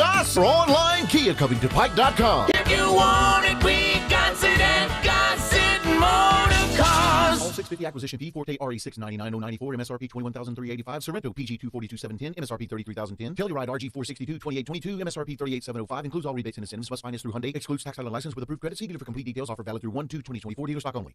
Gus, or online KiaCovingtonPike.com. If you want it, we got it at Gossett Motor Cars. All 650 acquisition fee, Forte RE 699,094, MSRP 21,385, Sorrento PG 242,710, MSRP 33,010, Telluride RG 462, 2822, MSRP 38,705, includes all rebates and incentives, must finance through Hyundai, excludes tax title and license with approved credit. See dealer for complete details. Offer valid through 1/2/2024, dealer stock only.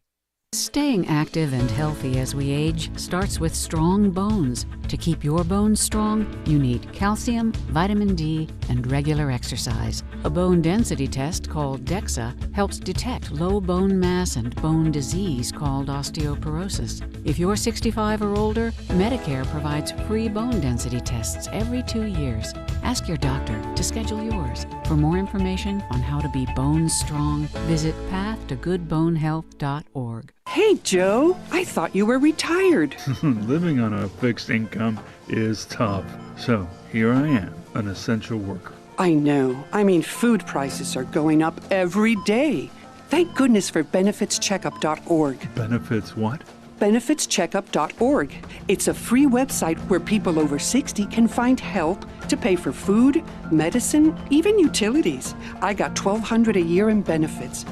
Staying active and healthy as we age starts with strong bones. To keep your bones strong, you need calcium, vitamin D, and regular exercise. A bone density test called DEXA helps detect low bone mass and bone disease called osteoporosis. If you're 65 or older, Medicare provides free bone density tests every 2 years. Ask your doctor to schedule yours. For more information on how to be bone strong, visit pathtogoodbonehealth.org. Hey, Joe, I thought you were retired. Living on a fixed income is tough. So here I am, an essential worker. I know. I mean, food prices are going up every day. Thank goodness for benefitscheckup.org. Benefits what? benefitscheckup.org. It's a free website where people over 60 can find help to pay for food, medicine, even utilities. I got $1,200 a year in benefits.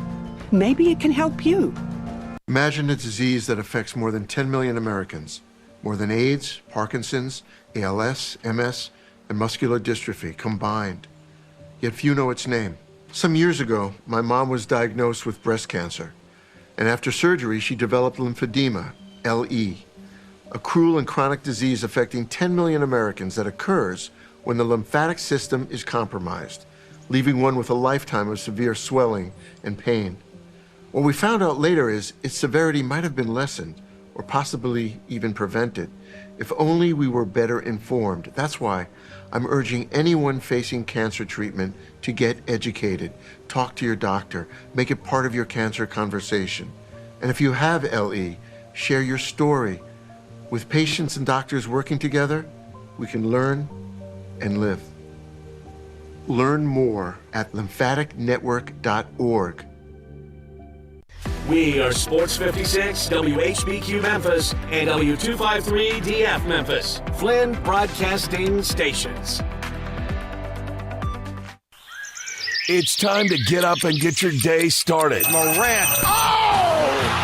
Maybe it can help you. Imagine a disease that affects more than 10 million Americans, more than AIDS, Parkinson's, ALS, MS, and muscular dystrophy combined. Yet few know its name. Some years ago, my mom was diagnosed with breast cancer, and after surgery, she developed lymphedema, LE, a cruel and chronic disease affecting 10 million Americans that occurs when the lymphatic system is compromised, leaving one with a lifetime of severe swelling and pain. What we found out later is its severity might have been lessened or possibly even prevented if only we were better informed. That's why I'm urging anyone facing cancer treatment to get educated, talk to your doctor, make it part of your cancer conversation. And if you have LE, share your story. With patients and doctors working together, we can learn and live. Learn more at lymphaticnetwork.org. We are Sports 56, WHBQ Memphis, and W253DF Memphis, Flynn Broadcasting Stations. It's time to get up and get your day started. Morant. Oh!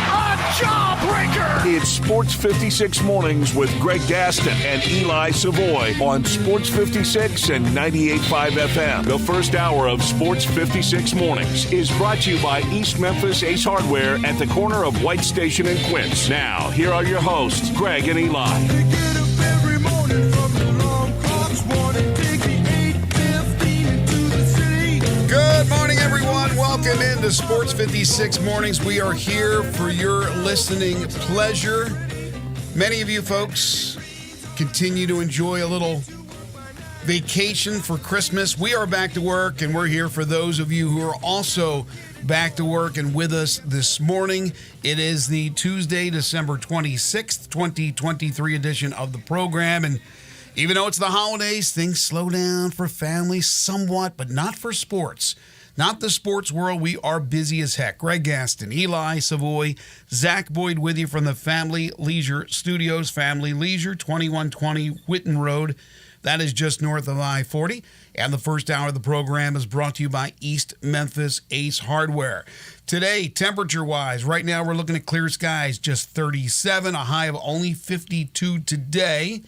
A jawbreaker! It's Sports 56 Mornings with Greg Gaston and Eli Savoy on Sports 56 and 98.5 FM. The first hour of Sports 56 Mornings is brought to you by East Memphis Ace Hardware at the corner of White Station and Quince. Now, here are your hosts, Greg and Eli. They get up every morning from the alarm clocks, wanting to take the 8:15 into the city. Good morning, everyone. Welcome into Sports 56 Mornings. We are here for your listening pleasure. Many of you folks continue to enjoy a little vacation for Christmas. We are back to work, and we're here for those of you who are also back to work and with us this morning. It is the Tuesday, December 26th, 2023 edition of the program, and even though it's the holidays, things slow down for families somewhat, but not for sports. Not the sports world. We are busy as heck. Greg Gaston, Eli Savoy, Zach Boyd with you from the Family Leisure Studios. Family Leisure, 2120 Whitten Road. That is just north of I-40. And the first hour of the program is brought to you by East Memphis Ace Hardware. Today, temperature-wise, right now we're looking at clear skies, just 37, a high of only 52 today.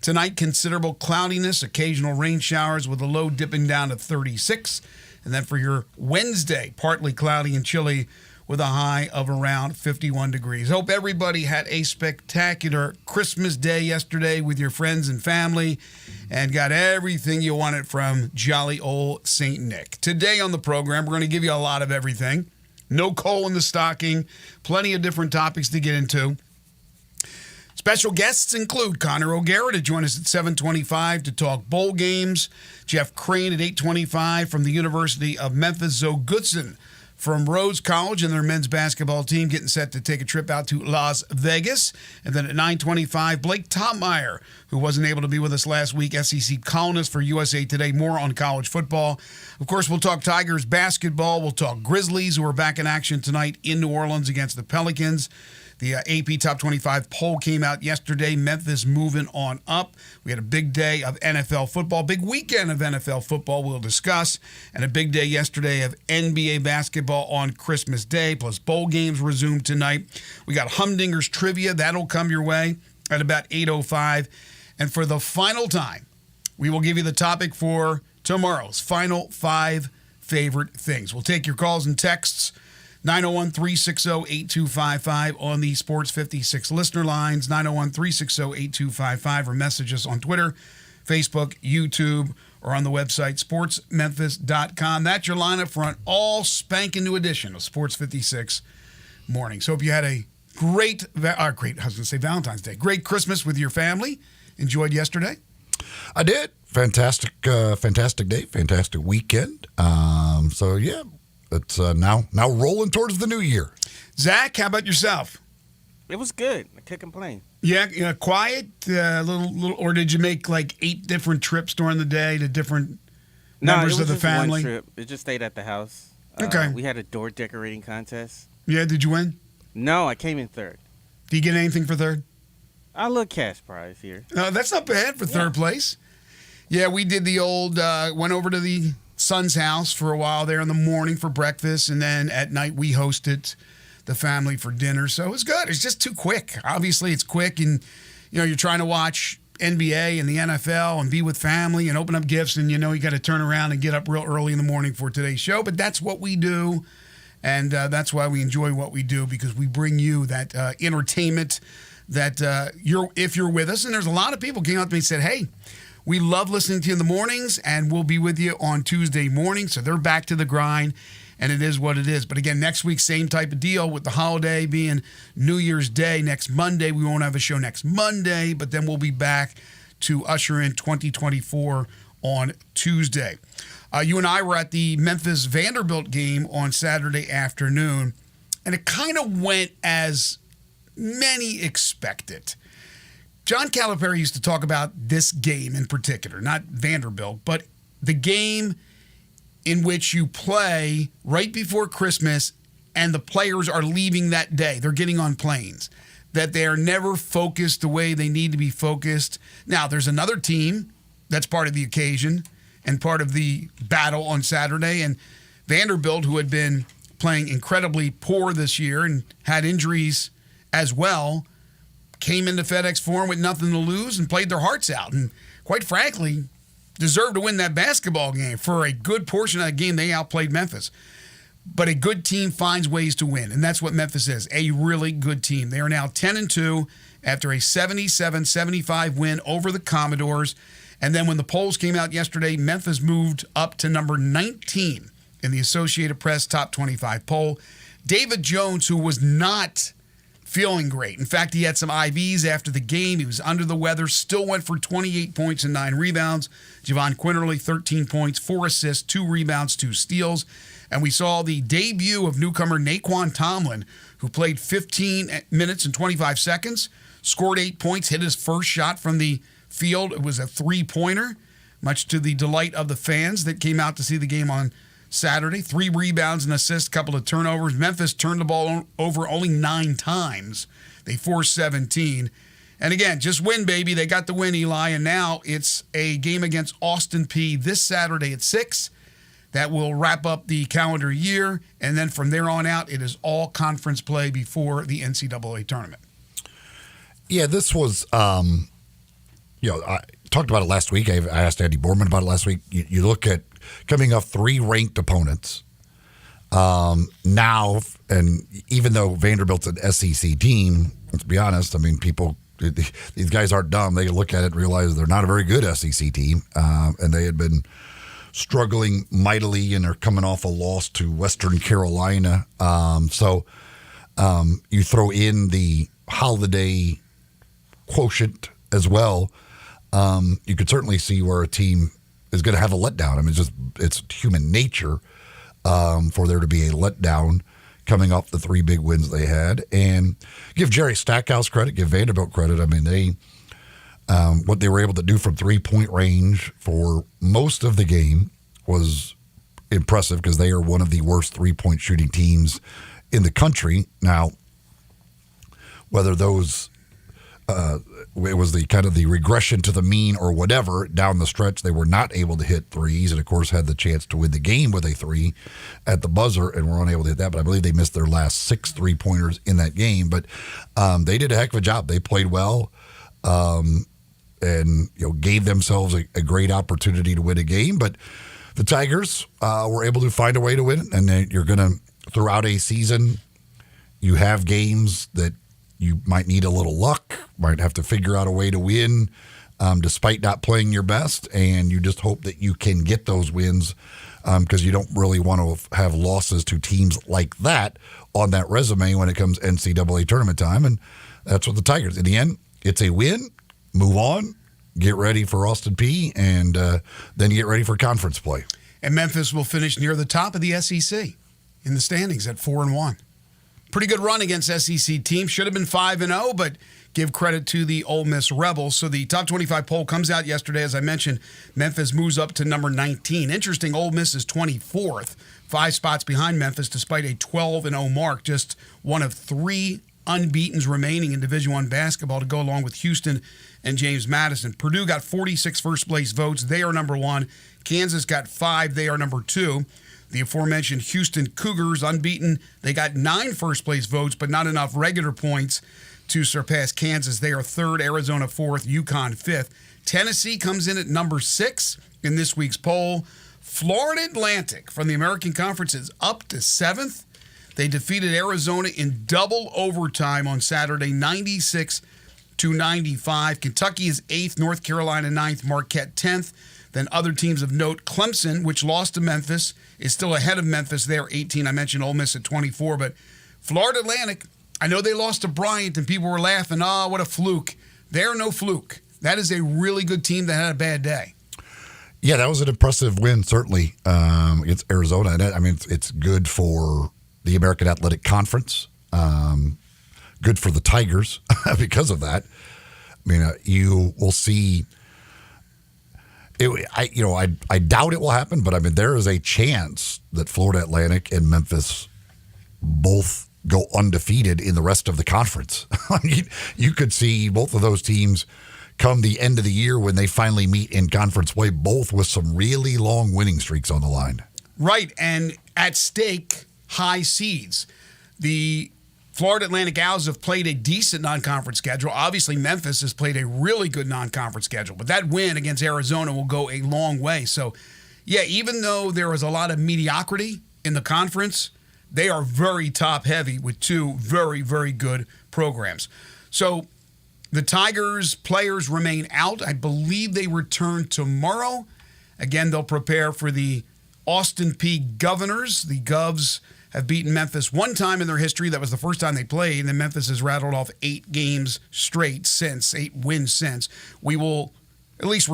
Tonight, considerable cloudiness, occasional rain showers with a low dipping down to 36. And then for your Wednesday, partly cloudy and chilly with a high of around 51 degrees. Hope everybody had a spectacular Christmas day yesterday with your friends and family and got everything you wanted from jolly old St. Nick. Today on the program, we're going to give you a lot of everything. No coal in the stocking, plenty of different topics to get into. Special guests include Connor O'Gara to join us at 7:25 to talk bowl games. Jeff Crane at 8:25 from the University of Memphis. Zoe Goodson from Rhodes College and their men's basketball team getting set to take a trip out to Las Vegas. And then at 9:25, Blake Topmeyer, who wasn't able to be with us last week, SEC columnist for USA Today. More on college football. Of course, we'll talk Tigers basketball. We'll talk Grizzlies, who are back in action tonight in New Orleans against the Pelicans. The AP Top 25 poll came out yesterday. Memphis moving on up. We had a big day of NFL football, big weekend of NFL football we'll discuss, and a big day yesterday of NBA basketball on Christmas Day, plus bowl games resumed tonight. We got Humdinger's Trivia. That'll come your way at about 8:05. And for the final time, we will give you the topic for tomorrow's final 5 favorite things. We'll take your calls and texts. 901-360-8255 on the Sports 56 listener lines, 901-360-8255, or message us on Twitter, Facebook, YouTube, or on the website sportsmemphis.com. That's your lineup for an all spanking new edition of Sports 56 Mornings. Hope you had a great, I was going to say Valentine's Day, great Christmas with your family. Enjoyed yesterday? I did. Fantastic day, fantastic weekend. So yeah, it's now rolling towards the new year. Zach, how about yourself? It was good. I can't complain. Yeah, quiet, little, or did you make like 8 different trips during the day to different members of the family? One trip. It just stayed at the house. Okay. We had a door decorating contest. Yeah, did you win? No, I came in third. Did you get anything for third? A little cash prize here. No, that's not bad for third place. Yeah, we did the old, went over to the son's house for a while there in the morning for breakfast, and then at night we hosted the family for dinner. So it was good. It's just too quick. Obviously, it's quick, and you're trying to watch NBA and the NFL and be with family and open up gifts, and you got to turn around and get up real early in the morning for today's show. But that's what we do, and that's why we enjoy what we do, because we bring you that entertainment that if you're with us. And there's a lot of people came up to me and said, hey, we love listening to you in the mornings, and we'll be with you on Tuesday morning. So they're back to the grind, and it is what it is. But again, next week, same type of deal with the holiday being New Year's Day next Monday. We won't have a show next Monday, but then we'll be back to usher in 2024 on Tuesday. You and I were at the Memphis Vanderbilt game on Saturday afternoon, and it kind of went as many expected. John Calipari used to talk about this game in particular, not Vanderbilt, but the game in which you play right before Christmas and the players are leaving that day. They're getting on planes, that they are never focused the way they need to be focused. Now, there's another team that's part of the occasion and part of the battle on Saturday, and Vanderbilt, who had been playing incredibly poor this year and had injuries as well, came into FedEx Forum with nothing to lose and played their hearts out. And quite frankly, deserved to win that basketball game. For a good portion of that game, they outplayed Memphis. But a good team finds ways to win, and that's what Memphis is, a really good team. They are now 10-2 after a 77-75 win over the Commodores. And then when the polls came out yesterday, Memphis moved up to number 19 in the Associated Press Top 25 poll. David Jones, who was not feeling great. In fact, he had some IVs after the game. He was under the weather, still went for 28 points and 9 rebounds. Javon Quinterly, 13 points, 4 assists, 2 rebounds, 2 steals. And we saw the debut of newcomer Naquan Tomlin, who played 15 minutes and 25 seconds, scored 8 points, hit his first shot from the field. It was a 3-pointer, much to the delight of the fans that came out to see the game on Saturday. 3 rebounds and assists, a couple of turnovers. Memphis turned the ball over only 9 times. They forced 17. And again, just win, baby. They got the win, Eli. And now it's a game against Austin Peay this Saturday at 6. That will wrap up the calendar year. And then from there on out, it is all conference play before the NCAA tournament. Yeah, this was, I talked about it last week. I asked Andy Borman about it last week. You look at coming off 3 ranked opponents now, and even though Vanderbilt's an SEC team, let's be honest, I mean, these guys aren't dumb. They look at it and realize they're not a very good SEC team, and they had been struggling mightily, and are coming off a loss to Western Carolina. So you throw in the holiday quotient as well. You could certainly see where a team is going to have a letdown. I mean, it's human nature for there to be a letdown coming off the 3 big wins they had. And give Jerry Stackhouse credit, give Vanderbilt credit. I mean, they what they were able to do from 3-point range for most of the game was impressive, because they are one of the worst 3-point shooting teams in the country. Now, whether those it was the kind of the regression to the mean or whatever down the stretch. They were not able to hit threes, and of course had the chance to win the game with a 3 at the buzzer, and were unable to hit that. But I believe they missed their last 6 3-pointers in that game. But they did a heck of a job. They played well, and gave themselves a great opportunity to win a game. But the Tigers were able to find a way to win, and you're going to, throughout a season, you have games that you might need a little luck, might have to figure out a way to win despite not playing your best, and you just hope that you can get those wins because you don't really want to have losses to teams like that on that resume when it comes NCAA tournament time, and that's what the Tigers. In the end, it's a win, move on, get ready for Austin Peay, and then get ready for conference play. And Memphis will finish near the top of the SEC in the standings at 4-1. Pretty good run against SEC teams. Should have been 5-0, but give credit to the Ole Miss Rebels. So the top 25 poll comes out yesterday. As I mentioned, Memphis moves up to number 19. Interesting, Ole Miss is 24th, 5 spots behind Memphis, despite a 12-0 mark. Just one of 3 unbeatens remaining in Division I basketball to go along with Houston and James Madison. Purdue got 46 first-place votes. They are number 1. Kansas got 5. They are number 2. The aforementioned Houston Cougars, unbeaten, they got 9 first-place votes, but not enough regular points to surpass Kansas. They are 3rd, Arizona 4th, UConn 5th. Tennessee comes in at number 6 in this week's poll. Florida Atlantic from the American Conference is up to 7th. They defeated Arizona in double overtime on Saturday, 96-95. Kentucky is 8th, North Carolina 9th, Marquette 10th. Then other teams of note, Clemson, which lost to Memphis, is still ahead of Memphis. They're 18. I mentioned Ole Miss at 24. But Florida Atlantic, I know they lost to Bryant, and people were laughing, what a fluke. They're no fluke. That is a really good team that had a bad day. Yeah, that was an impressive win, certainly, against Arizona. And it's good for the American Athletic Conference, good for the Tigers because of that. You will see. I doubt it will happen, but there is a chance that Florida Atlantic and Memphis both go undefeated in the rest of the conference. You could see both of those teams come the end of the year when they finally meet in conference play, both with some really long winning streaks on the line. Right, and at stake, high seeds. The Florida Atlantic Owls have played a decent non-conference schedule. Obviously, Memphis has played a really good non-conference schedule, but that win against Arizona will go a long way. So, yeah, even though there is a lot of mediocrity in the conference, they are very top-heavy with 2 very, very good programs. So, the Tigers players remain out. I believe they return tomorrow. Again, they'll prepare for the Austin Peay Governors. The Govs have beaten Memphis one time in their history. That was the first time they played, and then Memphis has rattled off 8 games straight since, 8 wins since. We're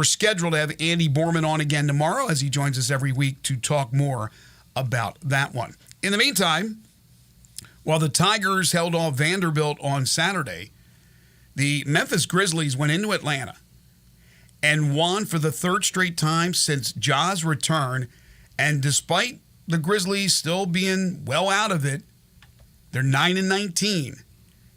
scheduled to have Andy Borman on again tomorrow as he joins us every week to talk more about that one. In the meantime, while the Tigers held off Vanderbilt on Saturday, the Memphis Grizzlies went into Atlanta and won for the 3rd straight time since Ja's return, and despite the Grizzlies still being well out of it, they're 9-19.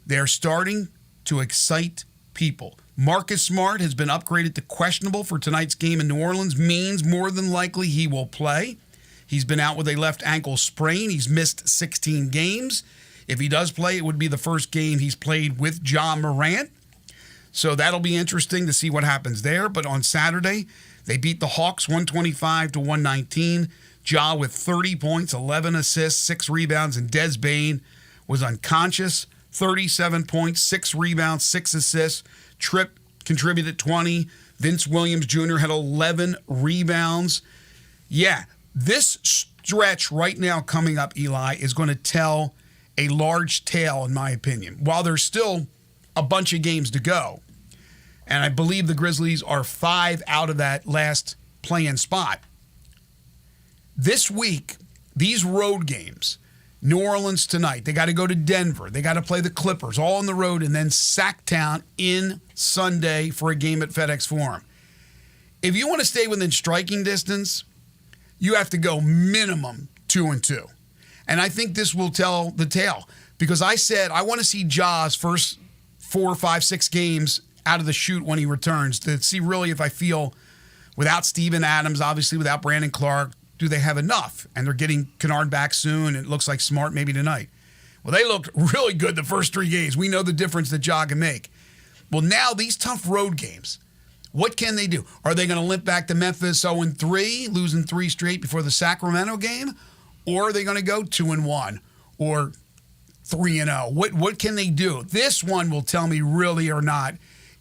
They're starting to excite people. Marcus Smart has been upgraded to questionable for tonight's game in New Orleans, means more than likely he will play. He's been out with a left ankle sprain. He's missed 16 games. If he does play, it would be the first game he's played with Ja Morant. So that'll be interesting to see what happens there. But on Saturday, they beat the Hawks 125-119. Ja with 30 points, 11 assists, 6 rebounds, and Des Bane was unconscious. 37 points, 6 rebounds, 6 assists. Tripp contributed 20. Vince Williams Jr. had 11 rebounds. Yeah, this stretch right now coming up, Eli, is going to tell a large tale, in my opinion. While there's still a bunch of games to go, and I believe the Grizzlies are 5 out of that last play-in spot. This week, these road games, New Orleans tonight, they got to go to Denver, they got to play the Clippers, all on the road, and then Sacktown in Sunday for a game at FedEx Forum. If you want to stay within striking distance, you have to go minimum 2-2. And I think this will tell the tale, because I said I want to see Ja's first 4, 5, 6 games out of the chute when he returns to see really if I feel without Steven Adams, obviously without Brandon Clark, do they have enough? And they're getting Kennard back soon. It looks like Smart maybe tonight. Well, they looked really good the first 3 games. We know the difference that Ja can make. Well, now these tough road games, what can they do? Are they going to limp back to Memphis 0-3, losing 3 straight before the Sacramento game? Or are they going to go 2-1 or 3-0? What can they do? This one will tell me really or not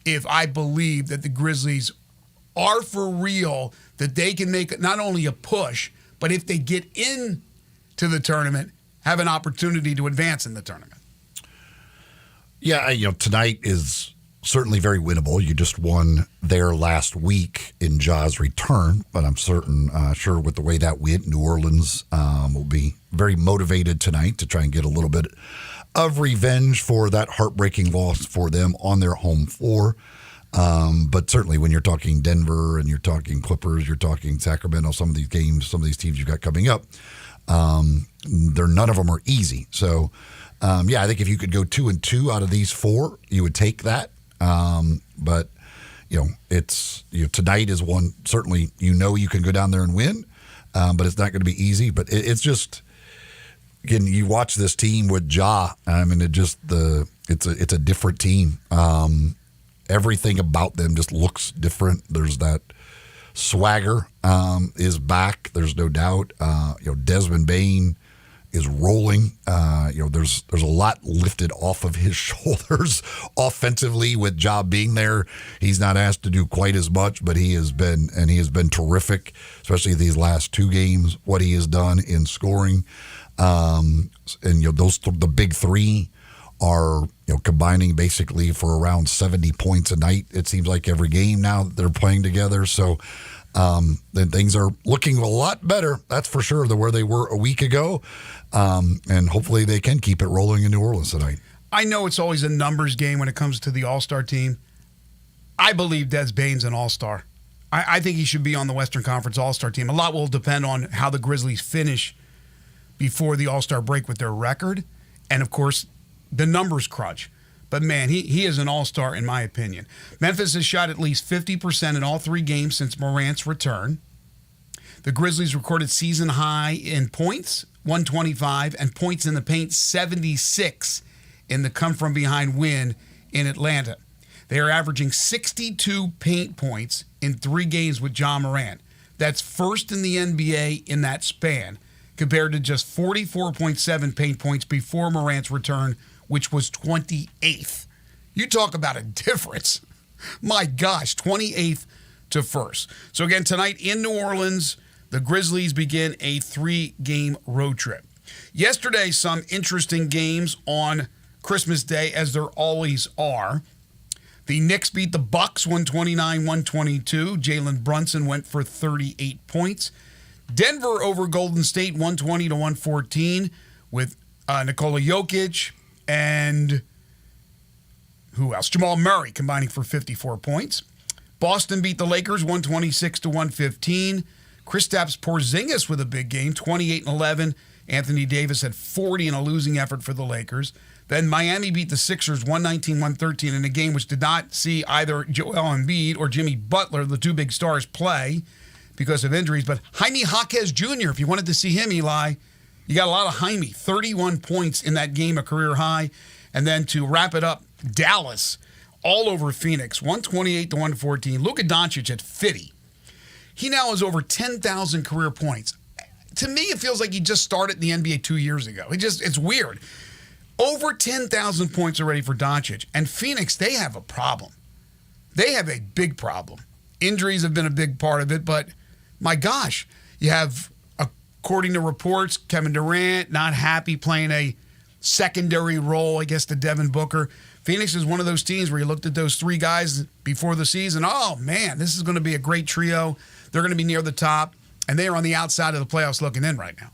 if I believe that the Grizzlies are for real, that they can make not only a push, but if they get into the tournament, have an opportunity to advance in the tournament. Yeah, tonight is certainly very winnable. You just won there last week in Ja's return, but I'm sure with the way that went, New Orleans will be very motivated tonight to try and get a little bit of revenge for that heartbreaking loss for them on their home floor. But certainly when you're talking Denver and you're talking Clippers, you're talking Sacramento, some of these games, some of these teams you've got coming up, none of them are easy. So, I think if you could go 2-2 out of these 4, you would take that. But it's tonight is one certainly you can go down there and win, but it's not going to be easy. But it's just again, you watch this team with Ja. I mean, it's a different team. Everything about them just looks different. There's that swagger is back. There's no doubt. Desmond Bane is rolling. There's a lot lifted off of his shoulders offensively with Ja being there. He's not asked to do quite as much, but he has been terrific, especially these last 2 games. What he has done in scoring, and the big 3 are combining basically for around 70 points a night. It seems like every game now that they're playing together. So then things are looking a lot better, that's for sure, than where they were a week ago. And hopefully they can keep it rolling in New Orleans tonight. I know it's always a numbers game when it comes to the All-Star team. I believe Des Bane's an All-Star. I think he should be on the Western Conference All-Star team. A lot will depend on how the Grizzlies finish before the All-Star break with their record. And, of course, the numbers crunch. But, man, he is an all-star in my opinion. Memphis has shot at least 50% in all 3 games since Morant's return. The Grizzlies recorded season high in points, 125, and points in the paint, 76 in the come-from-behind win in Atlanta. They are averaging 62 paint points in 3 games with Ja Morant. That's first in the NBA in that span, compared to just 44.7 paint points before Morant's return, which was 28th. You talk about a difference. My gosh, 28th to first. So again, tonight in New Orleans, the Grizzlies begin a 3-game road trip. Yesterday, some interesting games on Christmas Day, as there always are. The Knicks beat the Bucks 129-122. Jalen Brunson went for 38 points. Denver over Golden State 120-114 with Nikola Jokic and who else? Jamal Murray combining for 54 points. Boston beat the Lakers 126-115. Kristaps Porzingis with a big game, 28-11. Anthony Davis had 40 in a losing effort for the Lakers. Then Miami beat the Sixers 119-113 in a game which did not see either Joel Embiid or Jimmy Butler, the 2 big stars, play because of injuries. But Jaime Jaquez Jr., if you wanted to see him, Eli, you got a lot of Jaime, 31 points in that game, a career high. And then to wrap it up, Dallas all over Phoenix, 128-114. Luka Doncic at 50. He now has over 10,000 career points. To me, it feels like he just started the NBA 2 years ago. It's weird. Over 10,000 points already for Doncic. And Phoenix, they have a problem. They have a big problem. Injuries have been a big part of it, but my gosh, you have, according to reports, Kevin Durant not happy playing a secondary role, I guess, to Devin Booker. Phoenix is one of those teams where you looked at those 3 guys before the season. Oh, man, this is going to be a great trio. They're going to be near the top, and they are on the outside of the playoffs looking in right now.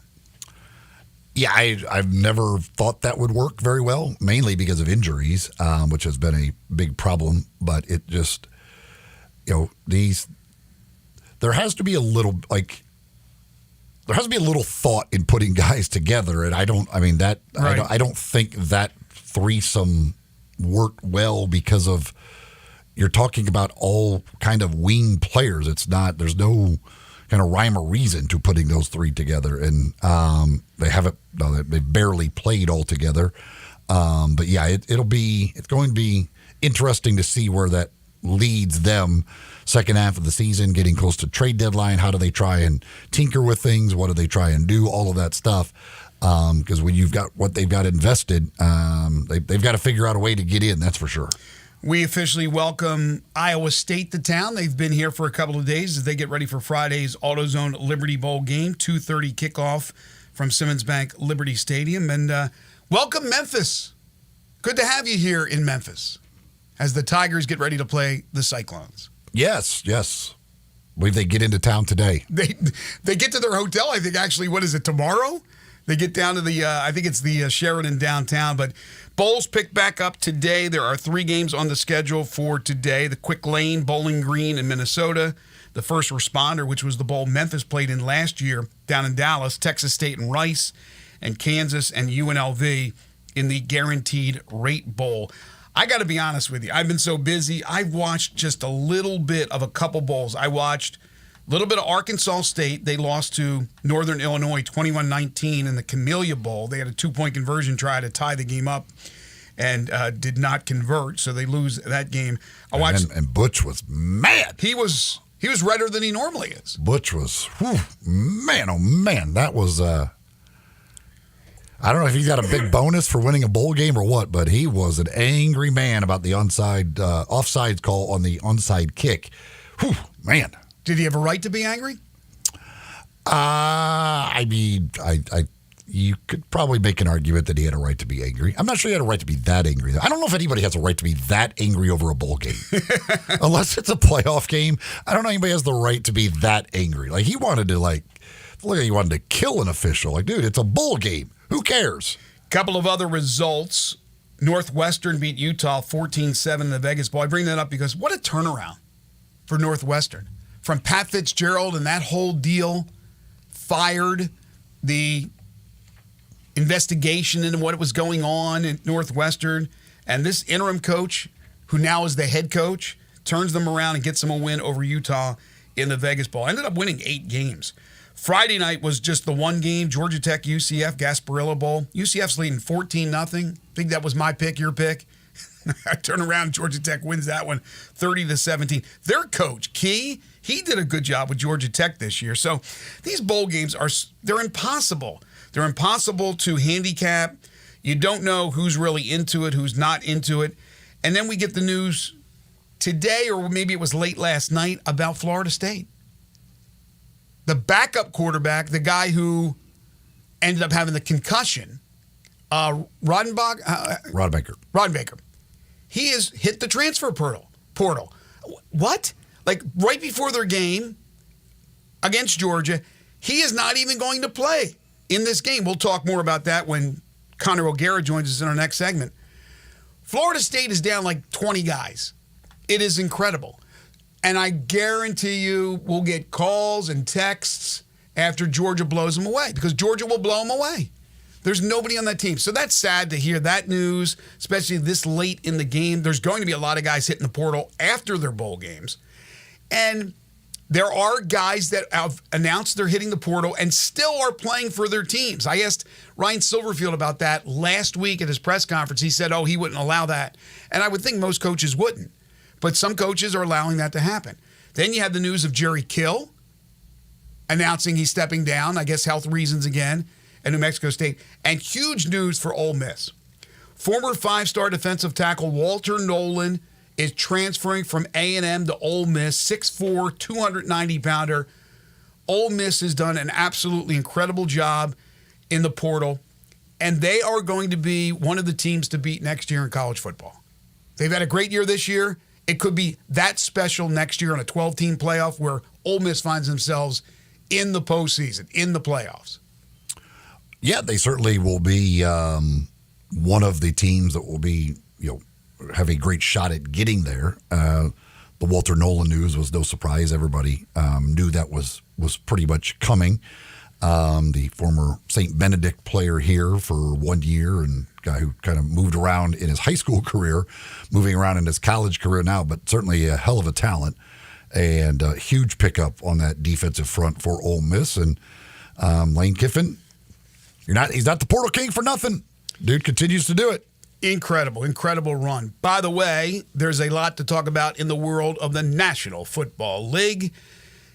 Yeah, I've never thought that would work very well, mainly because of injuries, which has been a big problem. But it just, there has to be a little, thought in putting guys together. And I don't think that threesome worked well because of you're talking about all kind of wing players. There's no kind of rhyme or reason to putting those three together, and they barely played all together. But yeah, it's going to be interesting to see where that leads them second half of the season, getting close to trade deadline. How do they try and tinker with things? What do they try and do? All of that stuff. Because when you've got what they've got invested, they've got to figure out a way to get in. That's for sure. We officially welcome Iowa State to town. They've been here for a couple of days as they get ready for Friday's AutoZone Liberty Bowl game, 2:30 kickoff from Simmons Bank Liberty Stadium. And welcome, Memphis. Good to have you here in Memphis as the Tigers get ready to play the Cyclones. Yes. I believe they get into town today. They get to their hotel, I think, actually, what is it, tomorrow? They get down to the, I think it's the Sheridan downtown. But bowls pick back up today. There are 3 games on the schedule for today. The Quick Lane, Bowling Green in Minnesota. The First Responder, which was the bowl Memphis played in last year down in Dallas. Texas State and Rice, and Kansas and UNLV in the Guaranteed Rate Bowl. I got to be honest with you. I've been so busy. I've watched just a little bit of a couple bowls. I watched a little bit of Arkansas State. They lost to Northern Illinois 21-19 in the Camellia Bowl. They had a 2-point conversion try to tie the game up and did not convert, so they lose that game. I watched, and Butch was mad. He was redder than he normally is. Butch was, man, oh man, that was. I don't know if he's got a big bonus for winning a bowl game or what, but he was an angry man about the offside call on the onside kick. Whew, man. Did he have a right to be angry? I mean, you could probably make an argument that he had a right to be angry. I'm not sure he had a right to be that angry. I don't know if anybody has a right to be that angry over a bowl game. Unless it's a playoff game. I don't know anybody has the right to be that angry. Like, he wanted to, he wanted to kill an official. Like, dude, it's a bowl game. Who cares? Couple of other results. Northwestern beat Utah 14-7 in the Vegas Bowl. I bring that up because what a turnaround for Northwestern. From Pat Fitzgerald and that whole deal, fired the investigation into what was going on at Northwestern. And this interim coach, who now is the head coach, turns them around and gets them a win over Utah in the Vegas Bowl. Ended up winning 8 games. Friday night was just the one game, Georgia Tech, UCF, Gasparilla Bowl. UCF's leading 14-0. I think that was my pick, your pick. I turn around, Georgia Tech wins that one 30-17. Their coach, Key, he did a good job with Georgia Tech this year. So these bowl games they're impossible. They're impossible to handicap. You don't know who's really into it, who's not into it. And then we get the news today, or maybe it was late last night, about Florida State. The backup quarterback, the guy who ended up having the concussion, Roddenbaker. He has hit the transfer portal. What? Like, right before their game against Georgia, he is not even going to play in this game. We'll talk more about that when Connor O'Gara joins us in our next segment. Florida State is down like 20 guys. It is incredible. And I guarantee you we'll get calls and texts after Georgia blows them away, because Georgia will blow them away. There's nobody on that team. So that's sad to hear that news, especially this late in the game. There's going to be a lot of guys hitting the portal after their bowl games. And there are guys that have announced they're hitting the portal and still are playing for their teams. I asked Ryan Silverfield about that last week at his press conference. He said, he wouldn't allow that. And I would think most coaches wouldn't. But some coaches are allowing that to happen. Then you had the news of Jerry Kill announcing he's stepping down, I guess health reasons again, at New Mexico State. And huge news for Ole Miss. Former 5-star defensive tackle Walter Nolan is transferring from A&M to Ole Miss, 6'4", 290-pounder. Ole Miss has done an absolutely incredible job in the portal, and they are going to be one of the teams to beat next year in college football. They've had a great year this year. It could be that special next year on a 12-team playoff where Ole Miss finds themselves in the postseason, in the playoffs. Yeah, they certainly will be one of the teams that will be, have a great shot at getting there. The Walter Nolan news was no surprise. Everybody knew that was pretty much coming. The former St. Benedict player here for 1 year and guy who kind of moved around in his high school career, moving around in his college career now, but certainly a hell of a talent and a huge pickup on that defensive front for Ole Miss. And Lane Kiffin, he's not the portal king for nothing. Dude continues to do it. Incredible run. By the way, there's a lot to talk about in the world of the National Football League,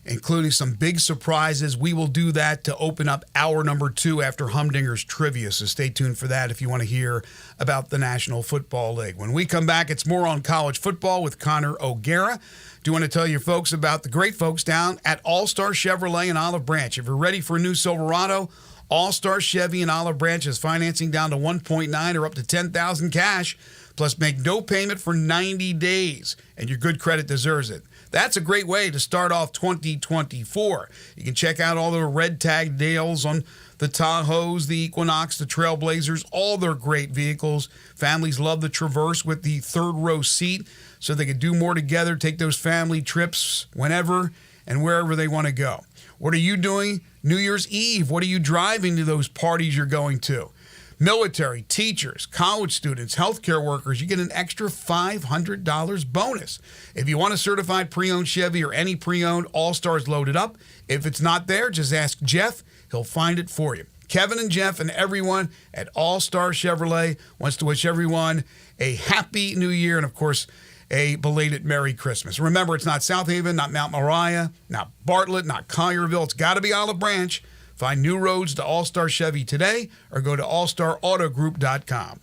including some big surprises. We will do that to open up hour number 2 after Humdinger's Trivia, so stay tuned for that if you want to hear about the National Football League. When we come back, it's more on college football with Connor O'Gara. Do want to tell you folks about the great folks down at All-Star Chevrolet in Olive Branch. If you're ready for a new Silverado, All-Star Chevy in Olive Branch is financing down to 1.9 or up to $10,000 cash, plus make no payment for 90 days, and your good credit deserves it. That's a great way to start off 2024. You can check out all the red tag deals on the Tahoes, the Equinox, the Trailblazers, all their great vehicles. Families love the Traverse with the third row seat so they can do more together, take those family trips whenever and wherever they want to go. What are you doing New Year's Eve? What are you driving to those parties you're going to? Military, teachers, college students, healthcare workers, you get an extra $500 bonus. If you want a certified pre-owned Chevy or any pre-owned, All-Star's loaded up. If it's not there, just ask Jeff. He'll find it for you. Kevin and Jeff and everyone at All-Star Chevrolet wants to wish everyone a happy new year and, of course, a belated Merry Christmas. Remember, it's not South Haven, not Mount Moriah, not Bartlett, not Collierville. It's got to be Olive Branch. Find new roads to All-Star Chevy today or go to allstarautogroup.com.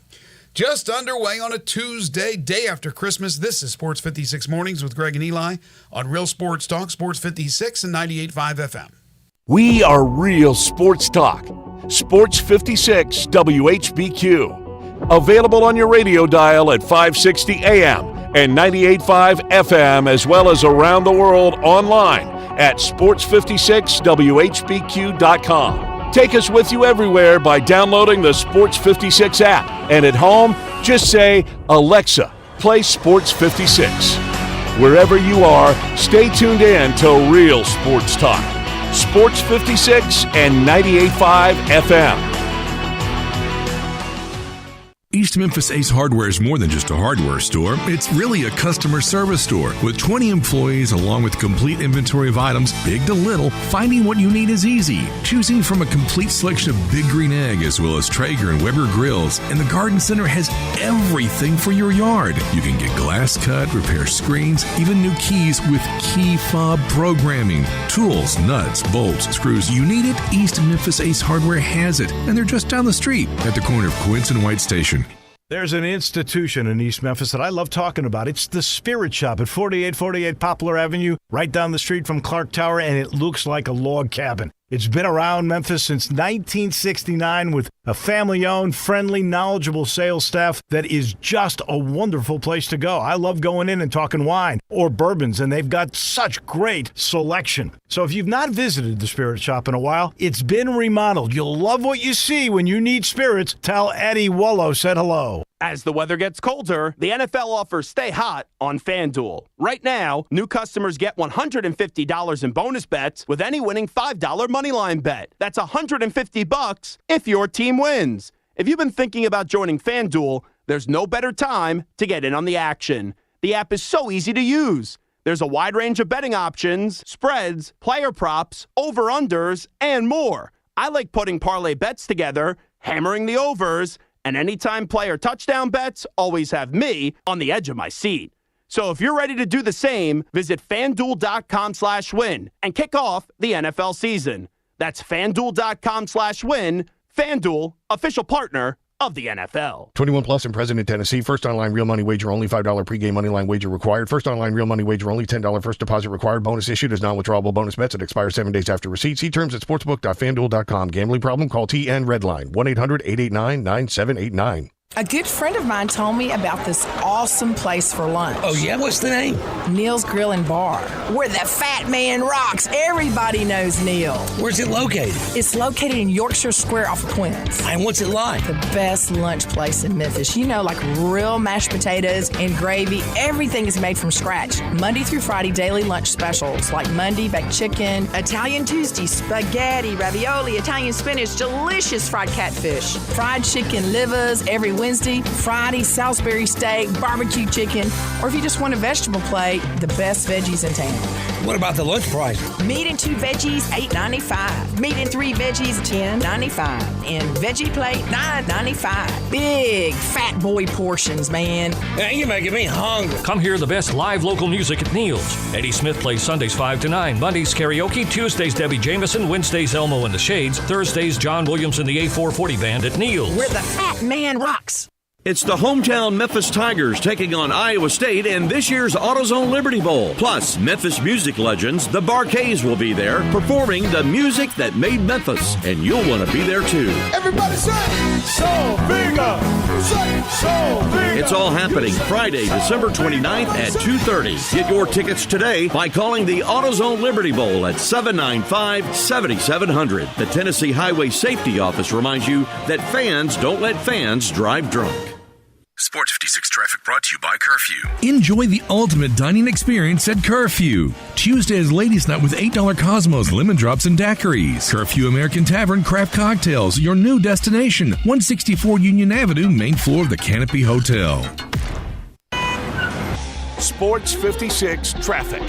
Just underway on a Tuesday, day after Christmas. This is Sports 56 Mornings with Greg and Eli on Real Sports Talk, Sports 56 and 98.5 FM. We are Real Sports Talk. Sports 56 WHBQ. Available on your radio dial at 560 AM and 98.5 FM, as well as around the world online at sports56whbq.com. Take us with you everywhere by downloading the Sports 56 app. And at home, just say, Alexa, play Sports 56. Wherever you are, stay tuned in to Real Sports Talk. Sports 56 and 98.5 FM. East Memphis Ace Hardware is more than just a hardware store. It's really a customer service store. With 20 employees along with complete inventory of items, big to little, finding what you need is easy. Choosing from a complete selection of Big Green Egg as well as Traeger and Weber grills. And the Garden Center has everything for your yard. You can get glass cut, repair screens, even new keys with key fob programming. Tools, nuts, bolts, screws, you need it, East Memphis Ace Hardware has it. And they're just down the street at the corner of Quince and White Station. There's an institution in East Memphis that I love talking about. It's the Spirit Shop at 4848 Poplar Avenue, right down the street from Clark Tower, and it looks like a log cabin. It's been around Memphis since 1969 with a family-owned, friendly, knowledgeable sales staff that is just a wonderful place to go. I love going in and talking wine or bourbons, and they've got such great selection. So if you've not visited the Spirit Shop in a while, it's been remodeled. You'll love what you see when you need spirits. Tell Eddie Wollo said hello. As the weather gets colder, the NFL offers Stay Hot on FanDuel. Right now, new customers get $150 in bonus bets with any winning $5 moneyline bet. That's $150 if your team wins. If you've been thinking about joining FanDuel, there's no better time to get in on the action. The app is so easy to use. There's a wide range of betting options, spreads, player props, over-unders, and more. I like putting parlay bets together, hammering the overs, and anytime player touchdown bets always have me on the edge of my seat. So if you're ready to do the same, visit FanDuel.com/win and kick off the NFL season. That's FanDuel.com/win. FanDuel, official partner of the NFL. 21 plus and present in Tennessee. First online real money wager only. $5 pregame money line wager required. First online real money wager only. $10 first deposit required. Bonus issued as non-withdrawable bonus bets. It expires 7 days after receipt. See terms at sportsbook.fanduel.com. Gambling problem? Call TN Redline 1-800-889-9789. A good friend of mine told me about this awesome place for lunch. Oh, yeah? What's the name? Neil's Grill and Bar, where the fat man rocks. Everybody knows Neil. Where's it located? It's located in Yorkshire Square off of Quince. And what's it like? The best lunch place in Memphis. You know, like real mashed potatoes and gravy. Everything is made from scratch. Monday through Friday, daily lunch specials like Monday, baked chicken, Italian Tuesday, spaghetti, ravioli, Italian spinach, delicious fried catfish, fried chicken livers every Wednesday, Friday, Salisbury steak, barbecue chicken, or if you just want a vegetable plate, the best veggies in town. What about the lunch price? Meat and 2 veggies, $8.95. Meat and 3 veggies, $10.95. And veggie plate, $9.95. Big fat boy portions, man. Man, you're making me hungry. Come hear the best live local music at Neil's. Eddie Smith plays Sundays 5 to 9, Mondays karaoke, Tuesdays Debbie Jameson, Wednesdays Elmo and the Shades, Thursdays John Williams and the A440 Band at Neil's. Where the fat man rocks. It's the hometown Memphis Tigers taking on Iowa State in this year's AutoZone Liberty Bowl. Plus, Memphis music legends, the Barkays, will be there performing the music that made Memphis, and you'll want to be there too. Everybody say, so bigger. Say, so bigger. It's all happening Friday, December 29th at 2:30. Get your tickets today by calling the AutoZone Liberty Bowl at 795-7700. The Tennessee Highway Safety Office reminds you that fans don't let fans drive drunk. Sports 56 traffic brought to you by Curfew. Enjoy the ultimate dining experience at Curfew. Tuesday is Ladies' Night with $8 Cosmos, lemon drops, and daiquiris. Curfew American Tavern Craft Cocktails, your new destination. 164 Union Avenue, main floor of the Canopy Hotel. Sports 56 traffic.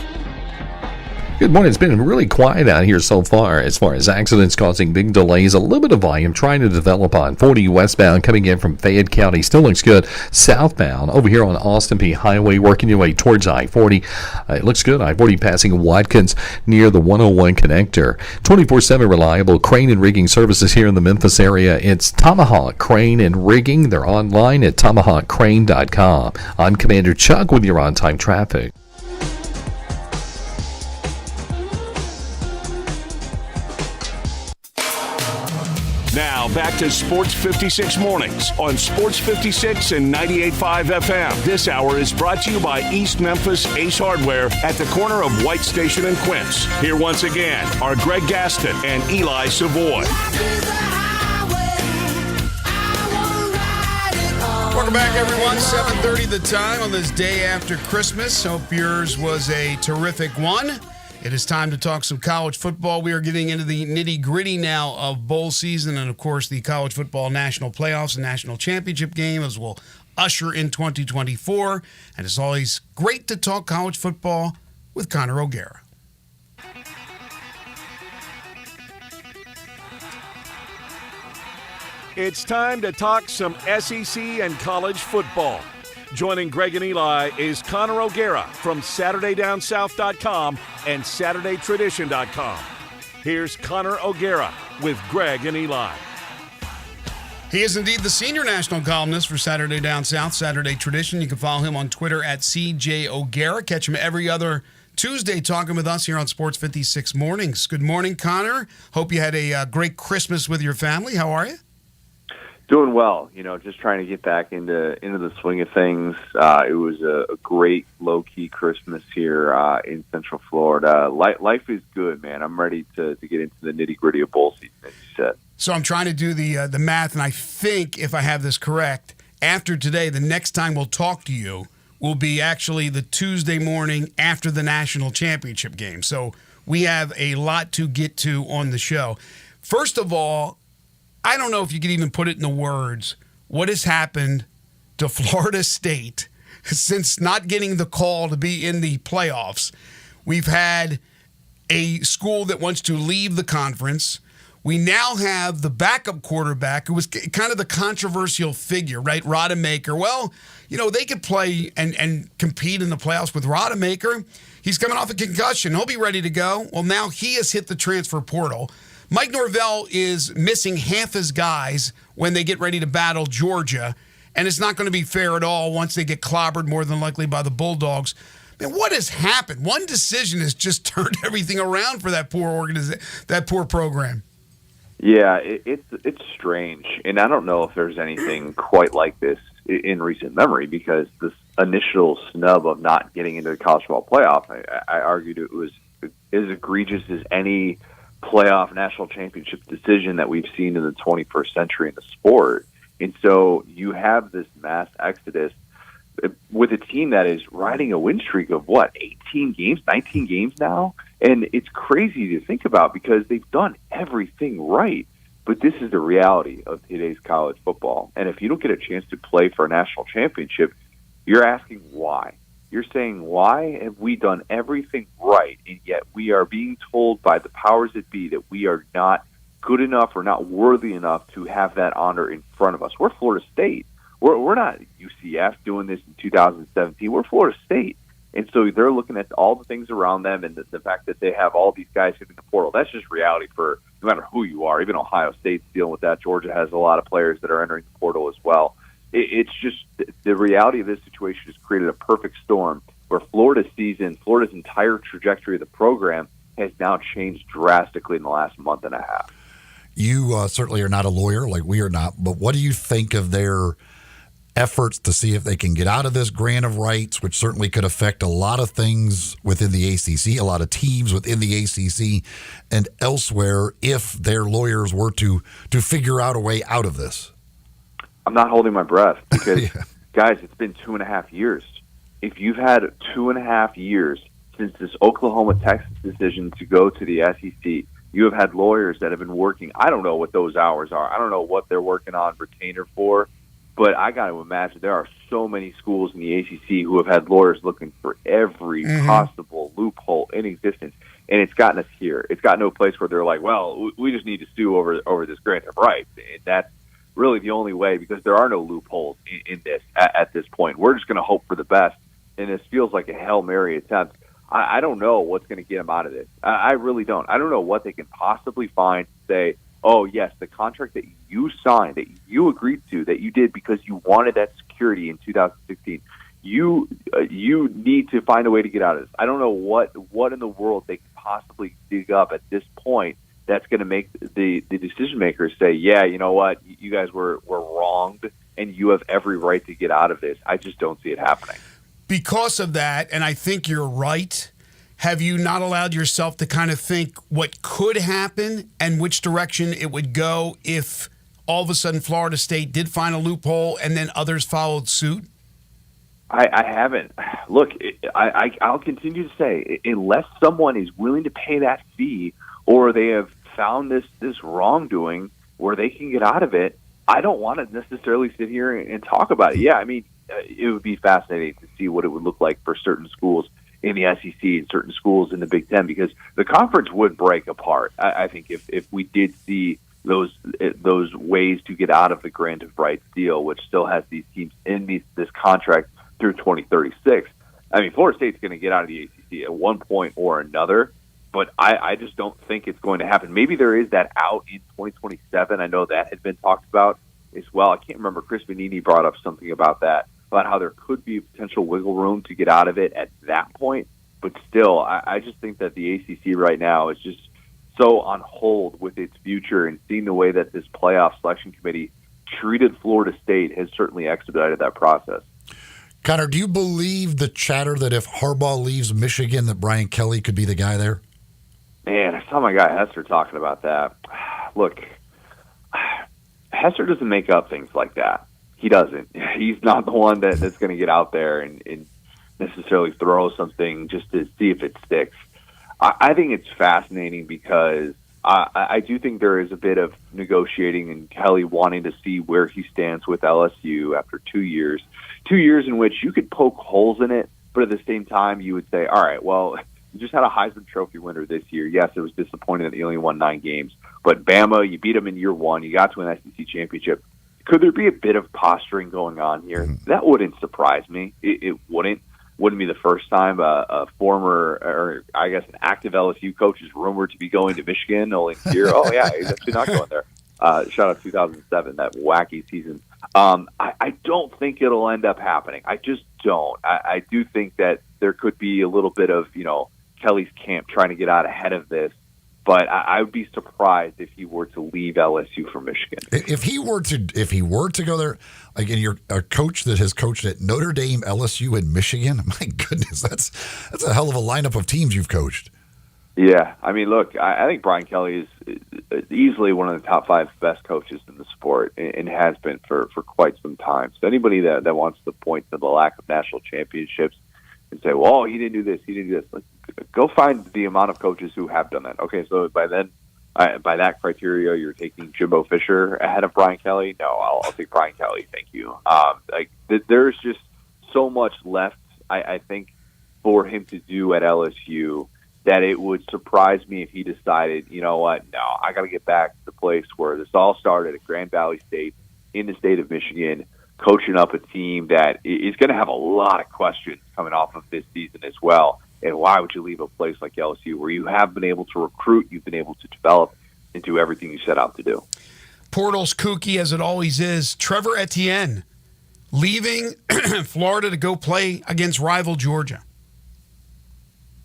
Good morning. It's been really quiet out here so far as accidents causing big delays. A little bit of volume trying to develop on 40 westbound coming in from Fayette County. Still looks good. Southbound over here on Austin P Highway working your way towards I-40. It looks good. I-40 passing Watkins near the 101 connector. 24/7 reliable crane and rigging services here in the Memphis area. It's Tomahawk Crane and Rigging. They're online at tomahawkcrane.com. I'm Commander Chuck with your on-time traffic. Now back to Sports 56 Mornings on Sports 56 and 98.5 FM. This hour is brought to you by East Memphis Ace Hardware at the corner of White Station and Quince. Here once again are Greg Gaston and Eli Savoy. Welcome back, everyone. 7:30 the time on this day after Christmas. Hope yours was a terrific one. It is time to talk some college football. We are getting into the nitty-gritty now of bowl season and, of course, the college football national playoffs and national championship game as we'll usher in 2024. And it's always great to talk college football with Connor O'Gara. It's time to talk some SEC and college football. Joining Greg and Eli is Connor O'Gara from SaturdayDownSouth.com and SaturdayTradition.com. Here's Connor O'Gara with Greg and Eli. He is indeed the senior national columnist for Saturday Down South, Saturday Tradition. You can follow him on Twitter at CJ O'Gara. Catch him every other Tuesday talking with us here on Sports 56 Mornings. Good morning, Connor. Hope you had a great Christmas with your family. How are you? Doing well, just trying to get back into the swing of things. It was a great low-key Christmas here in Central Florida. Life is good, man. I'm ready to get into the nitty-gritty of bowl season, as you said. So I'm trying to do the math, and I think, if I have this correct, after today, the next time we'll talk to you will be actually the Tuesday morning after the national championship game. So we have a lot to get to on the show. First of all, I don't know if you could even put it in the words, what has happened to Florida State since not getting the call to be in the playoffs. We've had a school that wants to leave the conference. We now have the backup quarterback who was kind of the controversial figure, right? Rodemaker. Well, they could play and compete in the playoffs with Rodemaker. He's coming off a concussion. He'll be ready to go. Well, now he has hit the transfer portal. Mike Norvell is missing half his guys when they get ready to battle Georgia, and it's not going to be fair at all once they get clobbered more than likely by the Bulldogs. Man, what has happened? One decision has just turned everything around for that poor program. Yeah, it's strange, and I don't know if there's anything quite like this in recent memory because this initial snub of not getting into the college football playoff, I argued it was as egregious as any playoff national championship decision that we've seen in the 21st century in the sport. And so you have this mass exodus with a team that is riding a win streak of 18 games, 19 games now? And it's crazy to think about because they've done everything right. But this is the reality of today's college football. And if you don't get a chance to play for a national championship, you're asking why. You're saying, why have we done everything right, and yet we are being told by the powers that be that we are not good enough or not worthy enough to have that honor in front of us? We're Florida State. We're not UCF doing this in 2017. We're Florida State. And so they're looking at all the things around them and the fact that they have all these guys hitting the portal. That's just reality for no matter who you are. Even Ohio State's dealing with that. Georgia has a lot of players that are entering the portal as well. It's just the reality of this situation has created a perfect storm where Florida's entire trajectory of the program has now changed drastically in the last month and a half. You certainly are not a lawyer like we are not, but what do you think of their efforts to see if they can get out of this grant of rights, which certainly could affect a lot of things within the ACC, a lot of teams within the ACC and elsewhere if their lawyers were to figure out a way out of this? I'm not holding my breath because, guys, it's been 2.5 years. If you've had 2.5 years since this Oklahoma-Texas decision to go to the SEC, you have had lawyers that have been working. I don't know what those hours are. I don't know what they're working on retainer for. But I got to imagine there are so many schools in the ACC who have had lawyers looking for every possible loophole in existence, and it's gotten us here. It's gotten to a place where they're like, well, we just need to sue over this grant of rights. And that's really the only way because there are no loopholes in this at this point. We're just going to hope for the best, and this feels like a Hail Mary attempt. I don't know what's going to get them out of this. I really don't. I don't know what they can possibly find to say, oh, yes, the contract that you signed, that you agreed to, that you did because you wanted that security in 2016, you need to find a way to get out of this. I don't know what in the world they can possibly dig up at this point that's going to make the decision makers say, yeah, you know what, you guys were wronged, and you have every right to get out of this. I just don't see it happening. Because of that, and I think you're right, have you not allowed yourself to kind of think what could happen and which direction it would go if all of a sudden Florida State did find a loophole and then others followed suit? I haven't. Look, I'll continue to say, unless someone is willing to pay that fee or they have found this wrongdoing where they can get out of it, I don't want to necessarily sit here and talk about it. Yeah, I mean, it would be fascinating to see what it would look like for certain schools in the SEC and certain schools in the Big Ten, because the conference would break apart. I think if we did see those ways to get out of the grant of rights deal, which still has these teams in this contract through 2036. I mean, Florida State's going to get out of the ACC at one point or another, but I just don't think it's going to happen. Maybe there is that out in 2027. I know that had been talked about as well. I can't remember. Chris Vanini brought up something about that, about how there could be potential wiggle room to get out of it at that point. But still, I just think that the ACC right now is just so on hold with its future, and seeing the way that this playoff selection committee treated Florida State has certainly expedited that process. Connor, do you believe the chatter that if Harbaugh leaves Michigan, that Brian Kelly could be the guy there? Man, I saw my guy Hester talking about that. Look, Hester doesn't make up things like that. He doesn't. He's not the one that's going to get out there and necessarily throw something just to see if it sticks. I think it's fascinating because I do think there is a bit of negotiating and Kelly wanting to see where he stands with LSU after 2 years. 2 years in which you could poke holes in it, but at the same time you would say, all right, well, you just had a Heisman Trophy winner this year. Yes, it was disappointing that he only won 9 games, but Bama, you beat them in year one. You got to an SEC championship. Could there be a bit of posturing going on here? That wouldn't surprise me. It wouldn't. Wouldn't be the first time a former, or I guess an active LSU coach is rumored to be going to Michigan only this year. Oh, yeah, he's actually not going there. Shout out 2007, that wacky season. I don't think it'll end up happening. I just don't. I do think that there could be a little bit of, Kelly's camp trying to get out ahead of this. But I would be surprised if he were to leave LSU for Michigan. If he were to go there, again, you're a coach that has coached at Notre Dame, LSU, and Michigan. My goodness, that's a hell of a lineup of teams you've coached. Yeah, I mean, look, I think Brian Kelly is easily one of the top 5 best coaches in the sport, and has been for quite some time. So anybody that wants to point to the lack of national championships and say, well, he didn't do this, he didn't do this, go find the amount of coaches who have done that. Okay, so by then By that criteria, you're taking Jimbo Fisher ahead of Brian Kelly? No, I'll take Brian Kelly. Thank you. There's just so much left, I think, for him to do at LSU that it would surprise me if he decided, you know what, no, I got to get back to the place where this all started at Grand Valley State in the state of Michigan, coaching up a team that is going to have a lot of questions coming off of this season as well. And why would you leave a place like LSU where you have been able to recruit, you've been able to develop, and do everything you set out to do? Portal's kooky as it always is. Trevor Etienne leaving Florida to go play against rival Georgia.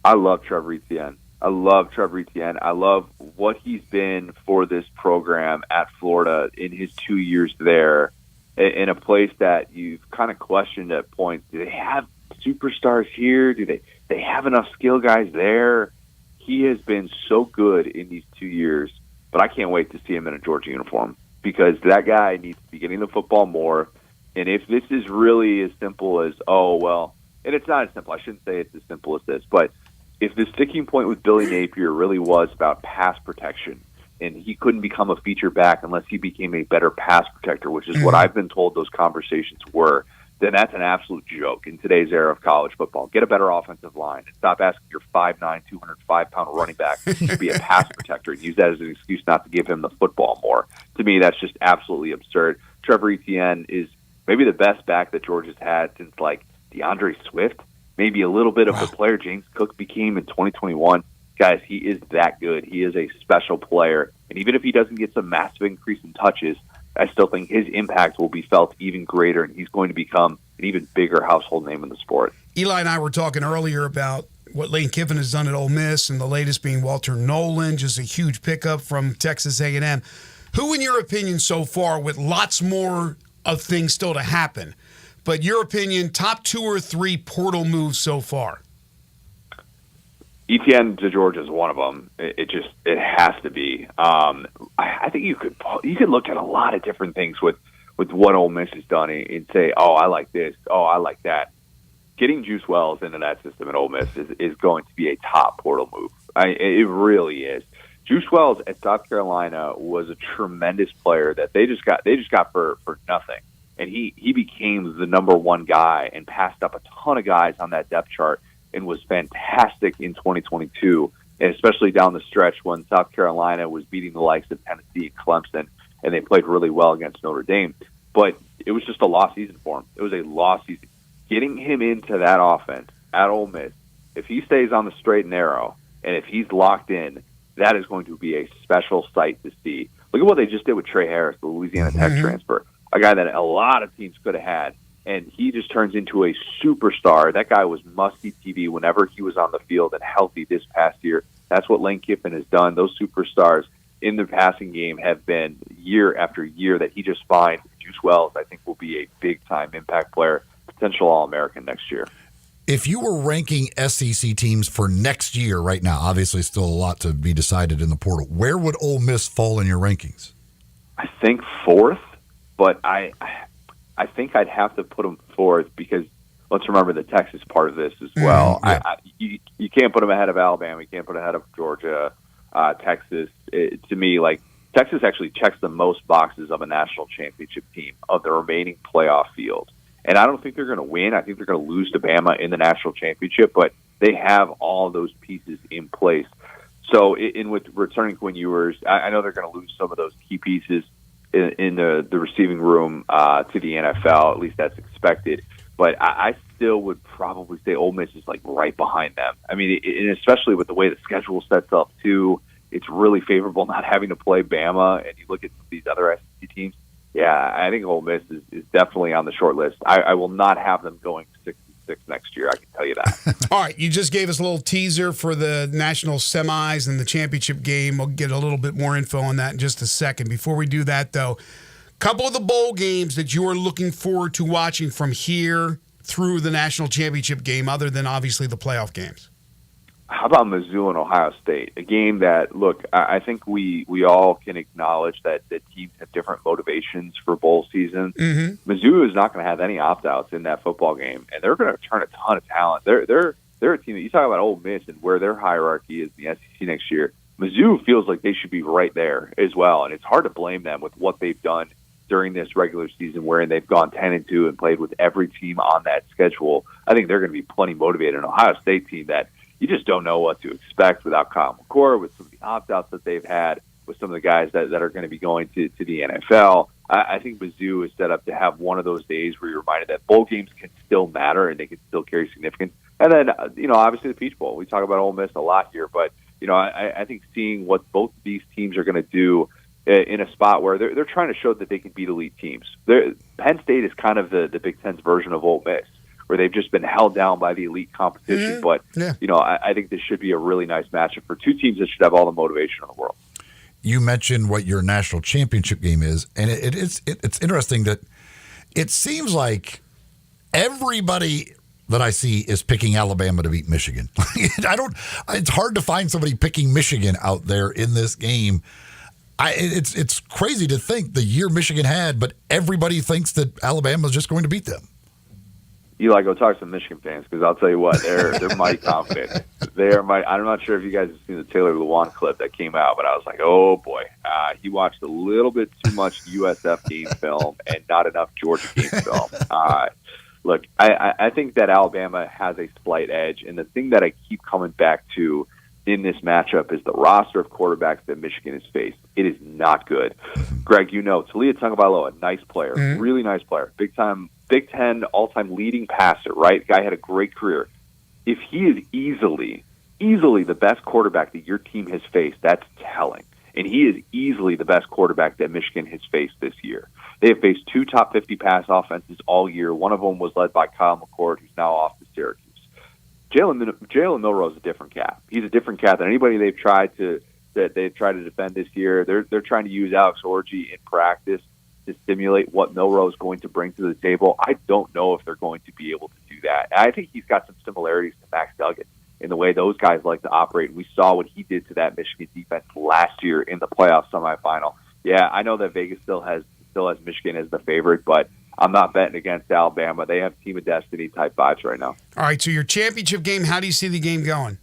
I love Trevor Etienne. I love what he's been for this program at Florida in his 2 years there, in a place that you've kind of questioned at points. Do they have superstars here? Do they have enough skill guys there? He has been so good in these 2 years, but I can't wait to see him in a Georgia uniform, because that guy needs to be getting the football more. And if this is really as simple as, and it's not as simple, I shouldn't say it's as simple as this, but if the sticking point with Billy Napier really was about pass protection, and he couldn't become a feature back unless he became a better pass protector, which is what I've been told those conversations were, then that's an absolute joke in today's era of college football. Get a better offensive line and stop asking your 5'9", 205-pound running back to be a pass protector and use that as an excuse not to give him the football more. To me, that's just absolutely absurd. Trevor Etienne is maybe the best back that Georgia's had since, DeAndre Swift, maybe a little bit of the player James Cook became in 2021. Guys, he is that good. He is a special player. And even if he doesn't get some massive increase in touches, I still think his impact will be felt even greater, and he's going to become an even bigger household name in the sport. Eli and I were talking earlier about what Lane Kiffin has done at Ole Miss, and the latest being Walter Nolan, just a huge pickup from Texas A&M. Who, in your opinion, so far, with lots more of things still to happen, but your opinion, top 2 or 3 portal moves so far? Etienne to Georgia is one of them. It has to be. I think you could look at a lot of different things with what Ole Miss has done and say, I like this, I like that. Getting Juice Wells into that system at Ole Miss is going to be a top portal move. It really is. Juice Wells at South Carolina was a tremendous player that they just got for nothing. And he became the number one guy and passed up a ton of guys on that depth chart and was fantastic in 2022, and especially down the stretch when South Carolina was beating the likes of Tennessee and Clemson, and they played really well against Notre Dame. But it was just a lost season for him. It was a lost season. Getting him into that offense at Ole Miss, if he stays on the straight and narrow, and if he's locked in, that is going to be a special sight to see. Look at what they just did with Trey Harris, the Louisiana Tech transfer, a guy that a lot of teams could have had. And he just turns into a superstar. That guy was must-see TV whenever he was on the field and healthy this past year. That's what Lane Kiffin has done. Those superstars in the passing game have been year after year that he just finds. Juice Wells, I think, will be a big-time impact player, potential All-American next year. If you were ranking SEC teams for next year right now, obviously still a lot to be decided in the portal, where would Ole Miss fall in your rankings? I think 4th, but I think I'd have to put them 4th because let's remember the Texas part of this as well. You can't put them ahead of Alabama. You can't put them ahead of Georgia, Texas. To me, Texas actually checks the most boxes of a national championship team of the remaining playoff field. And I don't think they're going to win. I think they're going to lose to Bama in the national championship, but they have all those pieces in place. So with returning Quinn Ewers, I know they're going to lose some of those key pieces in the receiving room to the NFL. At least that's expected. But I still would probably say Ole Miss is right behind them. I mean, and especially with the way the schedule sets up too, it's really favorable not having to play Bama. And you look at these other SEC teams. Yeah, I think Ole Miss is definitely on the short list. I will not have them going 6-6 next year. I can tell you that. All right, you just gave us a little teaser for the national semis and the championship game. We'll get a little bit more info on that in just a second. Before we do that, though, a couple of the bowl games that you are looking forward to watching from here through the national championship game, other than obviously the playoff games. How about Mizzou and Ohio State? A game that, look, I think we all can acknowledge that teams have different motivations for bowl season. Mm-hmm. Mizzou is not going to have any opt-outs in that football game, and they're going to return a ton of talent. They're a team that you talk about Ole Miss and where their hierarchy is in the SEC next year. Mizzou feels like they should be right there as well, and it's hard to blame them with what they've done during this regular season, wherein they've gone 10-2 and played with every team on that schedule. I think they're going to be plenty motivated. An Ohio State team that you just don't know what to expect without Kyle McCord, with some of the opt-outs that they've had, with some of the guys that are going to be going to the NFL. I think Mizzou is set up to have one of those days where you're reminded that bowl games can still matter and they can still carry significance. And then, obviously the Peach Bowl. We talk about Ole Miss a lot here, but, I think seeing what both of these teams are going to do in a spot where they're trying to show that they can beat elite teams. Penn State is kind of the Big Ten's version of Ole Miss, where they've just been held down by the elite competition. But, I think this should be a really nice matchup for two teams that should have all the motivation in the world. You mentioned what your national championship game is, and it's interesting that it seems like everybody that I see is picking Alabama to beat Michigan. It's hard to find somebody picking Michigan out there in this game. It's crazy to think the year Michigan had, but everybody thinks that Alabama's just going to beat them. Eli, go talk to some Michigan fans, because I'll tell you what, they're mighty confident. I'm not sure if you guys have seen the Taylor Lewan clip that came out, but I was like, oh boy, he watched a little bit too much USF game film and not enough Georgia game film. Look, I think that Alabama has a slight edge, and the thing that I keep coming back to in this matchup is the roster of quarterbacks that Michigan has faced. It is not good. Greg, Talia Tagovailoa, a nice player, really nice player, big-time Big Ten all-time leading passer, right? Guy had a great career. If he is easily the best quarterback that your team has faced, that's telling. And he is easily the best quarterback that Michigan has faced this year. They have faced two top 50 pass offenses all year. One of them was led by Kyle McCord, who's now off to Syracuse. Jalen Milroe is a different cat. He's a different cat than anybody they've tried to defend this year. They're trying to use Alex Orji in practice to simulate what Milroe is going to bring to the table. I don't know if they're going to be able to do that. I think he's got some similarities to Max Duggan in the way those guys like to operate. We saw what he did to that Michigan defense last year in the playoff semifinal. Yeah, I know that Vegas still has Michigan as the favorite, but I'm not betting against Alabama. They have Team of Destiny type vibes right now. All right, so your championship game, how do you see the game going?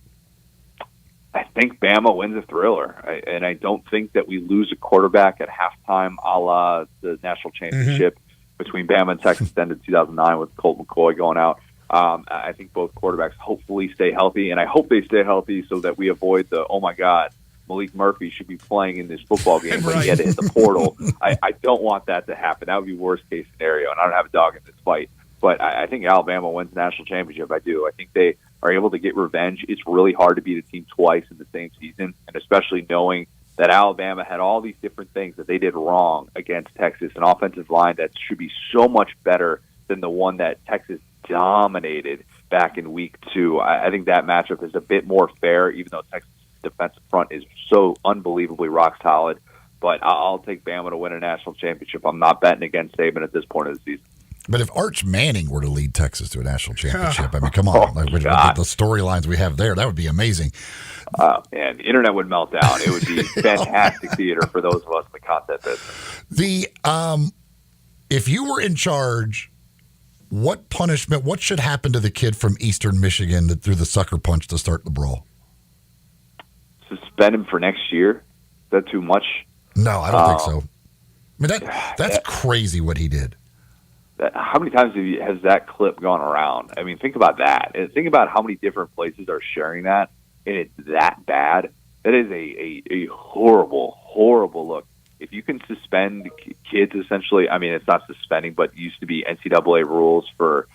I think Bama wins a thriller, and I don't think that we lose a quarterback at halftime a la the national championship between Bama and Texas ended in 2009 with Colt McCoy going out. I think both quarterbacks hopefully stay healthy, and I hope they stay healthy so that we avoid the, oh, my God, Malik Murphy should be playing in this football game when he had to hit the portal. I don't want that to happen. That would be worst-case scenario, and I don't have a dog in this fight. But I think Alabama wins the national championship. I do. I think they are able to get revenge. It's really hard to beat a team twice in the same season, and especially knowing that Alabama had all these different things that they did wrong against Texas, an offensive line that should be so much better than the one that Texas dominated back in week 2. I think that matchup is a bit more fair, even though Texas' defensive front is so unbelievably rock solid. But I'll take Bama to win a national championship. I'm not betting against Saban at this point of the season. But if Arch Manning were to lead Texas to a national championship, I mean, come on. With the storylines we have there, that would be amazing. Man, the internet would melt down. It would be fantastic theater for those of us in the content business. If you were in charge, what should happen to the kid from Eastern Michigan that threw the sucker punch to start the brawl? Suspend him for next year? Is that too much? No, I don't think so. I mean, that's crazy what he did. How many times has that clip gone around? I mean, think about that. And think about how many different places are sharing that, and it's that bad. That is a horrible, horrible look. If you can suspend kids, essentially, I mean, it's not suspending, but it used to be NCAA rules for,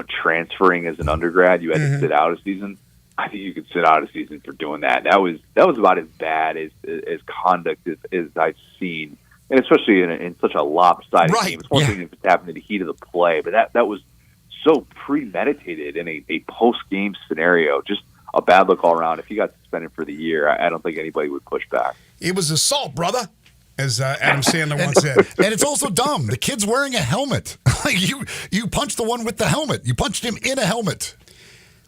transferring as an undergrad. You had to sit out a season. I think you could sit out a season for doing that. That was about as bad as conduct as I've seen. And especially in such a lopsided game. It's one thing if it's happened in the heat of the play, but that was so premeditated in a post-game scenario. Just a bad look all around. If he got suspended for the year, I don't think anybody would push back. It was assault, brother, as Adam Sandler once said. And it's also dumb. The kid's wearing a helmet. Like you punched the one with the helmet. You punched him in a helmet.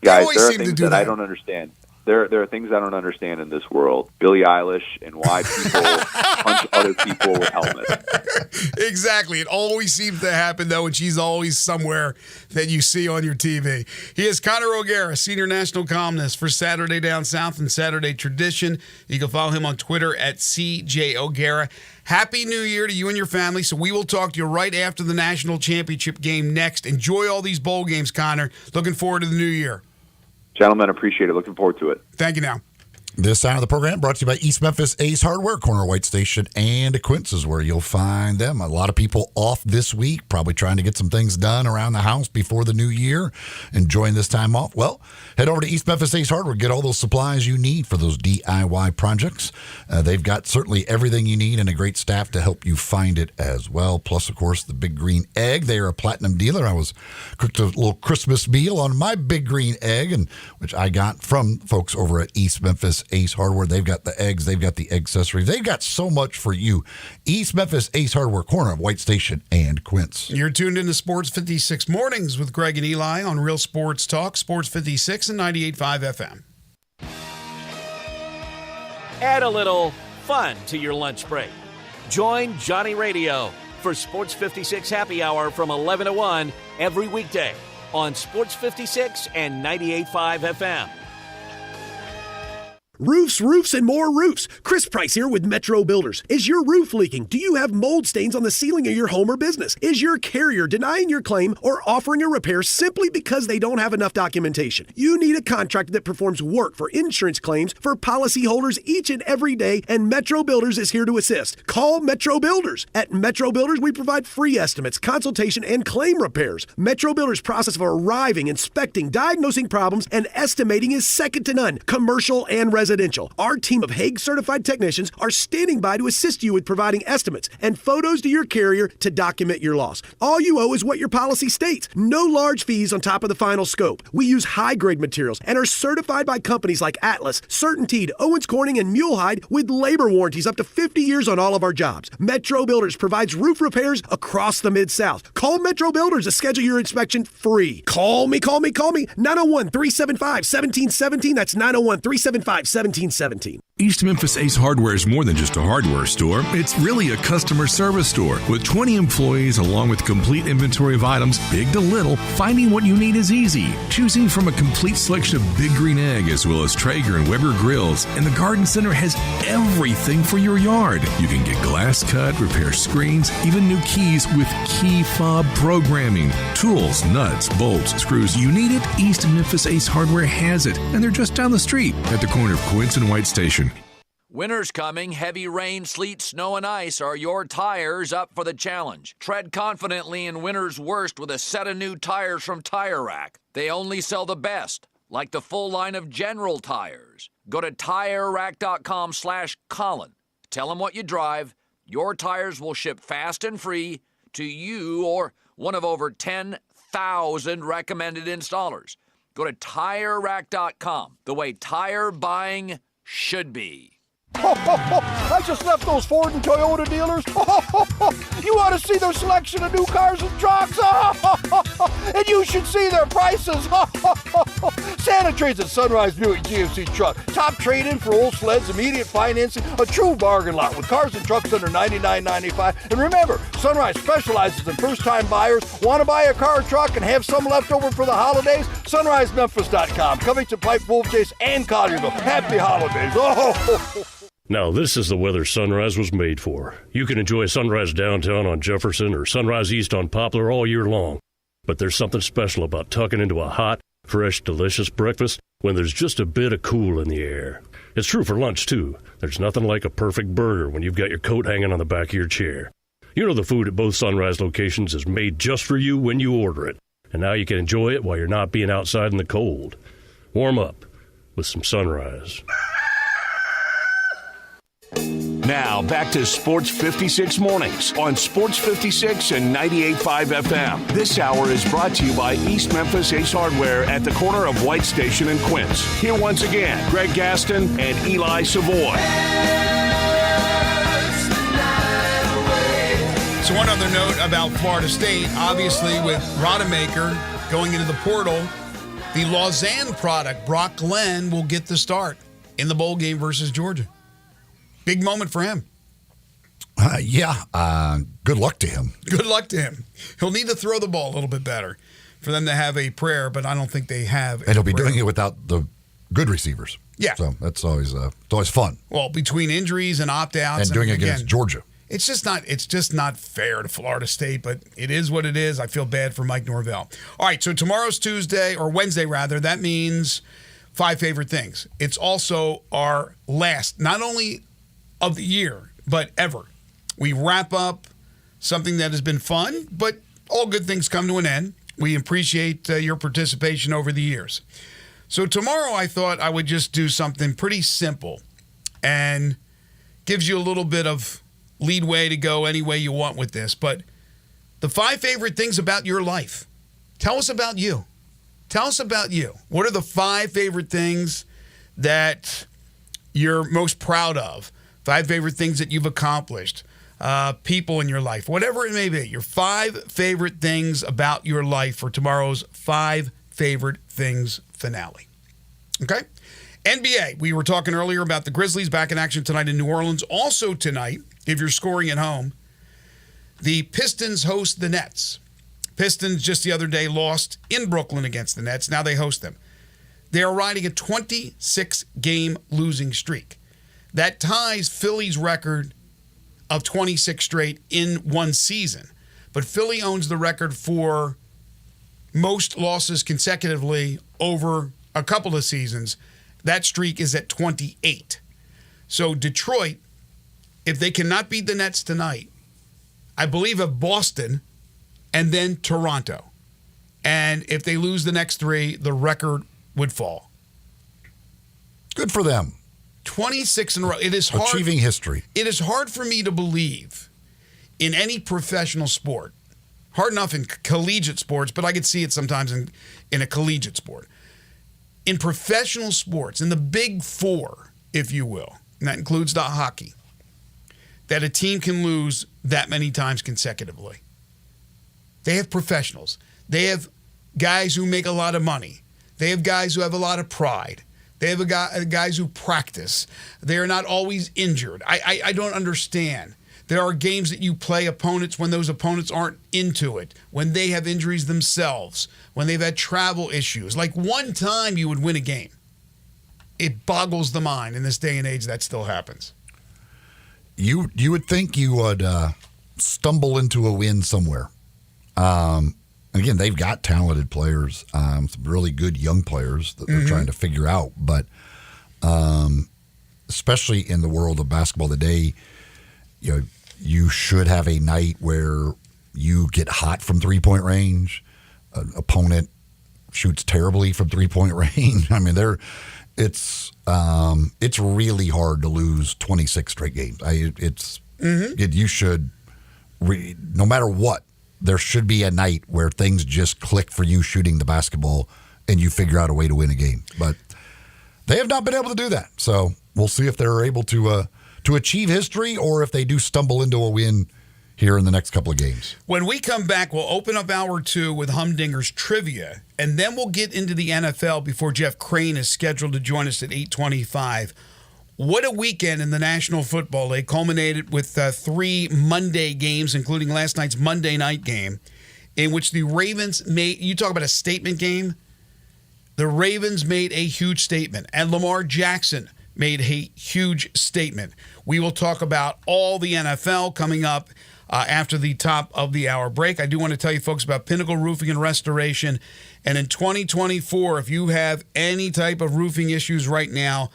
Guys, there are things that I don't understand. There are things I don't understand in this world. Billie Eilish and why people punch other people with helmets. Exactly. It always seems to happen, though, and she's always somewhere that you see on your TV. He is Connor O'Gara, senior national columnist for Saturday Down South and Saturday Tradition. You can follow him on Twitter at CJ O'Gara. Happy New Year to you and your family. So we will talk to you right after the national championship game next. Enjoy all these bowl games, Connor. Looking forward to the new year. Gentlemen, appreciate it. Looking forward to it. Thank you now. This side of the program brought to you by East Memphis Ace Hardware, corner White Station and Quince is where you'll find them. A lot of people off this week, probably trying to get some things done around the house before the new year, enjoying this time off. Well, head over to East Memphis Ace Hardware, get all those supplies you need for those DIY projects. They've got certainly everything you need and a great staff to help you find it as well. Plus, of course, the Big Green Egg. They are a platinum dealer. I was cooked a little Christmas meal on my Big Green Egg, and which I got from folks over at East Memphis Ace Hardware. They've got the eggs. They've got the egg accessories. They've got so much for you. East Memphis Ace Hardware, corner of White Station and Quince. You're tuned into Sports 56 Mornings with Greg and Eli on Real Sports Talk, Sports 56 and 98.5 FM. Add a little fun to your lunch break. Join Johnny Radio for Sports 56 Happy Hour from 11 to 1 every weekday on Sports 56 and 98.5 FM. Roofs, and more roofs. Chris Price here with Metro Builders. Is your roof leaking? Do you have mold stains on the ceiling of your home or business? Is your carrier denying your claim or offering a repair simply because they don't have enough documentation? You need a contractor that performs work for insurance claims for policyholders each and every day, and Metro Builders is here to assist. Call Metro Builders. At Metro Builders, we provide free estimates, consultation, and claim repairs. Metro Builders' process of arriving, inspecting, diagnosing problems, and estimating is second to none, commercial and residential. Our team of Hague-certified technicians are standing by to assist you with providing estimates and photos to your carrier to document your loss. All you owe is what your policy states. No large fees on top of the final scope. We use high-grade materials and are certified by companies like Atlas, CertainTeed, Owens Corning, and Mulehide with labor warranties up to 50 years on all of our jobs. Metro Builders provides roof repairs across the Mid-South. Call Metro Builders to schedule your inspection free. Call me. 901-375-1717. That's 901-375-1717. East Memphis Ace Hardware is more than just a hardware store. It's really a customer service store. With 20 employees along with complete inventory of items, big to little, finding what you need is easy. Choosing from a complete selection of Big Green Egg as well as Traeger and Weber grills. And the Garden Center has everything for your yard. You can get glass cut, repair screens, even new keys with key fob programming. Tools, nuts, bolts, screws, you need it. East Memphis Ace Hardware has it. And they're just down the street at the corner of Quince and White Station. Winter's coming. Heavy rain, sleet, snow, and ice. Are your tires up for the challenge? Tread confidently in winter's worst with a set of new tires from Tire Rack. They only sell the best, like the full line of General tires. Go to TireRack.com/Colin. Tell them what you drive. Your tires will ship fast and free to you or one of over 10,000 recommended installers. Go to TireRack.com, the way tire buying should be. I just left those Ford and Toyota dealers. You ought to see their selection of new cars and trucks. And you should see their prices. Santa trades at Sunrise Buick GMC truck. Top trade-in for old sleds, immediate financing, a true bargain lot with cars and trucks under $99.95. And remember, Sunrise specializes in first-time buyers. Want to buy a car or truck and have some left over for the holidays? SunriseMemphis.com. Covington, Pike, Wolf Chase, and Collierville. Happy holidays. Now, this is the weather Sunrise was made for. You can enjoy sunrise downtown on Jefferson or sunrise east on Poplar all year long. But there's something special about tucking into a hot, fresh, delicious breakfast when there's just a bit of cool in the air. It's true for lunch, too. There's nothing like a perfect burger when you've got your coat hanging on the back of your chair. You know the food at both Sunrise locations is made just for you when you order it. And now you can enjoy it while you're not being outside in the cold. Warm up with some Sunrise. Now, back to Sports 56 Mornings on Sports 56 and 98.5 FM. This hour is brought to you by East Memphis Ace Hardware at the corner of White Station and Quince. Here once again, Greg Gaston and Eli Savoy. So one other note about Florida State, obviously with Rodemaker going into the portal, The Lausanne product, Brock Glenn, will get the start in the bowl game versus Georgia. Big moment for him. Good luck to him. Good luck to him. He'll need to throw the ball a little bit better for them to have a prayer, but I don't think they have. And he'll be doing it without the good receivers. Yeah. So that's always fun. Well, between injuries and opt-outs. And doing it against Georgia. It's just not fair to Florida State, but it is what it is. I feel bad for Mike Norvell. All right, so tomorrow's Tuesday, or Wednesday rather. That means 5 favorite things. It's also our last, not only of the year, but ever. We wrap up something that has been fun, but all good things come to an end. We appreciate your participation over the years. So tomorrow I thought I would just do something pretty simple and gives you a little bit of leadway to go any way you want with this. But the 5 favorite things about your life. Tell us about you. Tell us about you. What are the 5 favorite things that you're most proud of? 5 favorite things that you've accomplished. People in your life. Whatever it may be. Your 5 favorite things about your life for tomorrow's 5 favorite things finale. Okay? NBA. We were talking earlier about the Grizzlies back in action tonight in New Orleans. Also tonight, if you're scoring at home, the Pistons host the Nets. Pistons just the other day lost in Brooklyn against the Nets. Now they host them. They are riding a 26-game losing streak. That ties Philly's record of 26 straight in one season. But Philly owns the record for most losses consecutively over a couple of seasons. That streak is at 28. So Detroit, if they cannot beat the Nets tonight, I believe of Boston and then Toronto. And if they lose the next 3, the record would fall. Good for them. 26 in a row. It is hard. Achieving history. It is hard for me to believe in any professional sport. Hard enough in collegiate sports, but I could see it sometimes in a collegiate sport. In professional sports, in the big 4, if you will, and that includes the hockey, that a team can lose that many times consecutively. They have professionals. They have guys who make a lot of money. They have guys who have a lot of pride. They have guys who practice. They are not always injured. I don't understand. There are games that you play opponents when those opponents aren't into it, when they have injuries themselves, when they've had travel issues. Like one time you would win a game. It boggles the mind in this day and age that still happens. You would think you would stumble into a win somewhere. Again, they've got talented players, some really good young players that they're trying to figure out. But especially in the world of basketball today, you should have a night where you get hot from three-point range. An opponent shoots terribly from three-point range. I mean, it's really hard to lose 26 straight games. You should, no matter what, there should be a night where things just click for you shooting the basketball and you figure out a way to win a game. But they have not been able to do that. So we'll see if they're able to achieve history or if they do stumble into a win here in the next couple of games. When we come back, we'll open up hour 2 with Humdinger's Trivia, and then we'll get into the NFL before Jeff Crane is scheduled to join us at 8:25. What a weekend in the National Football League, culminated with 3 Monday games, including last night's Monday night game, in which the Ravens made, you talk about a statement game, the Ravens made a huge statement, and Lamar Jackson made a huge statement. We will talk about all the NFL coming up after the top of the hour break. I do want to tell you folks about Pinnacle Roofing and Restoration, and in 2024, if you have any type of roofing issues right now,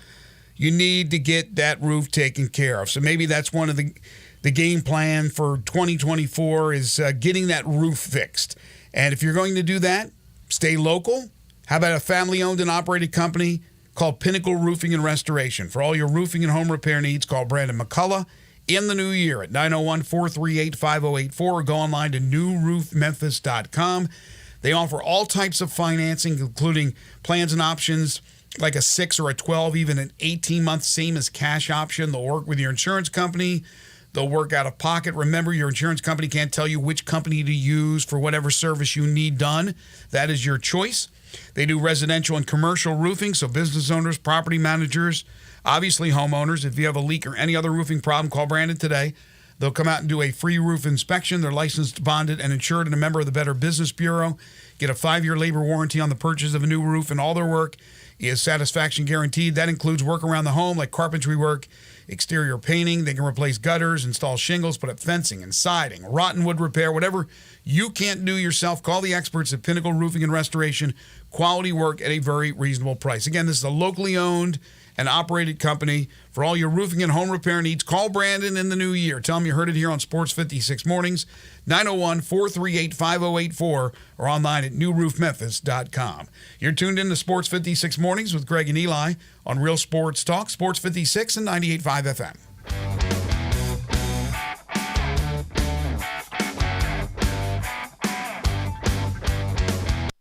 you need to get that roof taken care of. So maybe that's one of the game plan for 2024 is getting that roof fixed. And if you're going to do that, stay local. How about a family-owned and operated company called Pinnacle Roofing and Restoration? For all your roofing and home repair needs, call Brandon McCullough in the new year at 901-438-5084 or go online to newroofmemphis.com. They offer all types of financing, including plans and options like a 6 or a 12, even an 18-month same as cash option. They'll work with your insurance company. They'll work out of pocket. Remember, your insurance company can't tell you which company to use for whatever service you need done. That is your choice. They do residential and commercial roofing, so business owners, property managers, obviously homeowners. If you have a leak or any other roofing problem, call Brandon today. They'll come out and do a free roof inspection. They're licensed, bonded, and insured, and a member of the Better Business Bureau. Get a 5-year labor warranty on the purchase of a new roof, and all their work is satisfaction guaranteed. That includes work around the home like carpentry work, exterior painting. They can replace gutters, install shingles, put up fencing and siding, rotten wood repair, whatever you can't do yourself. Call the experts at Pinnacle Roofing and Restoration. Quality work at a very reasonable price. Again, this is a locally owned and operated company. For all your roofing and home repair needs, call Brandon in the new year. Tell him you heard it here on Sports 56 Mornings, 901-438-5084, or online at newroofmemphis.com. You're tuned in to Sports 56 Mornings with Greg and Eli on Real Sports Talk, Sports 56 and 98.5 FM.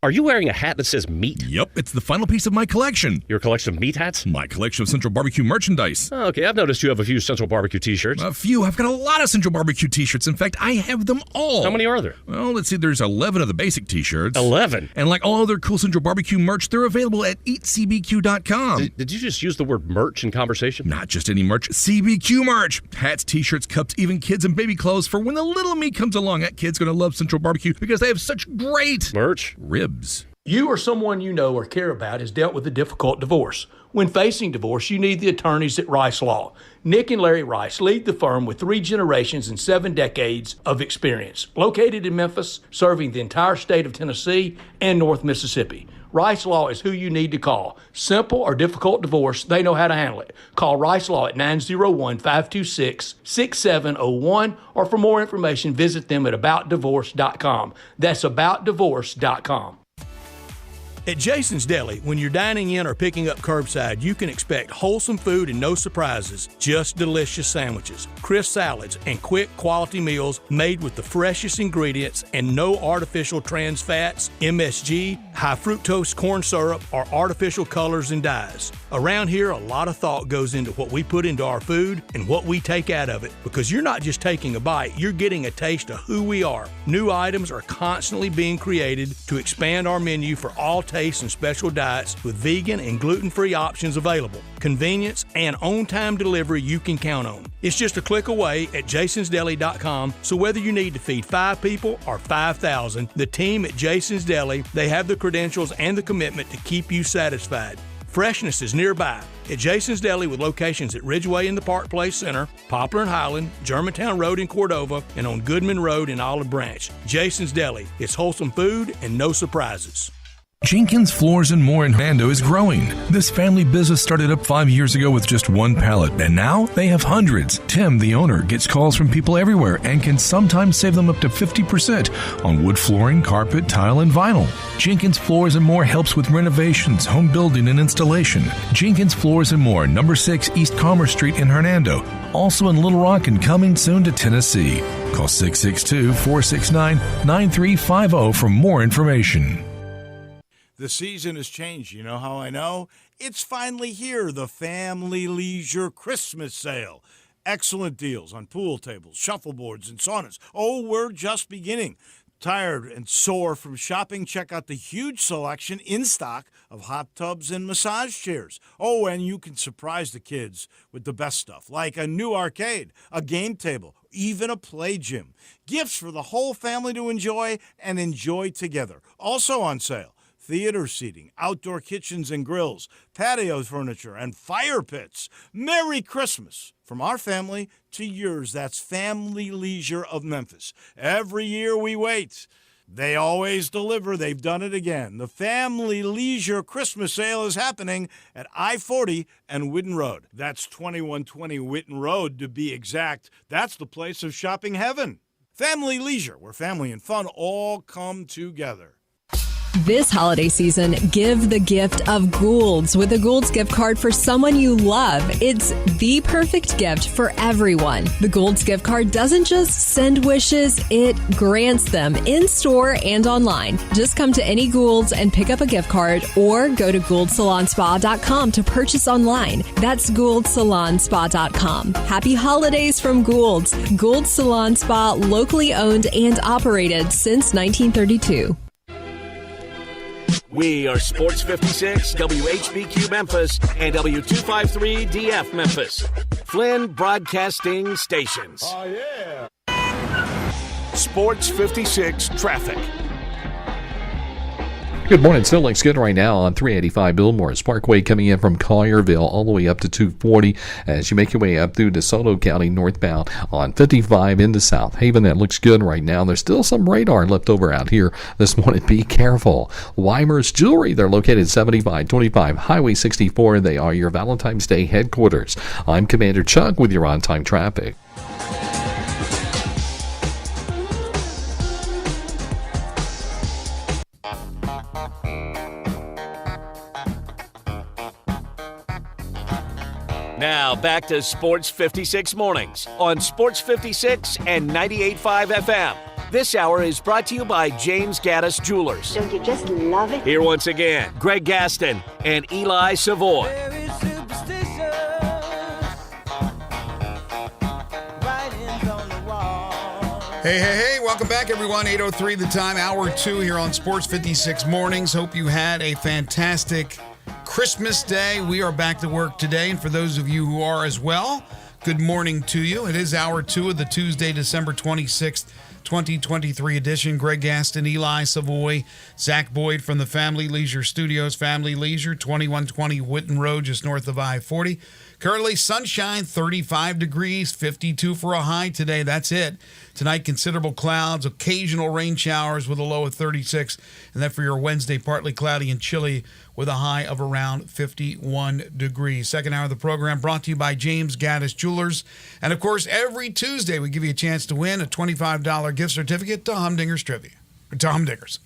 Are you wearing a hat that says meat? Yep, it's the final piece of my collection. Your collection of meat hats? My collection of Central Barbecue merchandise. Oh, okay, I've noticed you have a few Central Barbecue t-shirts. A few. I've got a lot of Central Barbecue t-shirts. In fact, I have them all. How many are there? Well, let's see. There's 11 of the basic t-shirts. 11? And like all other cool Central Barbecue merch, they're available at eatcbq.com. Did you just use the word merch in conversation? Not just any merch. CBQ merch. Hats, t-shirts, cups, even kids and baby clothes for when the little me comes along. That kid's going to love Central Barbecue because they have such great merch. Ribs. You or someone you know or care about has dealt with a difficult divorce. When facing divorce, you need the attorneys at Rice Law. Nick and Larry Rice lead the firm with 3 generations and 7 decades of experience. Located in Memphis, serving the entire state of Tennessee and North Mississippi. Rice Law is who you need to call. Simple or difficult divorce, they know how to handle it. Call Rice Law at 901-526-6701, or for more information, visit them at aboutdivorce.com. That's aboutdivorce.com. At Jason's Deli, when you're dining in or picking up curbside, you can expect wholesome food and no surprises, just delicious sandwiches, crisp salads, and quick quality meals made with the freshest ingredients and no artificial trans fats, MSG, high fructose corn syrup, or artificial colors and dyes. Around here, a lot of thought goes into what we put into our food and what we take out of it, because you're not just taking a bite, you're getting a taste of who we are. New items are constantly being created to expand our menu for all tastes and special diets with vegan and gluten-free options available. Convenience and on-time delivery you can count on. It's just a click away at jasonsdeli.com, so whether you need to feed 5 people or 5,000, the team at Jason's Deli, they have the credentials and the commitment to keep you satisfied. Freshness is nearby at Jason's Deli with locations at Ridgeway in the Park Place Center, Poplar and Highland, Germantown Road in Cordova, and on Goodman Road in Olive Branch. Jason's Deli. It's wholesome food and no surprises. Jenkins Floors and More in Hernando is growing. This family business started up 5 years ago with just 1 pallet, and now they have hundreds. Tim, the owner, gets calls from people everywhere and can sometimes save them up to 50% on wood flooring, carpet, tile, and vinyl. Jenkins Floors and More helps with renovations, home building, and installation. Jenkins Floors and More, number 6 East Commerce Street in Hernando. Also in Little Rock and coming soon to Tennessee. Call 662-469-9350 for more information. The season has changed. You know how I know? It's finally here, the Family Leisure Christmas Sale. Excellent deals on pool tables, shuffleboards, and saunas. Oh, we're just beginning. Tired and sore from shopping? Check out the huge selection in stock of hot tubs and massage chairs. Oh, and you can surprise the kids with the best stuff, like a new arcade, a game table, even a play gym. Gifts for the whole family to enjoy and enjoy together. Also on sale. Theater seating, outdoor kitchens and grills, patio furniture, and fire pits. Merry Christmas from our family to yours. That's Family Leisure of Memphis. Every year we wait. They always deliver. They've done it again. The Family Leisure Christmas Sale is happening at I-40 and Whitten Road. That's 2120 Whitten Road to be exact. That's the place of shopping heaven. Family Leisure, where family and fun all come together. This holiday season, give the gift of Gould's with a Gould's gift card for someone you love. It's the perfect gift for everyone. The Gould's gift card doesn't just send wishes, it grants them in store and online. Just come to any Gould's and pick up a gift card, or go to GouldSalonSpa.com to purchase online. That's GouldSalonSpa.com. Happy holidays from Gould's. Gould's Salon Spa, locally owned and operated since 1932. We are Sports 56, WHBQ Memphis, and W253DF Memphis. Flynn Broadcasting Stations. Oh, yeah. Sports 56 traffic. Good morning. Still looks good right now on 385 Billmore Parkway coming in from Collierville all the way up to 240 as you make your way up through DeSoto County northbound on 55 into South Haven. That looks good right now. There's still some radar left over out here this morning. Be careful. Weimer's Jewelry. They're located 7525 Highway 64. They are your Valentine's Day headquarters. I'm Commander Chuck with your on-time traffic. Now back to Sports 56 Mornings on Sports 56 and 98.5 FM. This hour is brought to you by James Gaddis Jewelers. Don't you just love it? Here once again, Greg Gaston and Eli Savoy. Hey, welcome back, everyone. 8:03 the time, hour 2 here on Sports 56 Mornings. Hope you had a fantastic Christmas Day. We are back to work today, and for those of you who are as well, good morning to you. It is hour 2 of the Tuesday, December 26th, 2023 edition. Greg Gaston, Eli Savoy, Zach Boyd from the Family Leisure Studios. Family Leisure, 2120 Whitten Road, just north of I-40. Currently sunshine, 35 degrees, 52 for a high today. That's it. Tonight, considerable clouds, occasional rain showers with a low of 36. And then for your Wednesday, partly cloudy and chilly with a high of around 51 degrees. Second hour of the program brought to you by James Gaddis Jewelers. And, of course, every Tuesday we give you a chance to win a $25 gift certificate to Humdinger's Trivia. To Humdinger's.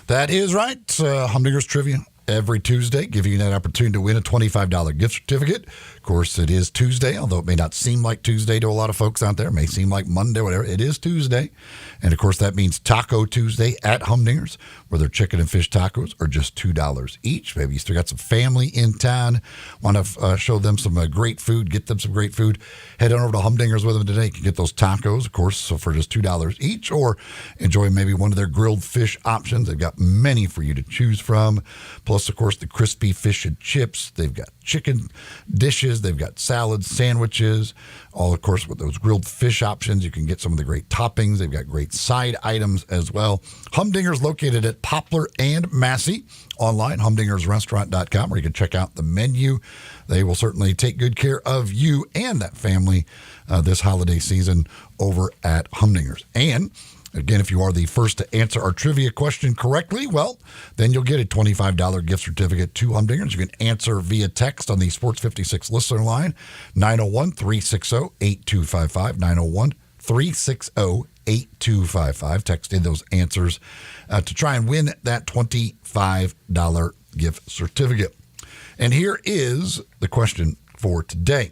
That is right. Humdinger's Trivia every Tuesday, giving you that opportunity to win a $25 gift certificate. Of course, it is Tuesday, although it may not seem like Tuesday to a lot of folks out there. It may seem like Monday, whatever. It is Tuesday. And, of course, that means Taco Tuesday at Humdinger's, where their chicken and fish tacos are just $2 each. Maybe you still got some family in town, want to show them some great food, get them some great food. Head on over to Humdinger's with them today. You can get those tacos, of course, so for just $2 each, or enjoy maybe one of their grilled fish options. They've got many for you to choose from. Plus, of course, the crispy fish and chips. They've got chicken dishes. They've got salads, sandwiches, all, of course, with those grilled fish options. You can get some of the great toppings. They've got great side items as well. Humdinger's located at Poplar and Massey. Online, humdingersrestaurant.com, where you can check out the menu. They will certainly take good care of you and that family this holiday season over at Humdinger's. And again, if you are the first to answer our trivia question correctly, well, then you'll get a $25 gift certificate to Humdinger's. You can answer via text on the Sports 56 listener line, 901-360-8255, 901-360-8255. Text in those answers to try and win that $25 gift certificate. And here is the question for today.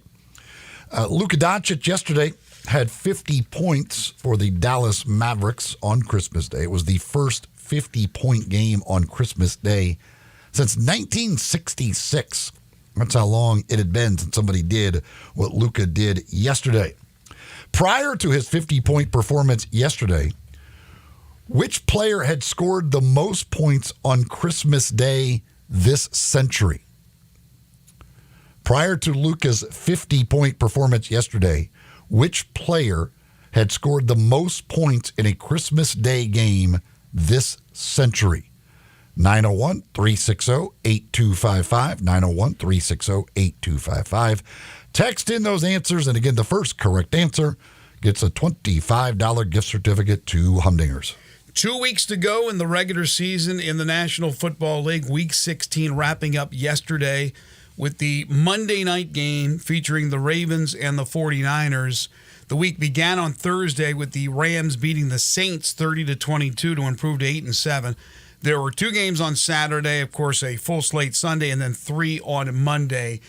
Luka Doncic yesterday had 50 points for the Dallas Mavericks on Christmas Day. It was the first 50-point game on Christmas Day since 1966. That's how long it had been since somebody did what Luka did yesterday. Prior to his 50-point performance yesterday, which player had scored the most points on Christmas Day this century? Prior to Luka's 50-point performance yesterday, which player had scored the most points in a Christmas Day game this century? 901-360-8255, 901-360-8255. Text in those answers, and again, the first correct answer gets a $25 gift certificate to Humdinger's. 2 weeks to go in the regular season in the National Football League. Week 16 wrapping up yesterday with the Monday night game featuring the Ravens and the 49ers. The week began on Thursday with the Rams beating the Saints 30-22 to improve to 8-7. There were 2 games on Saturday, of course, a full slate Sunday, and then 3 on Monday,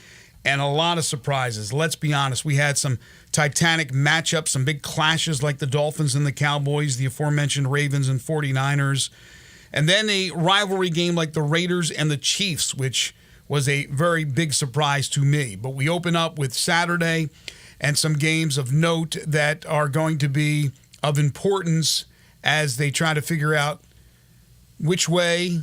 and a lot of surprises. Let's be honest, we had some titanic matchups, some big clashes like the Dolphins and the Cowboys, the aforementioned Ravens and 49ers, and then a rivalry game like the Raiders and the Chiefs, which was a very big surprise to me. But we open up with Saturday and some games of note that are going to be of importance as they try to figure out which way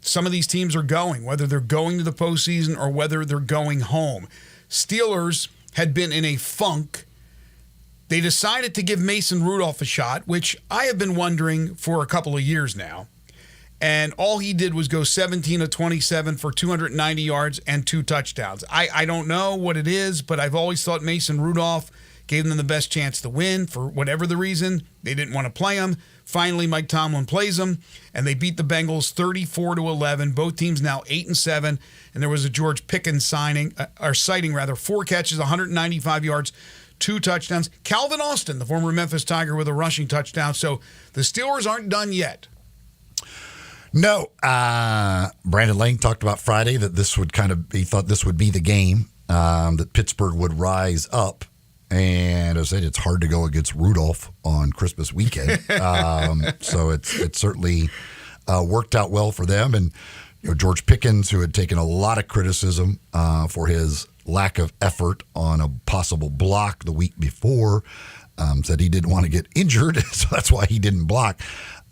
some of these teams are going, whether they're going to the postseason or whether they're going home. Steelers had been in a funk. They decided to give Mason Rudolph a shot, which I have been wondering for a couple of years now. And all he did was go 17 of 27 for 290 yards and 2 touchdowns. I don't know what it is, but I've always thought Mason Rudolph gave them the best chance to win for whatever the reason. They didn't want to play him. Finally, Mike Tomlin plays him, and they beat the Bengals 34-11. Both teams now 8-7, and there was a George Pickens sighting, 4 catches, 195 yards, 2 touchdowns. Calvin Austin, the former Memphis Tiger, with a rushing touchdown. So the Steelers aren't done yet. No. Brandon Lang talked about Friday that he thought this would be the game, that Pittsburgh would rise up. And as I said, it's hard to go against Rudolph on Christmas weekend. So it certainly worked out well for them. And George Pickens, who had taken a lot of criticism for his lack of effort on a possible block the week before, said he didn't want to get injured, so that's why he didn't block.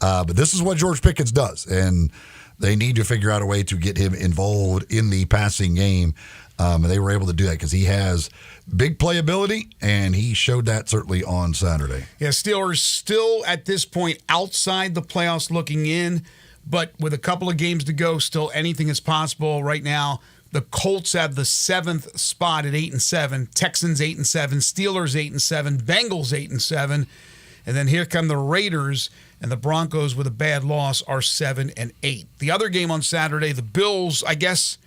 But this is what George Pickens does, and they need to figure out a way to get him involved in the passing game. And they were able to do that because he has big playability, and he showed that certainly on Saturday. Yeah, Steelers still at this point outside the playoffs looking in, but with a couple of games to go, still anything is possible right now. The Colts have the 7th spot at 8-7, Texans 8-7, Steelers 8-7, Bengals 8-7, and then here come the Raiders, and the Broncos with a bad loss are 7-8. The other game on Saturday, the Bills, I guess,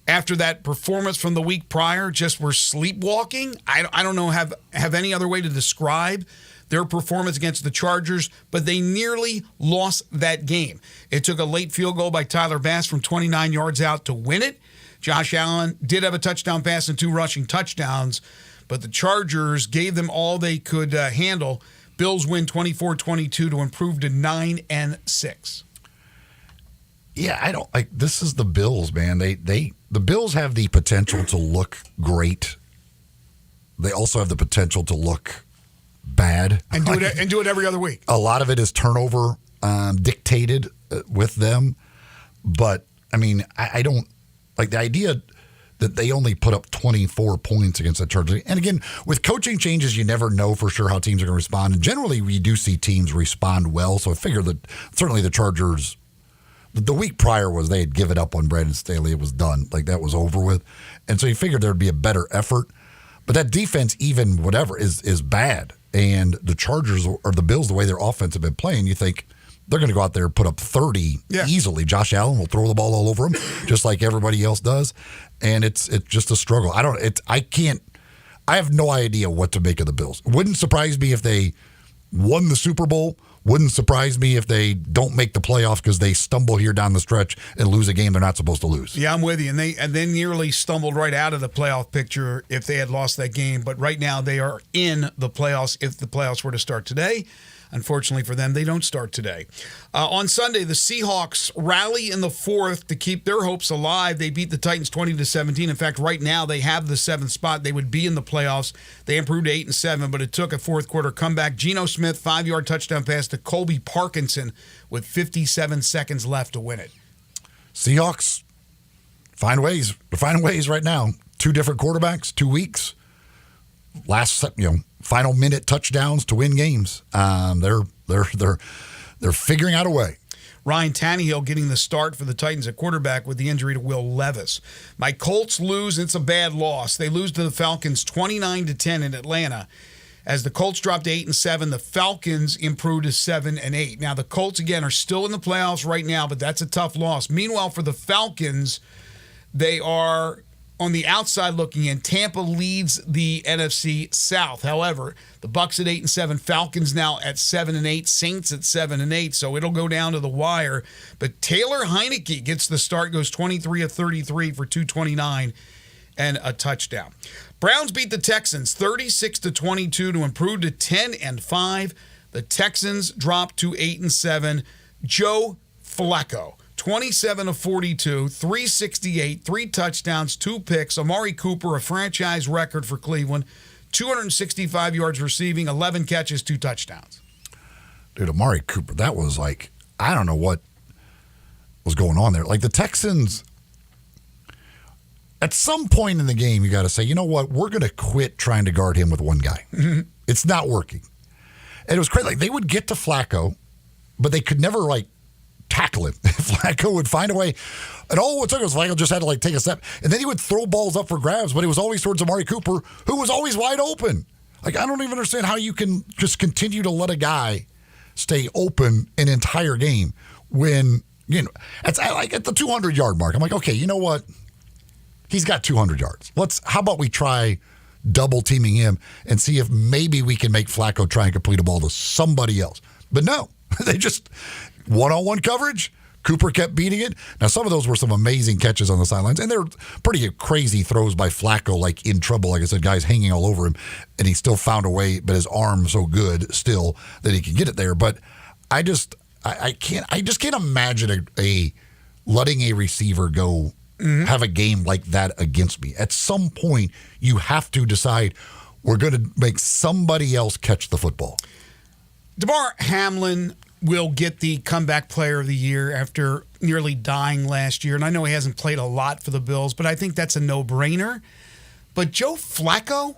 after that performance from the week prior, just were sleepwalking. I don't know have any other way to describe their performance against the Chargers, but they nearly lost that game. It took a late field goal by Tyler Bass from 29 yards out to win it. Josh Allen did have a touchdown pass and 2 rushing touchdowns, but the Chargers gave them all they could handle. Bills win 24-22 to improve to 9-6. Yeah, I don't like this is the Bills, man. The Bills have the potential to look great. They also have the potential to look bad and do it every other week. A lot of it is turnover dictated with them, but I mean, I don't like the idea that they only put up 24 points against the Chargers. And again, with coaching changes, you never know for sure how teams are going to respond. And generally, we do see teams respond well. So I figure that certainly the Chargers, the week prior was they had given up on Brandon Staley. It was done. Like that was over with. And so you figured there'd be a better effort. But that defense, even whatever, is bad. And the Chargers or the Bills, the way their offense have been playing, you think they're going to go out there and put up 30 easily. Josh Allen will throw the ball all over them, just like everybody else does. And it's just a struggle. I have no idea what to make of the Bills. It wouldn't surprise me if they won the Super Bowl. Wouldn't surprise me if they don't make the playoffs because they stumble here down the stretch and lose a game they're not supposed to lose. Yeah, I'm with you. And they nearly stumbled right out of the playoff picture if they had lost that game. But right now they are in the playoffs if the playoffs were to start today. Unfortunately for them, they don't start today. On Sunday, the Seahawks rally in the 4th to keep their hopes alive. They beat the Titans 20-17. In fact, right now they have the 7th spot. They would be in the playoffs. They improved to 8-7, but it took a fourth quarter comeback. Geno Smith, 5-yard touchdown pass to Colby Parkinson with 57 seconds left to win it. Seahawks find ways. They're finding ways right now. 2 different quarterbacks, 2 weeks. Final minute touchdowns to win games. They're figuring out a way. Ryan Tannehill getting the start for the Titans at quarterback with the injury to Will Levis. My Colts lose. It's a bad loss. They lose to the Falcons 29-10 in Atlanta. As the Colts dropped to 8-7, the Falcons improved to 7-8. Now the Colts again are still in the playoffs right now, but that's a tough loss. Meanwhile, for the Falcons, they are on the outside looking in. Tampa leads the NFC South. However, the Bucs at 8-7, Falcons now at 7-8, Saints at 7-8, so it'll go down to the wire. But Taylor Heineke gets the start, goes 23 of 33 for 229 and a touchdown. Browns beat the Texans 36-22 to improve to 10-5. The Texans drop to 8-7. Joe Flacco, 27 of 42, 368, 3 touchdowns, 2 picks. Amari Cooper, a franchise record for Cleveland, 265 yards receiving, 11 catches, 2 touchdowns. Dude, Amari Cooper, that was like, I don't know what. was going on there. Like the Texans, at some point in the game, you got to say, you know what? We're going to quit trying to guard him with one guy. Mm-hmm. It's not working. And it was crazy. Like they would get to Flacco, but they could never like tackle him. Flacco would find a way. And all it took was Flacco just had to like take a step. And then he would throw balls up for grabs, but it was always towards Amari Cooper, who was always wide open. Like, I don't even understand how you can just continue to let a guy stay open an entire game when, you know, it's like at the 200-yard mark. I'm like, okay, you know what? He's got 200 yards. How about we try double teaming him and see if maybe we can make Flacco try and complete a ball to somebody else. But no, they just one-on-one coverage. Cooper kept beating it. Now, some of those were some amazing catches on the sidelines, and they're pretty crazy throws by Flacco, like in trouble. Like I said, guys hanging all over him, and he still found a way, but his arm's so good still that he can get it there. But I just can't imagine a letting a receiver go have a game like that against me. At some point, you have to decide we're going to make somebody else catch the football. DeMar Hamlin will get the comeback player of the year after nearly dying last year. And I know he hasn't played a lot for the Bills, but I think that's a no-brainer. But Joe Flacco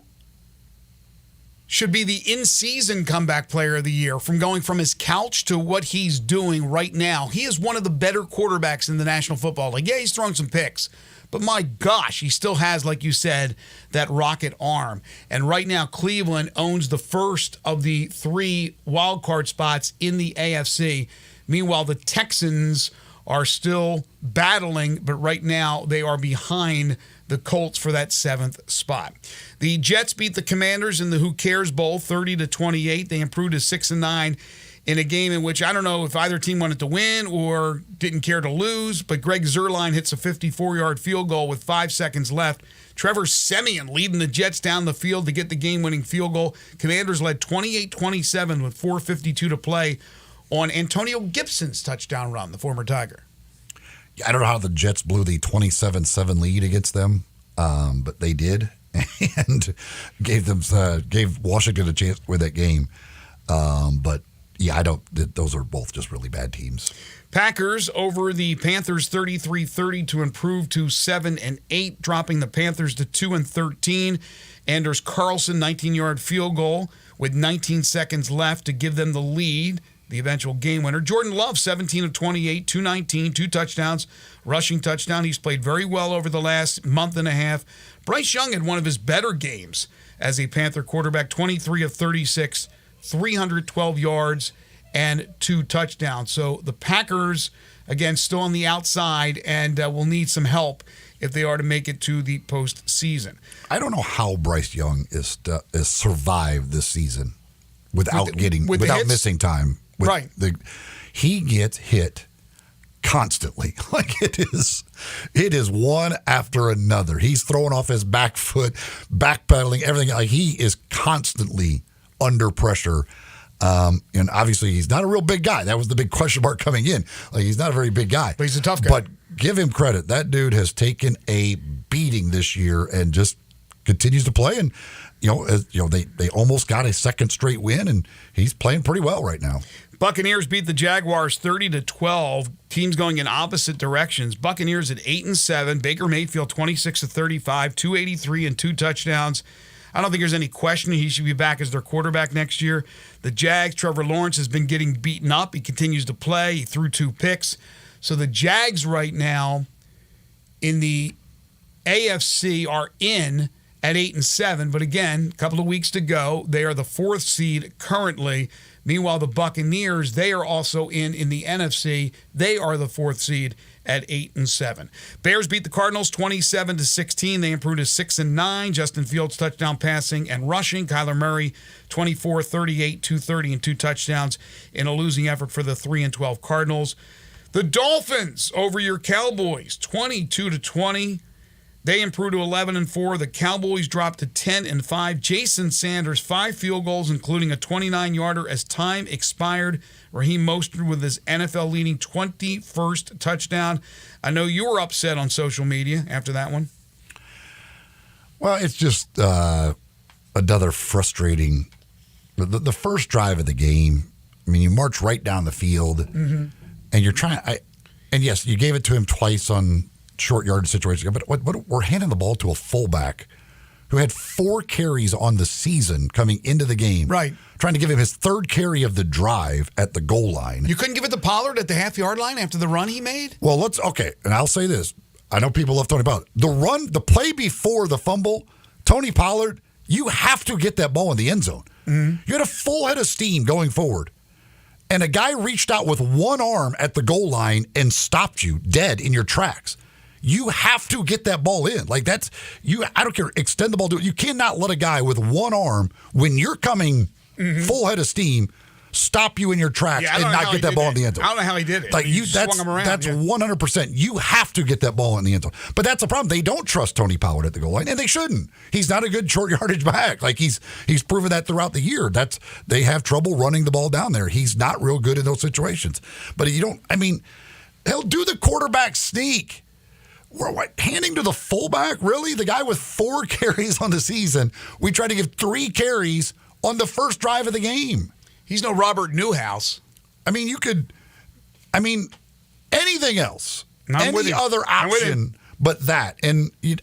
should be the in-season comeback player of the year, from going from his couch to what he's doing right now. He is one of the better quarterbacks in the National Football League. Yeah, he's thrown some picks, but my gosh, he still has, like you said, that rocket arm. And right now, Cleveland owns the first of the 3 wildcard spots in the AFC. Meanwhile, the Texans are still battling, but right now they are behind the Colts for that 7th spot. The Jets beat the Commanders in the Who Cares Bowl 30-28. They improved to 6-9 in a game in which I don't know if either team wanted to win or didn't care to lose, but Greg Zuerlein hits a 54-yard field goal with 5 seconds left. Trevor Siemian leading the Jets down the field to get the game-winning field goal. Commanders led 28-27 with 4:52 to play on Antonio Gibson's touchdown run, the former Tiger. I don't know how the Jets blew the 27-7 lead against them, but they did, and gave Washington a chance to win that game. But yeah, those are both just really bad teams. Packers over the Panthers 33-30 to improve to 7-8, dropping the Panthers to 2-13. Anders Carlson 19-yard field goal with 19 seconds left to give them the lead. The eventual game winner. Jordan Love, 17 of 28, 219, 2 touchdowns, rushing touchdown. He's played very well over the last month and a half. Bryce Young had one of his better games as a Panther quarterback, 23 of 36, 312 yards, and 2 touchdowns. So the Packers, again, still on the outside and will need some help if they are to make it to the postseason. I don't know how Bryce Young is survived this season without missing time. Right. He gets hit constantly. Like it is one after another. He's throwing off his back foot, backpedaling, everything. Like he is constantly under pressure. And obviously he's not a real big guy. That was the big question mark coming in. Like he's not a very big guy. But he's a tough guy. But give him credit. That dude has taken a beating this year and just continues to play. And they almost got a second straight win, and he's playing pretty well right now. Buccaneers beat the Jaguars 30-12. Teams going in opposite directions. Buccaneers at 8-7. Baker Mayfield 26 of 35, 283 and 2 touchdowns. I don't think there's any question he should be back as their quarterback next year. The Jags, Trevor Lawrence has been getting beaten up. He continues to play. He threw 2 picks. So the Jags right now in the AFC are in at 8-7, but again, a couple of weeks to go. They are the 4th seed currently. Meanwhile, the Buccaneers, they are also in the NFC. They are the 4th seed at 8-7. Bears beat the Cardinals 27-16. They improved to 6-9. Justin Fields touchdown passing and rushing. Kyler Murray 24, 38, 230 and 2 touchdowns in a losing effort for the 3-12 Cardinals. The Dolphins over your Cowboys 22-20. They improved to 11-4. The Cowboys dropped to 10-5. Jason Sanders, 5 field goals, including a 29-yarder as time expired. Raheem Mostert with his NFL-leading 21st touchdown. I know you were upset on social media after that one. Well, it's just another frustrating. The first drive of the game, I mean, you march right down the field, and you're trying. And yes, you gave it to him twice on short yard situations. But what we're handing the ball to a fullback who had 4 carries on the season coming into the game. Right. Trying to give him his 3rd carry of the drive at the goal line. You couldn't give it to Pollard at the half-yard line after the run he made? Well, and I'll say this. I know people love Tony Pollard. The play before the fumble, Tony Pollard, you have to get that ball in the end zone. Mm-hmm. You had a full head of steam going forward. And a guy reached out with one arm at the goal line and stopped you dead in your tracks. You have to get that ball in. Like I don't care, extend the ball to it. You cannot let a guy with one arm, when you're coming full head of steam, stop you in your tracks and not get that ball in the end zone. I don't know how he did it. Like swung him around. That's 100%. You have to get that ball in the end zone. But that's the problem. They don't trust Tony Pollard at the goal line, and they shouldn't. He's not a good short yardage back. Like he's proven that throughout the year. They have trouble running the ball down there. He's not real good in those situations. But he'll do the quarterback sneak. Handing to the fullback? Really? The guy with 4 carries on the season, we tried to give 3 carries on the first drive of the game. He's no Robert Newhouse. Anything else. I'm with any you. other option but that. And, you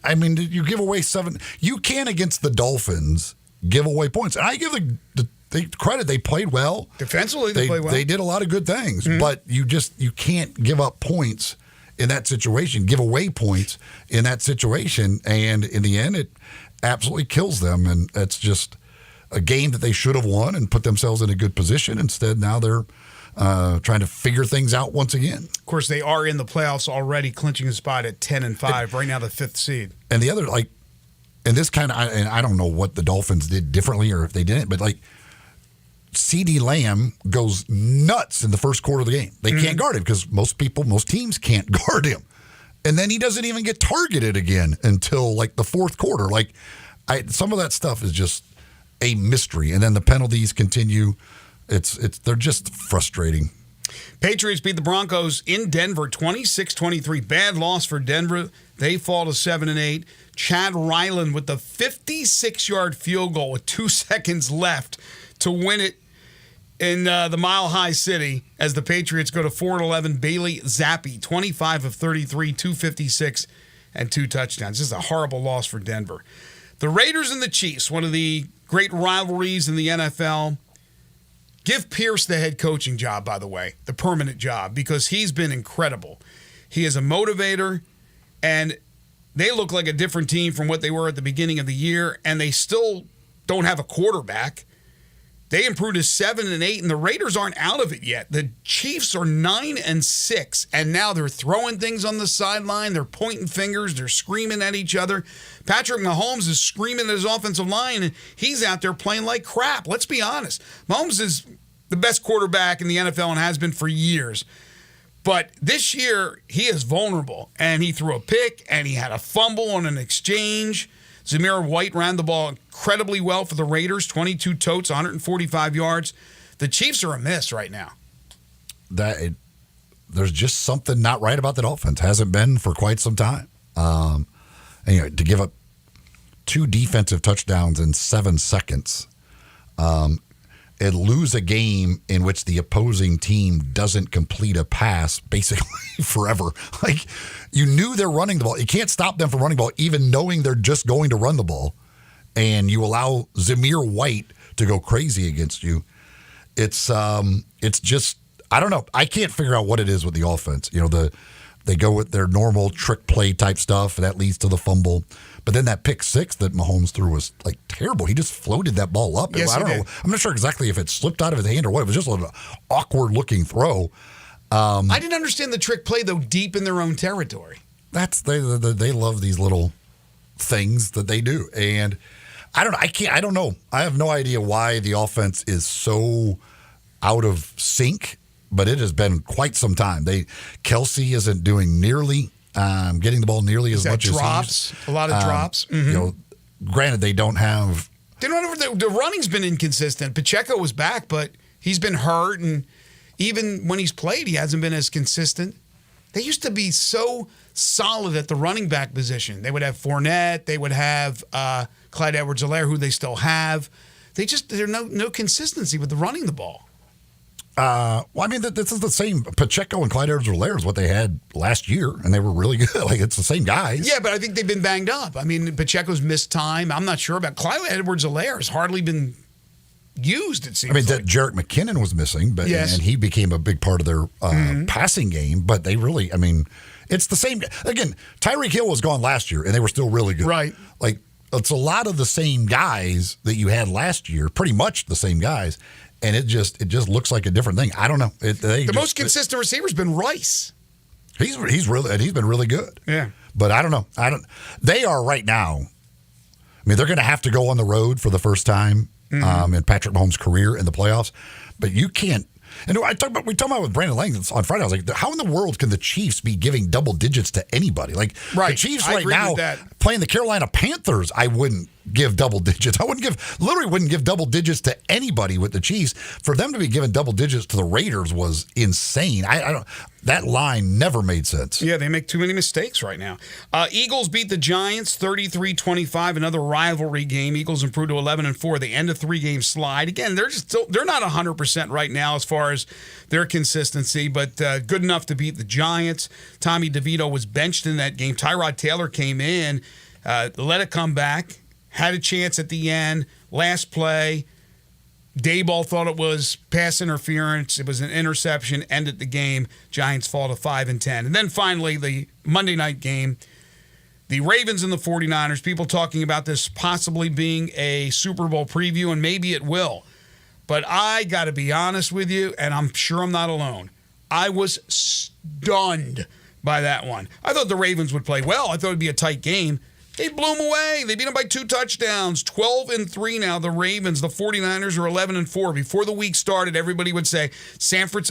give away 7. You can, against the Dolphins, give away points. And I give the credit. They played well. Defensively, they played well. They did a lot of good things. But you can't give up points in that situation, give away points in that situation, and in the end, it absolutely kills them. And it's just a game that they should have won and put themselves in a good position. Instead, now they're trying to figure things out once again. Of course, they are in the playoffs already, clinching a spot at 10-5, right now the 5th seed. And the other, and this kind of, and I don't know what the Dolphins did differently or if they didn't, but CeeDee Lamb goes nuts in the first quarter of the game. They can't guard him because most teams can't guard him. And then he doesn't even get targeted again until the 4th quarter. Some of that stuff is just a mystery. And then the penalties continue. They're just frustrating. Patriots beat the Broncos in Denver 26-23. Bad loss for Denver. They fall to 7-8. Chad Ryland with the 56-yard field goal with 2 seconds left to win it in the Mile High City as the Patriots go to 4-11. Bailey Zappi, 25 of 33, 256, and 2 touchdowns. This is a horrible loss for Denver. The Raiders and the Chiefs, one of the great rivalries in the NFL. Give Pierce the head coaching job, by the way, the permanent job, because he's been incredible. He is a motivator, and they look like a different team from what they were at the beginning of the year, and they still don't have a quarterback. They improved to 7-8, and the Raiders aren't out of it yet. The Chiefs are 9-6, and now they're throwing things on the sideline. They're pointing fingers. They're screaming at each other. Patrick Mahomes is screaming at his offensive line, and he's out there playing like crap. Let's be honest. Mahomes is the best quarterback in the NFL and has been for years. But this year, he is vulnerable, and he threw a pick, and he had a fumble on an exchange. Zamir White ran the ball incredibly well for the Raiders, 22 totes, 145 yards. The Chiefs are a miss right now. There's just something not right about that offense. Hasn't been for quite some time. To give up 2 defensive touchdowns in 7 seconds and lose a game in which the opposing team doesn't complete a pass basically forever. You knew they're running the ball. You can't stop them from running the ball, even knowing they're just going to run the ball. And you allow Zamir White to go crazy against you. It's just, I don't know. I can't figure out what it is with the offense. They go with their normal trick play type stuff, and that leads to the fumble. But then that pick 6 that Mahomes threw was terrible. He just floated that ball up. Yes, I don't know. I'm not sure exactly if it slipped out of his hand or what. It was just an awkward looking throw. I didn't understand the trick play, though, deep in their own territory. They love these little things that they do. And I don't know. I have no idea why the offense is so out of sync, but it has been quite some time. Kelsey isn't doing nearly getting the ball nearly as much drops, as a lot of drops. Granted, they don't have. The running's been inconsistent. Pacheco was back, but he's been hurt, and even when he's played, he hasn't been as consistent. They used to be so solid at the running back position. They would have Fournette. They would have Clyde Edwards-Helaire, who they still have. There's no consistency with the running the ball. Well, I mean, this is the same. Pacheco and Clyde Edwards-Helaire is what they had last year, and they were really good. Like, it's the same guys. Yeah, but I think they've been banged up. I mean, Pacheco's missed time. I'm not sure about Clyde Edwards-Helaire has hardly been used, it seems. I mean, that Jerick McKinnon was missing, but Yes. and he became a big part of their passing game. But they really, I mean, it's the same. Again, Tyreek Hill was gone last year, and they were still really good. Right. Like, it's a lot of the same guys that you had last year, pretty much the same guys, and it just looks like a different thing. I don't know. The most consistent receiver's been Rice. He's been really good. Yeah. But I don't know. They are right now. I mean, they're going to have to go on the road for the first time in Patrick Mahomes' career in the playoffs. But you can't. And we talked about with Brandon Lang on Friday. I was like, how in the world can the Chiefs be giving double digits to anybody? Like, the Chiefs I right agree now with that. playing the Carolina Panthers, I wouldn't give double digits. I literally wouldn't give double digits to anybody with the Chiefs. For them to be giving double digits to the Raiders was insane. I don't. That line never made sense. Yeah, they make too many mistakes right now. Eagles beat the Giants 33-25, another rivalry game. Eagles improved to 11-4. They end a 3-game slide. Again, they're not 100% right now as far as their consistency, but good enough to beat the Giants. Tommy DeVito was benched in that game. Tyrod Taylor came in, let it come back, had a chance at the end, last play. Dayball thought it was pass interference. It was an interception, ended the game. Giants fall to 5-10. And then finally, the Monday night game, the Ravens and the 49ers, people talking about this possibly being a Super Bowl preview, and maybe it will. But I got to be honest with you, and I'm sure I'm not alone. I was stunned by that one. I thought the Ravens would play well. I thought it would be a tight game. They blew them away. They beat them by 2 touchdowns. 12-3 now, the Ravens. The 49ers are 11-4. Before the week started, everybody would say,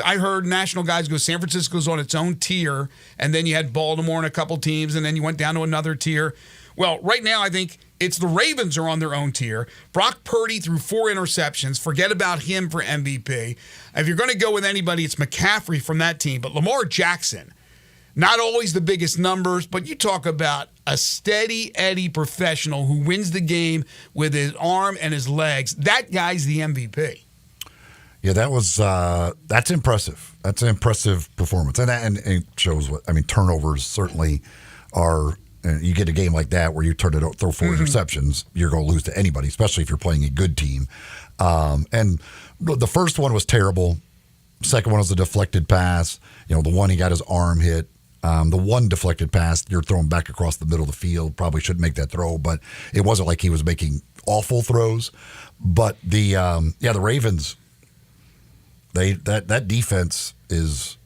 I heard national guys go, San Francisco's on its own tier, and then you had Baltimore and a couple teams, and then you went down to another tier. Well, right now, I think it's the Ravens are on their own tier. Brock Purdy threw 4 interceptions. Forget about him for MVP. If you're going to go with anybody, it's McCaffrey from that team. But Lamar Jackson, not always the biggest numbers, but you talk about a steady Eddie professional who wins the game with his arm and his legs. That guy's the MVP. Yeah, that's impressive. That's an impressive performance, and it shows what I mean. Turnovers certainly are. And you get a game like that where you throw 4 interceptions, you're going to lose to anybody, especially if you're playing a good team. And the first one was terrible. Second one was a deflected pass. The one he got his arm hit. The one deflected pass, you're throwing back across the middle of the field. Probably shouldn't make that throw, but it wasn't like he was making awful throws. But the Ravens, that defense is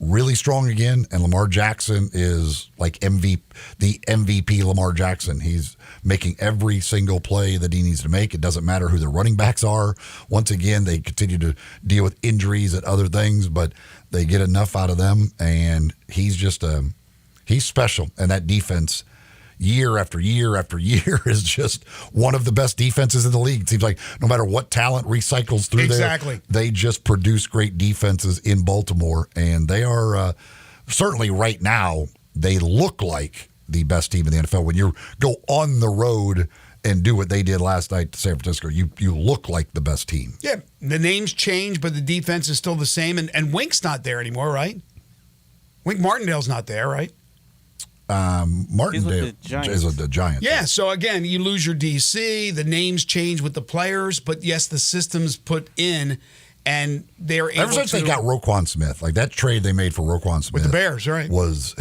really strong again, and Lamar Jackson is like the MVP Lamar Jackson. He's making every single play that he needs to make. It doesn't matter who the running backs are. Once again, they continue to deal with injuries and other things, but they get enough out of them, and he's special. And that defense, year after year after year, is just one of the best defenses in the league. It seems like no matter what talent recycles through there, they just produce great defenses in Baltimore. And they are certainly right now, they look like the best team in the NFL. When you go on the road and do what they did last night to San Francisco, you look like the best team. Yeah, the names change, but the defense is still the same. And Wink's not there anymore, right? Wink Martindale's not there, right? Martindale is with the Giants. Yeah, so again, you lose your DC, the names change with the players, but yes, the system's put in, and they're able to... Ever since they got Roquan Smith, like that trade they made for Roquan Smith... With the Bears, right. ...was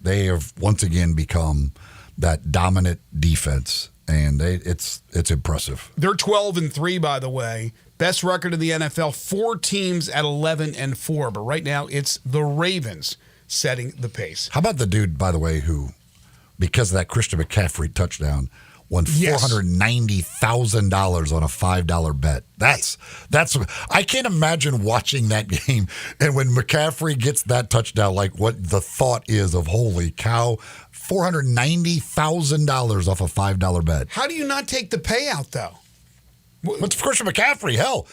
they have once again become that dominant defense, and it's impressive. They're 12-3, by the way. Best record in the NFL, 4 teams at 11-4, but right now it's the Ravens setting the pace. How about the dude, by the way, who, because of that Christian McCaffrey touchdown, won $490,000 on a $5 bet. That's I can't imagine watching that game, and when McCaffrey gets that touchdown, like what the thought is of holy cow, $490,000 off a $5 bet. How do you not take the payout though? What's Christian McCaffrey? Hell,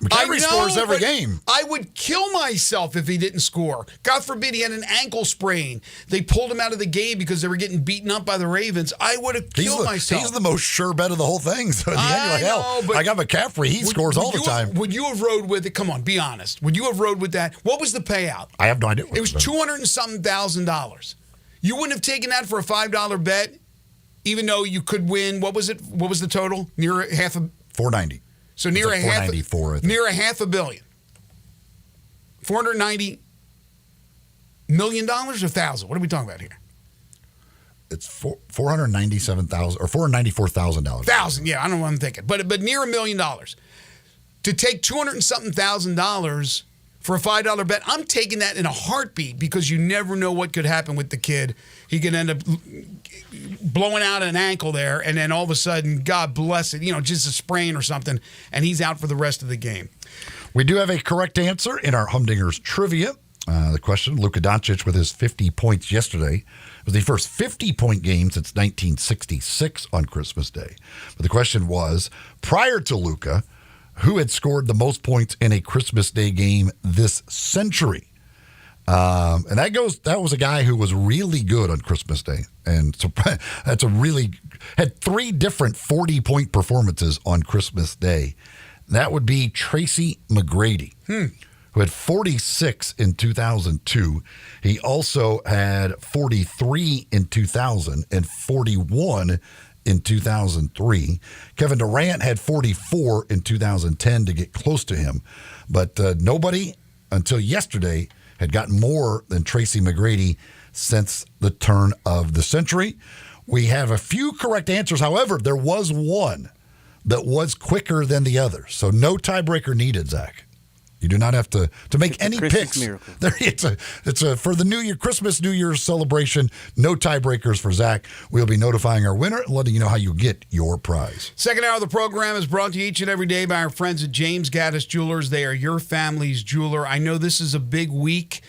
McCaffrey scores every game. I would kill myself if he didn't score. God forbid he had an ankle sprain. They pulled him out of the game because they were getting beaten up by the Ravens. I would have killed myself. He's the most sure bet of the whole thing. So in the end, you're like, hell, I got McCaffrey. He scores all the time. Would you have rode with it? Come on, be honest. Would you have rode with that? What was the payout? I have no idea. It was $200 and something thousand. You wouldn't have taken that for a $5 bet, even though you could win. What was it? What was the total? Near half a $490. So near a half, $494, near a $500 million, $490 million or $1,000. What are we talking about here? It's $497,000 or $494,000. $1,000, yeah, I don't know what I'm thinking, but near $1 million to take $200 and something thousand for a $5 bet. I'm taking that in a heartbeat because you never know what could happen with the kid. He could end up blowing out an ankle there, and then all of a sudden, God bless it, just a sprain or something, and he's out for the rest of the game. We do have a correct answer in our Humdingers trivia. The question, Luka Doncic with his 50 points yesterday was the first 50-point game since 1966 on Christmas Day. But the question was, prior to Luka, who had scored the most points in a Christmas Day game this century? And that was a guy who was really good on Christmas Day. And so had 3 different 40-point performances on Christmas Day. That would be Tracy McGrady, who had 46 in 2002. He also had 43 in 2000 and 41 in 2003. Kevin Durant had 44 in 2010 to get close to him. But nobody until yesterday had gotten more than Tracy McGrady since the turn of the century. We have a few correct answers. However, there was one that was quicker than the other. So no tiebreaker needed, Zach. You do not have to make any picks. Miracle. It's a for the New Year, Christmas, New Year's celebration. No tiebreakers for Zach. We'll be notifying our winner and letting you know how you get your prize. Second hour of the program is brought to you each and every day by our friends at James Gaddis Jewelers. They are your family's jeweler. I know this is a big week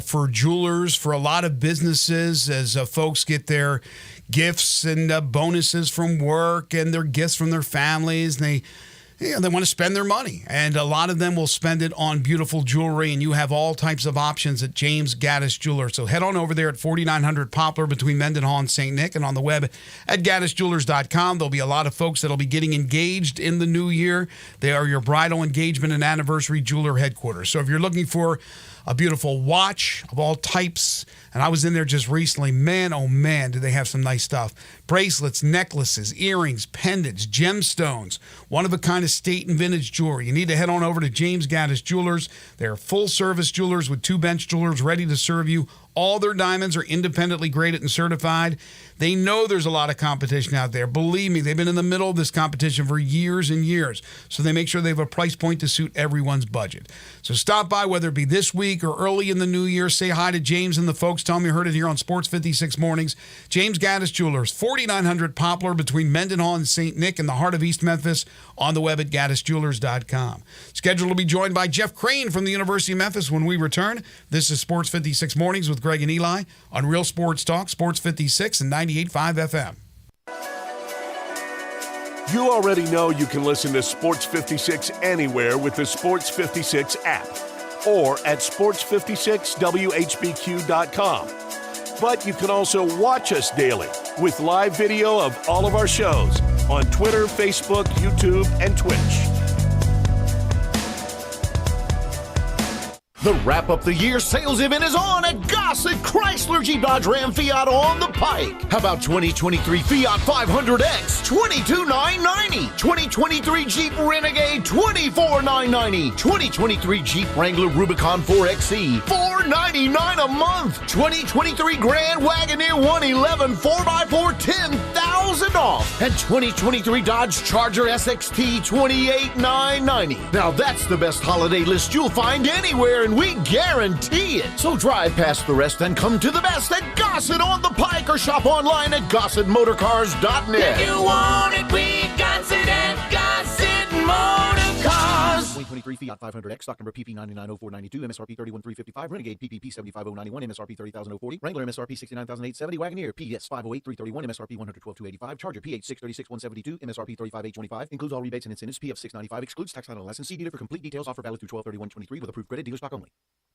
for jewelers, for a lot of businesses, as folks get their gifts and bonuses from work and their gifts from their families. And they want to spend their money, and a lot of them will spend it on beautiful jewelry, and you have all types of options at James Gaddis Jewelers. So head on over there at 4900 Poplar between Mendenhall and St. Nick, and on the web at gaddisjewelers.com. There'll be a lot of folks that'll be getting engaged in the new year. They are your bridal engagement and anniversary jeweler headquarters. So if you're looking for a beautiful watch of all types, and I was in there just recently. Man, oh man, do they have some nice stuff. Bracelets, necklaces, earrings, pendants, gemstones, one-of-a-kind estate and vintage jewelry. You need to head on over to James Gaddis Jewelers. They're full-service jewelers with 2 bench jewelers ready to serve you. All their diamonds are independently graded and certified. They know there's a lot of competition out there. Believe me, they've been in the middle of this competition for years and years. So they make sure they have a price point to suit everyone's budget. So stop by, whether it be this week or early in the new year. Say hi to James and the folks. Tell them you heard it here on Sports 56 Mornings. James Gaddis Jewelers, 4900 Poplar between Mendenhall and St. Nick in the heart of East Memphis. On the web at gaddisjewelers.com. Scheduled to be joined by Jeff Crane from the University of Memphis when we return. This is Sports 56 Mornings with Greg and Eli on Real Sports Talk, Sports 56 and 98.5 FM. You already know you can listen to Sports 56 anywhere with the Sports 56 app or at sports56whbq.com. But you can also watch us daily with live video of all of our shows on Twitter, Facebook, YouTube, and Twitch. The Wrap Up the Year sales event is on at Gossett Chrysler Jeep Dodge Ram Fiat on the Pike. How about 2023 Fiat 500X, $22,990. 2023 Jeep Renegade, $24,990. 2023 Jeep Wrangler Rubicon 4XE, $499 a month. 2023 Grand Wagoneer 111 4x4, $10,000 off. And 2023 Dodge Charger SXT, $28,990. Now that's the best holiday list you'll find anywhere, and we guarantee it. So drive past the rest and come to the best at Gossett on the Pike, or shop online at GossettMotorCars.net. If you want it, we got it at Gossett Motor Cars. 2023 Fiat 500X, stock number PP990492, MSRP 31355, Renegade PPP 75091, MSRP 30040, Wrangler MSRP 69870, Wagoneer PS 508331, MSRP 112285, Charger PH 636172, MSRP 35825, includes all rebates and incentives, PF 695, excludes tax title and license. See dealer for complete details. Offer valid through 12/31/23 with approved credit. Dealer stock only.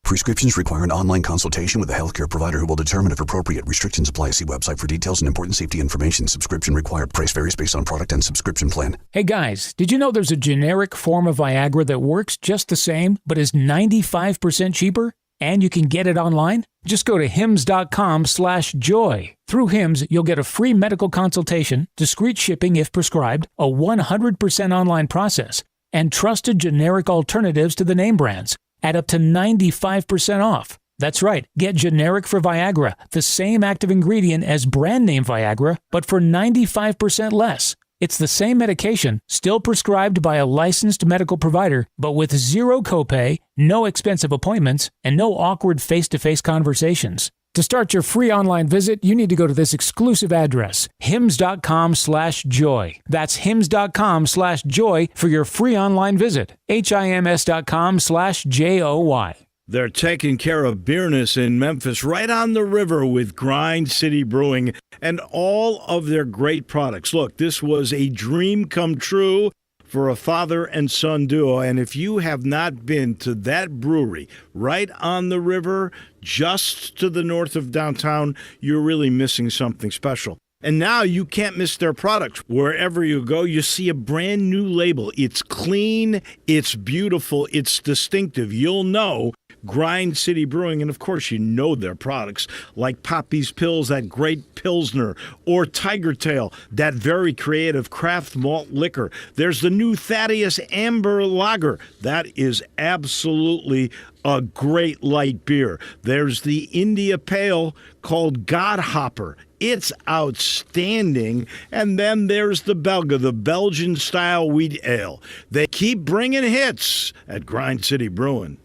Prescriptions require an online consultation with a healthcare provider who will determine if appropriate. Restrictions apply. See website for details and important safety information. Subscription required. Price varies based on product and subscription plan. Hey guys, did you know there's a generic form of Viagra that works just the same, but is 95% cheaper? And you can get it online? Just go to hims.com/joy. Through Hims, you'll get a free medical consultation, discreet shipping if prescribed, a 100% online process, and trusted generic alternatives to the name brands at up to 95% off. That's right, get generic for Viagra, the same active ingredient as brand name Viagra, but for 95% less. It's the same medication, still prescribed by a licensed medical provider, but with zero copay, no expensive appointments, and no awkward face-to-face conversations. To start your free online visit, you need to go to this exclusive address, hims.com/joy. That's hims.com/joy for your free online visit. hims.com/joy. They're taking care of beerness in Memphis, right on the river with Grind City Brewing and all of their great products. Look, this was a dream come true for a father and son duo. And if you have not been to that brewery right on the river, just to the north of downtown, you're really missing something special. And now you can't miss their products. Wherever you go, you see a brand new label. It's clean, it's beautiful, it's distinctive. You'll know Grind City Brewing, and of course you know their products like Poppy's Pills, that great Pilsner, or Tiger Tail, that very creative craft malt liquor. There's the new Thaddeus Amber Lager. That is absolutely a great light beer. There's the India Pale called Godhopper. It's outstanding. And then there's the Belga, the Belgian-style wheat ale. They keep bringing hits at Grind City Brewing.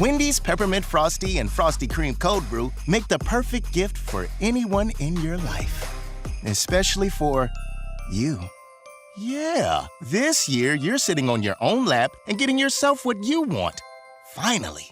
Wendy's Peppermint Frosty and Frosty Cream Cold Brew make the perfect gift for anyone in your life. Especially for you. Yeah, this year you're sitting on your own lap and getting yourself what you want. Finally.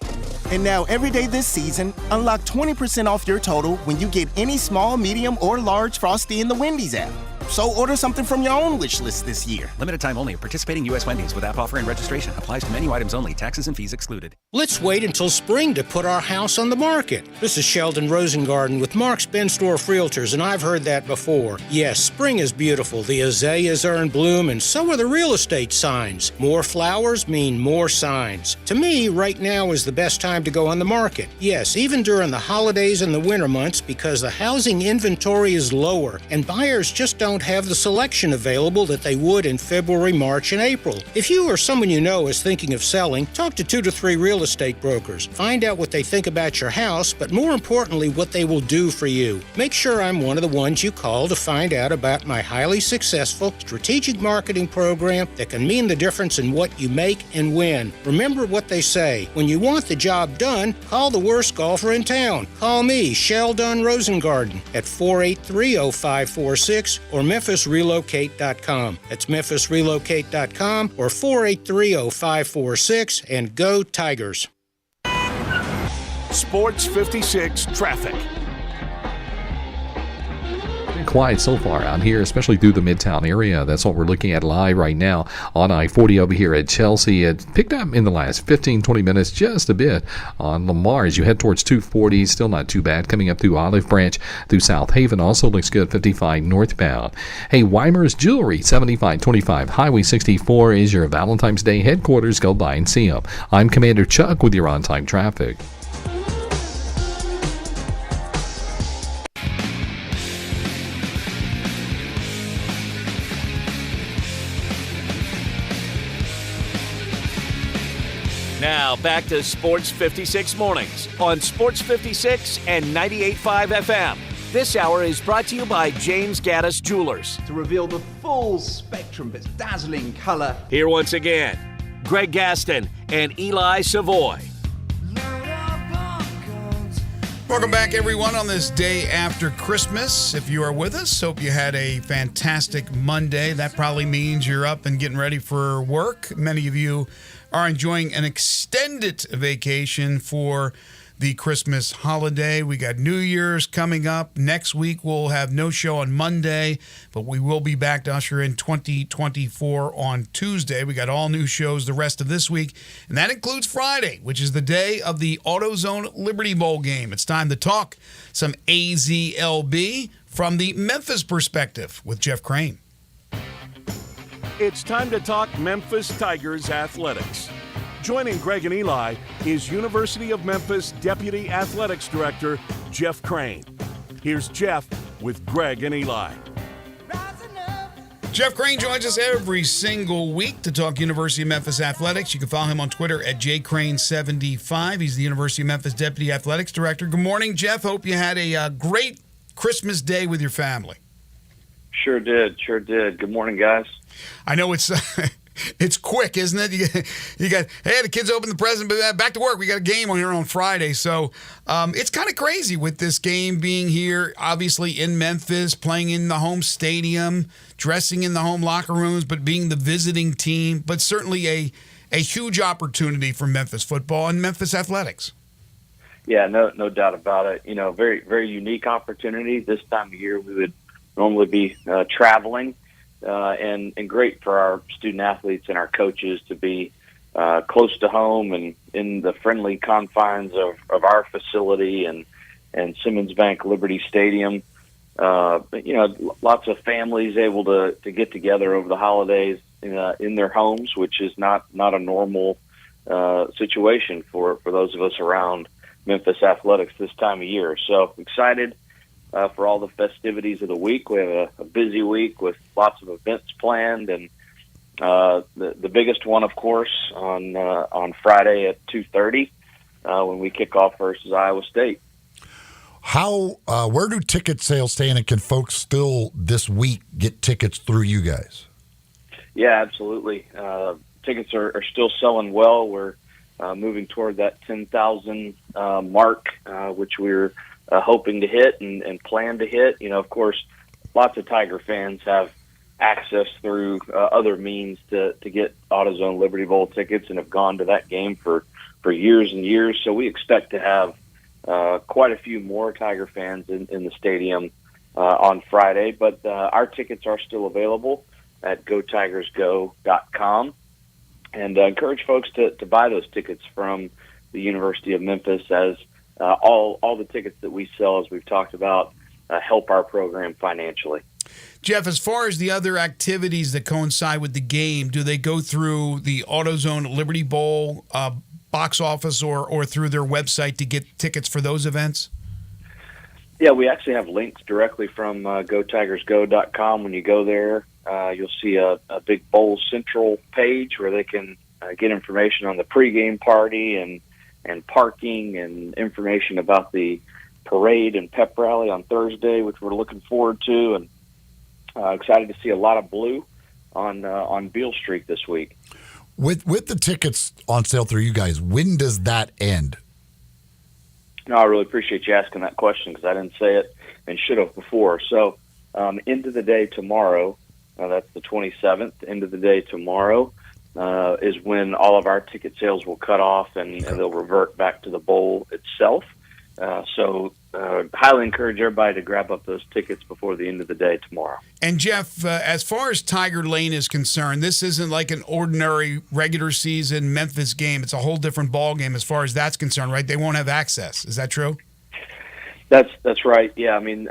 And now every day this season, unlock 20% off your total when you get any small, medium, or large Frosty in the Wendy's app. So order something from your own wish list this year. Limited time only. Participating U.S. Wendy's with app offer and registration. Applies to menu items only. Taxes and fees excluded. Let's wait until spring to put our house on the market. This is Sheldon Rosengarten with Mark's Bensdorf Realtors, and I've heard that before. Yes, spring is beautiful. The azaleas are in bloom, and so are the real estate signs. More flowers mean more signs. To me, right now is the best time to go on the market. Yes, even during the holidays and the winter months, because the housing inventory is lower, and buyers just don't have the selection available that they would in February, March, and April. If you or someone you know is thinking of selling, talk to 2 to 3 real estate brokers. Find out what they think about your house, but more importantly, what they will do for you. Make sure I'm one of the ones you call to find out about my highly successful strategic marketing program that can mean the difference in what you make and win. Remember what they say. When you want the job done, call the worst golfer in town. Call me, Sheldon Rosengarten, at 483-0546 or MemphisRelocate.com. That's MemphisRelocate.com or 483-0546, and go Tigers. Sports 56 traffic. Quiet so far out here, especially through the Midtown area. That's what we're looking at live right now on I-40 over here at Chelsea. It picked up in the last 15-20 minutes just a bit on Lamar as you head towards 240. Still not too bad. Coming up through Olive Branch, through South Haven, also looks good, 55 northbound. Hey, Weimer's Jewelry, 7525 Highway 64 is your Valentine's Day headquarters. Go by and see them. I'm Commander Chuck with your on-time traffic. Now back to Sports 56 Mornings on Sports 56 and 98.5 FM. This hour is brought to you by James Gaddis Jewelers. To reveal the full spectrum of its dazzling color. Here once again, Greg Gaston and Eli Savoy. Welcome back, everyone, on this day after Christmas. If you are with us, hope you had a fantastic Monday. That probably means you're up and getting ready for work. Many of you are enjoying an extended vacation for the Christmas holiday. We got New Year's coming up. Next week, we'll have no show on Monday, but we will be back to usher in 2024 on Tuesday. We got all new shows the rest of this week, and that includes Friday, which is the day of the AutoZone Liberty Bowl game. It's time to talk some AZLB from the Memphis perspective with Jeff Crane. It's time to talk Memphis Tigers athletics. Joining Greg and Eli is University of Memphis Deputy Athletics Director Jeff Crane. Here's Jeff with Greg and Eli. Jeff Crane joins us every single week to talk University of Memphis athletics. You can follow him on Twitter at jcrane75. He's the University of Memphis Deputy Athletics Director. Good morning, Jeff. Hope you had a great Christmas day with your family. Sure did. Good morning, guys. I know it's it's quick, isn't it? You got, hey, the kids open the present, but back to work. We got a game on here on Friday. So it's kind of crazy with this game being here, obviously in Memphis, playing in the home stadium, dressing in the home locker rooms, but being the visiting team. But certainly a huge opportunity for Memphis football and Memphis athletics. Yeah, no doubt about it. You know, very, very unique opportunity. This time of year, we would normally be traveling. And great for our student athletes and our coaches to be close to home and in the friendly confines of our facility and Simmons Bank Liberty Stadium. You know, lots of families able to get together over the holidays in their homes, which is not a normal situation for those of us around Memphis athletics this time of year. So excited for all the festivities of the week. We have a busy week with lots of events planned, and the biggest one, of course, on Friday at 2:30 when we kick off versus Iowa State. Where do ticket sales stand, and can folks still this week get tickets through you guys? Yeah, absolutely. Tickets are still selling well. We're moving toward that 10,000 mark, which we're hoping to hit and plan to hit. You know, of course, lots of Tiger fans have access through other means to get AutoZone Liberty Bowl tickets and have gone to that game for years and years. So we expect to have quite a few more Tiger fans in the stadium on Friday. But our tickets are still available at GoTigersGo.com. And encourage folks to buy those tickets from the University of Memphis, as all the tickets that we sell, as we've talked about, help our program financially. Jeff, as far as the other activities that coincide with the game, do they go through the AutoZone Liberty Bowl box office or through their website to get tickets for those events? Yeah, we actually have links directly from GoTigersGo.com. When you go there, you'll see a big Bowl Central page where they can get information on the pregame party and parking and information about the parade and pep rally on Thursday, which we're looking forward to, and excited to see a lot of blue on Beale Street this week. With the tickets on sale through you guys, when does that end? No, I really appreciate you asking that question because I didn't say it and should have before. So end of the day tomorrow, that's the 27th, end of the day tomorrow is when all of our ticket sales will cut off and they'll revert back to the bowl itself. So highly encourage everybody to grab up those tickets before the end of the day tomorrow. And Jeff, as far as Tiger Lane is concerned, this isn't like an ordinary regular season Memphis game. It's a whole different ball game as far as that's concerned, right? They won't have access. Is that true? That's right. Yeah, I mean,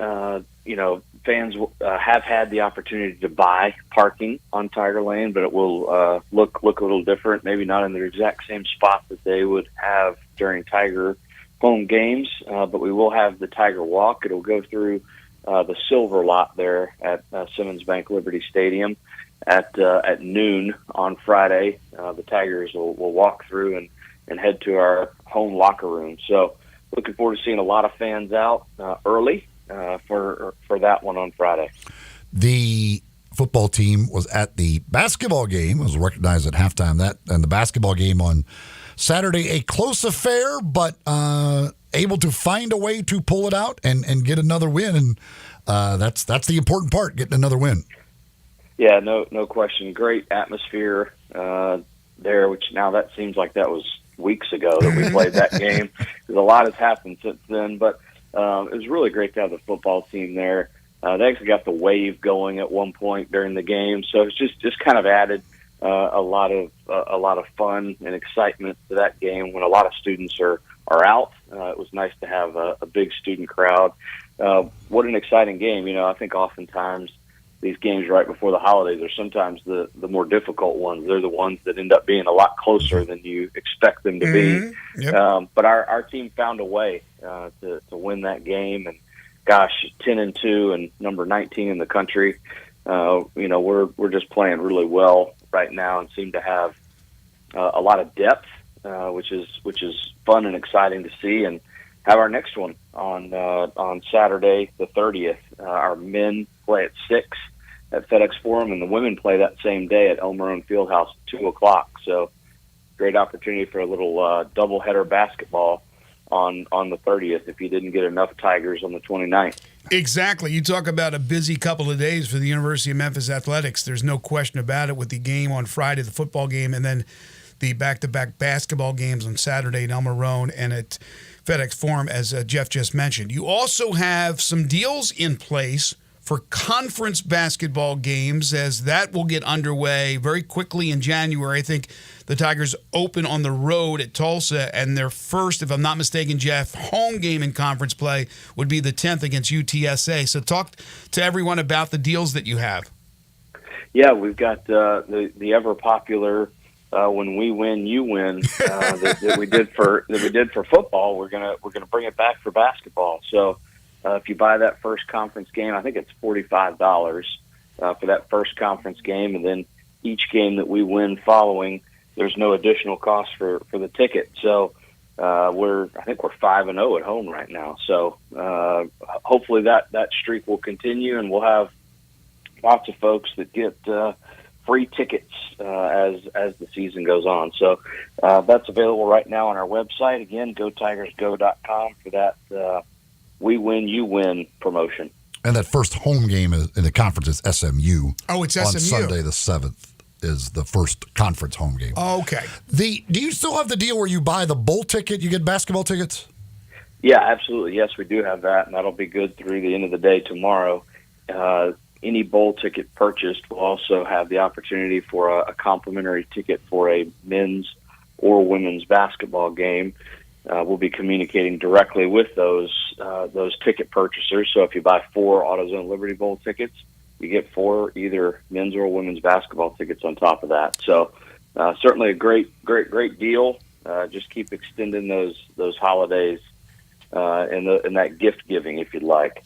fans have had the opportunity to buy parking on Tiger Lane, but it will look a little different. Maybe not in the exact same spot that they would have during Tiger home games, but we will have the Tiger Walk. It'll go through the silver lot there at Simmons Bank Liberty Stadium at noon on Friday. The Tigers will walk through and head to our home locker room. So looking forward to seeing a lot of fans out early for that one on Friday. The football team was at the basketball game. It was recognized at halftime. And the basketball game on Saturday, a close affair, but able to find a way to pull it out and get another win, and that's the important part, getting another win. Yeah, no question. Great atmosphere there, which now that seems like that was weeks ago that we played that game, because a lot has happened since then. But it was really great to have the football team there. They actually got the wave going at one point during the game, so it's just kind of added a lot of fun and excitement to that game when a lot of students are out. It was nice to have a big student crowd. What an exciting game! I think oftentimes these games right before the holidays are sometimes the more difficult ones. They're the ones that end up being a lot closer than you expect them to be. Yep. But our team found a way to win that game, and gosh, 10-2 and number 19 in the country. We're just playing really well right now and seem to have a lot of depth, which is fun and exciting to see, and have our next one on Saturday the 30th. Our men play at 6 at FedEx Forum, and the women play that same day at El Marone Fieldhouse at 2:00. So great opportunity for a little doubleheader basketball on the 30th if you didn't get enough Tigers on the 29th. Exactly. You talk about a busy couple of days for the University of Memphis Athletics. There's no question about it, with the game on Friday, the football game, and then the back-to-back basketball games on Saturday at El Marone and at FedEx Forum, as Jeff just mentioned. You also have some deals in place for conference basketball games, as that will get underway very quickly in January. I think the Tigers open on the road at Tulsa, and their first, if I'm not mistaken, Jeff, home game in conference play would be the 10th against UTSA. So talk to everyone about the deals that you have. Yeah, we've got the ever popular when we win, you win that we did for football. We're gonna bring it back for basketball. So if you buy that first conference game, I think it's $45 for that first conference game, and then each game that we win following, there's no additional cost for the ticket. So I think we're 5-0 at home right now. So hopefully that streak will continue, and we'll have lots of folks that get free tickets as the season goes on. So that's available right now on our website. Again, GoTigersGo.com for that We Win, You Win promotion. And that first home game in the conference is SMU. Oh, it's on SMU. Sunday the 7th is the first conference home game. Okay. Do you still have the deal where you buy the bowl ticket, you get basketball tickets? Yeah, absolutely. Yes, we do have that, and that'll be good through the end of the day tomorrow. Any bowl ticket purchased will also have the opportunity for a complimentary ticket for a men's or women's basketball game. We'll be communicating directly with those ticket purchasers. So if you buy 4 AutoZone Liberty Bowl tickets, you get 4 either men's or women's basketball tickets on top of that. So certainly a great deal. Just keep extending those holidays and that gift giving, if you'd like.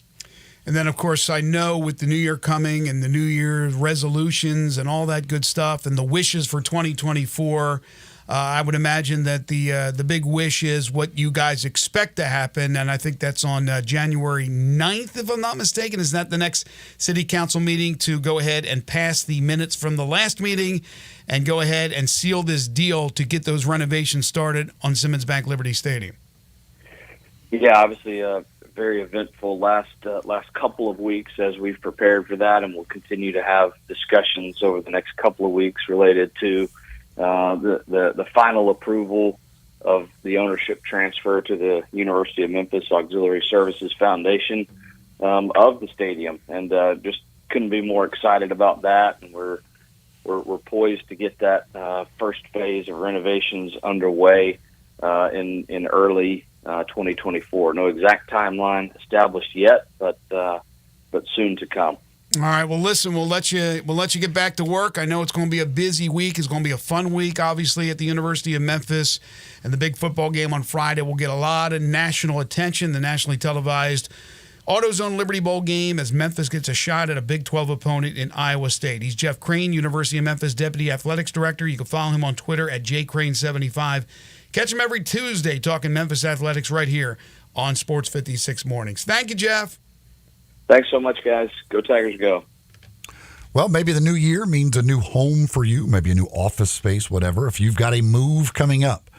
And then, of course, I know with the new year coming and the New Year's resolutions and all that good stuff and the wishes for 2024, I would imagine that the big wish is what you guys expect to happen. And I think that's on January 9th, if I'm not mistaken. Is that the next city council meeting to go ahead and pass the minutes from the last meeting and go ahead and seal this deal to get those renovations started on Simmons Bank Liberty Stadium? Yeah, obviously very eventful last couple of weeks as we've prepared for that, and we'll continue to have discussions over the next couple of weeks related to the final approval of the ownership transfer to the University of Memphis Auxiliary Services Foundation of the stadium, and just couldn't be more excited about that. And we're poised to get that first phase of renovations underway in early 2024. No exact timeline established yet, but soon to come. All right. Well, listen, we'll let you get back to work. I know it's going to be a busy week. It's going to be a fun week, obviously, at the University of Memphis, and the big football game on Friday will get a lot of national attention. The nationally televised AutoZone Liberty Bowl game as Memphis gets a shot at a Big 12 opponent in Iowa State. He's Jeff Crane, University of Memphis Deputy Athletics Director. You can follow him on Twitter at jcrane75. Catch him every Tuesday talking Memphis athletics right here on Sports 56 Mornings. Thank you, Jeff. Thanks so much, guys. Go Tigers, go. Well, maybe the new year means a new home for you, maybe a new office space, whatever. If you've got a move coming up,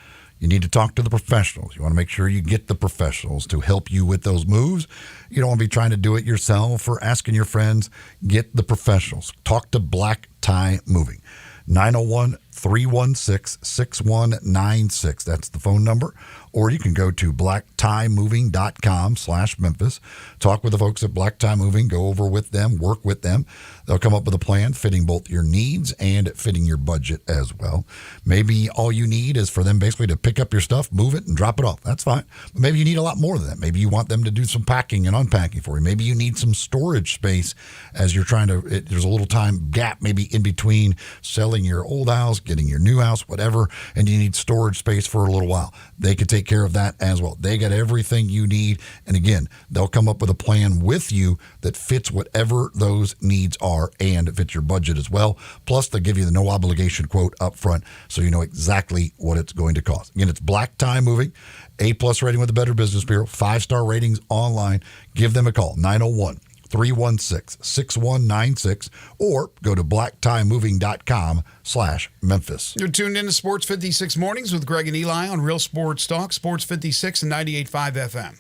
You need to talk to the professionals. You want to make sure you get the professionals to help you with those moves. You don't want to be trying to do it yourself or asking your friends. Get the professionals. Talk to Black Tie Moving. 901-316-6196. That's the phone number. Or you can go to blacktiemoving.com/Memphis. Talk with the folks at Black Tie Moving. Go over with them. Work with them. They'll come up with a plan fitting both your needs and fitting your budget as well. Maybe all you need is for them basically to pick up your stuff, move it, and drop it off. That's fine. But maybe you need a lot more than that. Maybe you want them to do some packing and unpacking for you. Maybe you need some storage space as you're trying to, there's a little time gap maybe in between selling your old house, getting your new house, whatever, and you need storage space for a little while. They can take care of that as well. They got everything you need. And again, they'll come up with a plan with you that fits whatever those needs are and fits your budget as well. Plus, they'll give you the no obligation quote up front so you know exactly what it's going to cost. Again, it's Black Tie Moving, A+ rating with the Better Business Bureau, 5-star ratings online. Give them a call, 901-316-6196, or go to blacktiemoving.com/Memphis. You're tuned in to Sports 56 Mornings with Greg and Eli on Real Sports Talk, Sports 56 and 98.5 FM.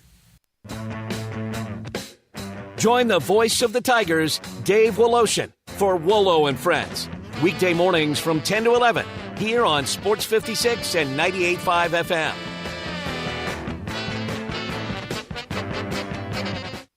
Join the voice of the Tigers, Dave Woloshin, for Wolo and Friends. Weekday mornings from 10 to 11, here on Sports 56 and 98.5 FM.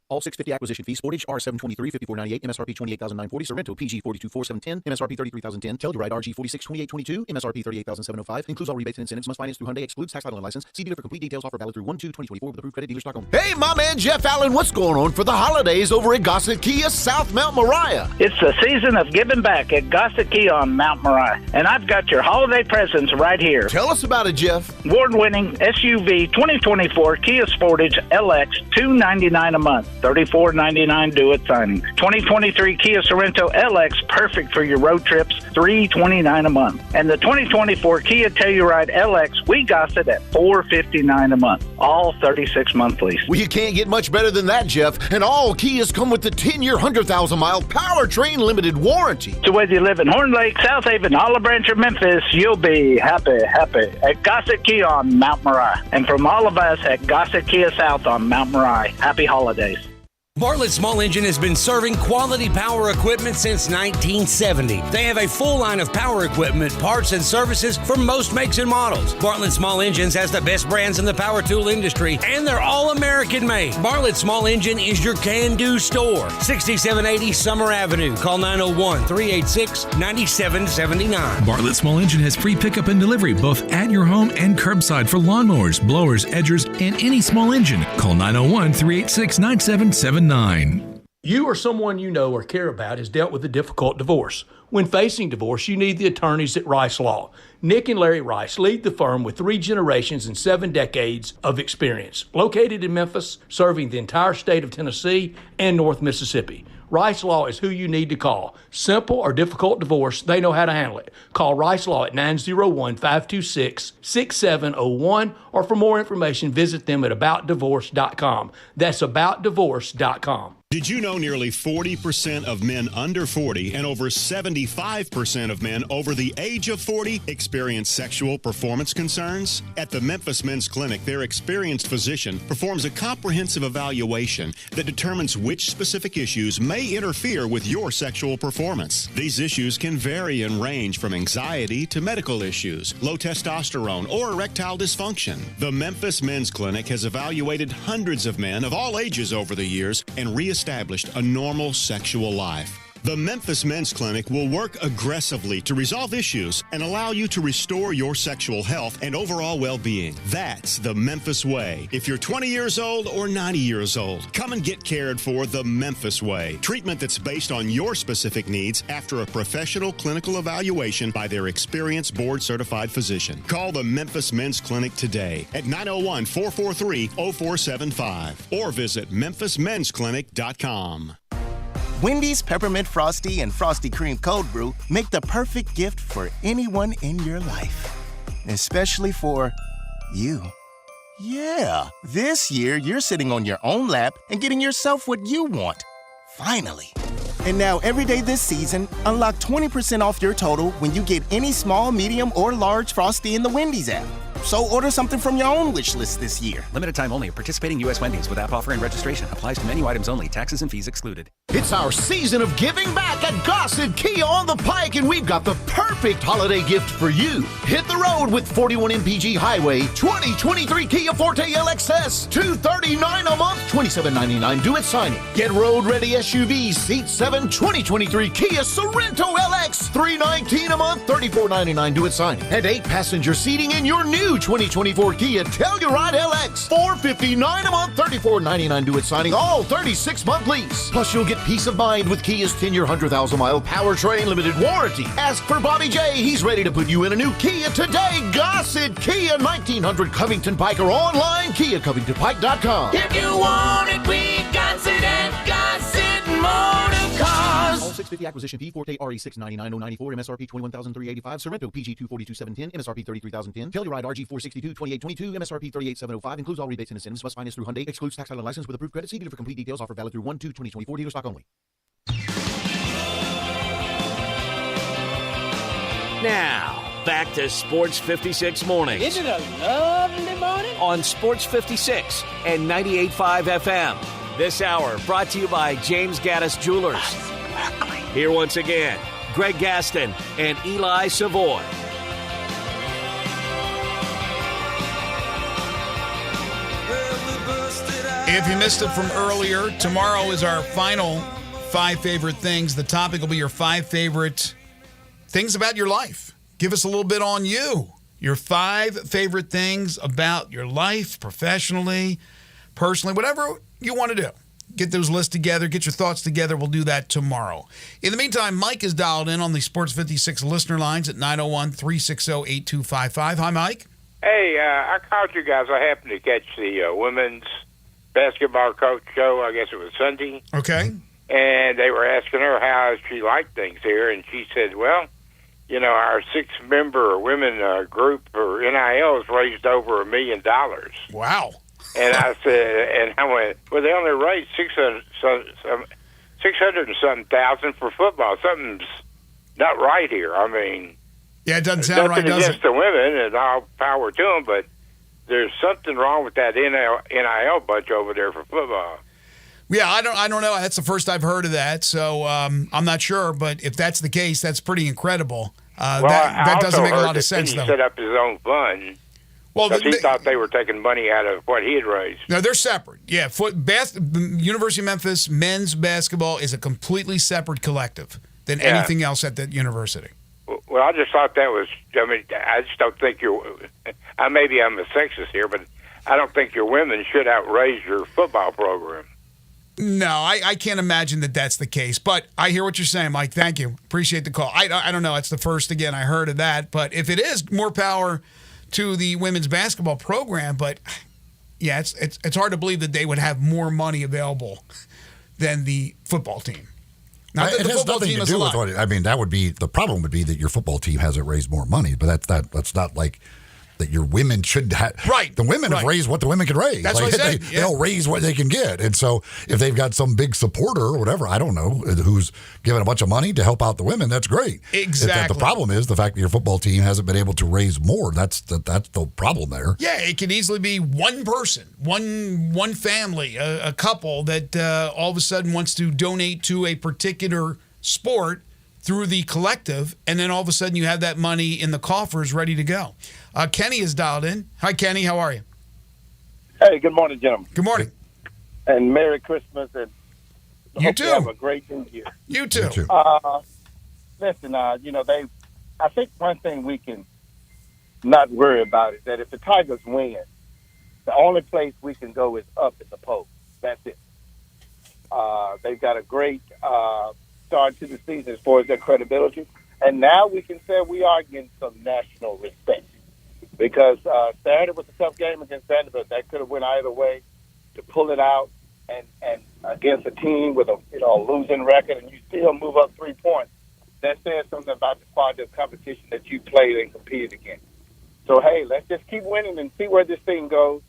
All 650 acquisition fees. Sportage R723 5498 MSRP 28940. Sorrento PG 424 MSRP 33010. Telluride RG 462822 MSRP 38705. Includes all rebates and incentives. Must finance through Hyundai. Excludes tax title and license. See dealer for complete details. Offer valid through 1/2/2024 with approved credit. Dealer.com. Hey, my man Jeff Allen, what's going on for the holidays over at Gossett Kia South Mount Moriah? It's the season of giving back at Gossett Kia on Mount Moriah, and I've got your holiday presents right here. Tell us about it, Jeff. Award-winning SUV 2024 Kia Sportage LX, $299 a month, $34.99 due at signing. 2023 Kia Sorrento LX, perfect for your road trips, $329 a month. And the 2024 Kia Telluride LX, we got it at $459 a month, all 36-month lease. Well, you can't get much better than that, Jeff. And all Kias come with the 10-year, 100,000-mile powertrain limited warranty. So whether you live in Horn Lake, South Haven, Olive Branch, or Memphis, you'll be happy at Gossett Kia on Mount Moriah. And from all of us at Gossett Kia South on Mount Moriah, happy holidays. Bartlett Small Engine has been serving quality power equipment since 1970. They have a full line of power equipment, parts, and services for most makes and models. Bartlett Small Engines has the best brands in the power tool industry, and they're all American made. Bartlett Small Engine is your can-do store. 6780 Summer Avenue. Call 901-386-9779. Bartlett Small Engine has free pickup and delivery both at your home and curbside for lawnmowers, blowers, edgers, and any small engine. Call 901-386-9779. You or someone you know or care about has dealt with a difficult divorce. When facing divorce, you need the attorneys at Rice Law. Nick and Larry Rice lead the firm with 3 generations and 7 decades of experience. Located in Memphis, serving the entire state of Tennessee and North Mississippi. Rice Law is who you need to call. Simple or difficult divorce, they know how to handle it. Call Rice Law at 901-526-6701, or for more information, visit them at aboutdivorce.com. That's aboutdivorce.com. Did you know nearly 40% of men under 40 and over 75% of men over the age of 40 experience sexual performance concerns? At the Memphis Men's Clinic, their experienced physician performs a comprehensive evaluation that determines which specific issues may interfere with your sexual performance. These issues can vary and range from anxiety to medical issues, low testosterone, or erectile dysfunction. The Memphis Men's Clinic has evaluated hundreds of men of all ages over the years and reestablished a normal sexual life. The Memphis Men's Clinic will work aggressively to resolve issues and allow you to restore your sexual health and overall well-being. That's the Memphis way. If you're 20 years old or 90 years old, come and get cared for the Memphis way. Treatment that's based on your specific needs after a professional clinical evaluation by their experienced board-certified physician. Call the Memphis Men's Clinic today at 901-443-0475 or visit memphismensclinic.com. Wendy's Peppermint Frosty and Frosty Cream Cold Brew make the perfect gift for anyone in your life. Especially for you. Yeah, this year you're sitting on your own lap and getting yourself what you want. Finally. And now every day this season, unlock 20% off your total when you get any small, medium, or large Frosty in the Wendy's app. So order something from your own wish list this year. Limited time only. Participating U.S. Wendy's with app offer and registration. Applies to menu items only. Taxes and fees excluded. It's our season of giving back at Gossett Kia on the Pike, and we've got the perfect holiday gift for you. Hit the road with 41 MPG Highway 2023 Kia Forte LXS, $239 a month, $27.99 due at signing. Get road-ready SUV Seat 7 2023 Kia Sorento LX, $319 a month, $34.99 due at signing. And 8-passenger seating in your new 2024 Kia Telluride LX, $459 a month, $34.99 due at signing, all 36-month lease. Plus, you'll get peace of mind with Kia's 10-year, 100,000-mile powertrain limited warranty. Ask for Bobby J. He's ready to put you in a new Kia today. Gossett Kia, 1900 Covington Pike, or online, KiaCovingtonPike.com. If you want it, we got it at Gossett Motor Cars. All 650 acquisition P Forte RE 699,094 MSRP 21,385 Sorrento PG 242,710 MSRP 33,010 Telluride RG 462 2822 MSRP 38,705 includes all rebates and incentives. Must finance through Hyundai. Excludes tax title license with approved credit. See dealer for complete details. Offer valid through 1/2/2024. Dealer stock only. Now, back to Sports 56 Mornings. Isn't it a lovely morning? On Sports 56 and 98.5 FM. This hour brought to you by James Gaddis Jewelers. Here once again, Greg Gaston and Eli Savoy. If you missed it from earlier, tomorrow is our final 5 favorite things. The topic will be your 5 favorite things about your life. Give us a little bit on you. Your 5 favorite things about your life, professionally, personally, whatever you want to do. Get those lists together. Get your thoughts together. We'll do that tomorrow. In the meantime, Mike is dialed in on the Sports 56 listener lines at 901-360-8255. Hi, Mike. Hey, I called you guys. I happened to catch the women's basketball coach show. I guess it was Sunday. Okay. And they were asking her how she liked things here, and she said, well, you know, our 6-member women group for NIL has raised over $1 million. Wow. And I said, and I went, well, they only raised 600 and something thousand for football. Something's not right here. I mean, yeah, it doesn't sound right, does against it? the women, and all power to them, but there's something wrong with that NIL bunch over there for football. Yeah, I don't know. That's the first I've heard of that, so I'm not sure. But if that's the case, that's pretty incredible. That doesn't make a lot of sense, though. He set up his own fund. Well, he thought they were taking money out of what he had raised. No, they're separate. Yeah, University of Memphis men's basketball is a completely separate collective than anything else at that university. Well, I just thought that was. I mean, I just don't think maybe I'm a sexist here, but I don't think your women should outraise your football program. No, I can't imagine that that's the case. But I hear what you're saying, Mike. Thank you. Appreciate the call. I don't know. It's the first, again, I heard of that. But if it is, more power to the women's basketball program. But, yeah, it's hard to believe that they would have more money available than the football team. Not that it has nothing to do with what. I mean, that would be the problem. Would be that your football team hasn't raised more money. But that's not like that your women should have. Right. The women have raised what the women can raise. That's what I said. They'll raise what they can get. And so if they've got some big supporter or whatever, I don't know, who's giving a bunch of money to help out the women, that's great. Exactly. The problem is the fact that your football team hasn't been able to raise more. That's the problem there. Yeah, it can easily be one person, one family, a couple that all of a sudden wants to donate to a particular sport through the collective, and then all of a sudden you have that money in the coffers ready to go. Kenny is dialed in. Hi, Kenny. How are you? Hey, good morning, gentlemen. Good morning. And Merry Christmas. And you hope too. You have a great New Year. You too. Listen, I think one thing we can not worry about is that if the Tigers win, the only place we can go is up in the polls. That's it. They've got a great start to the season as far as their credibility. And now we can say we are getting some national respect. Because Saturday was a tough game against Vanderbilt. That could have went either way. To pull it out and against a team with a losing record and you still move up 3 points, that says something about the quality of competition that you played and competed against. So, hey, let's just keep winning and see where this thing goes.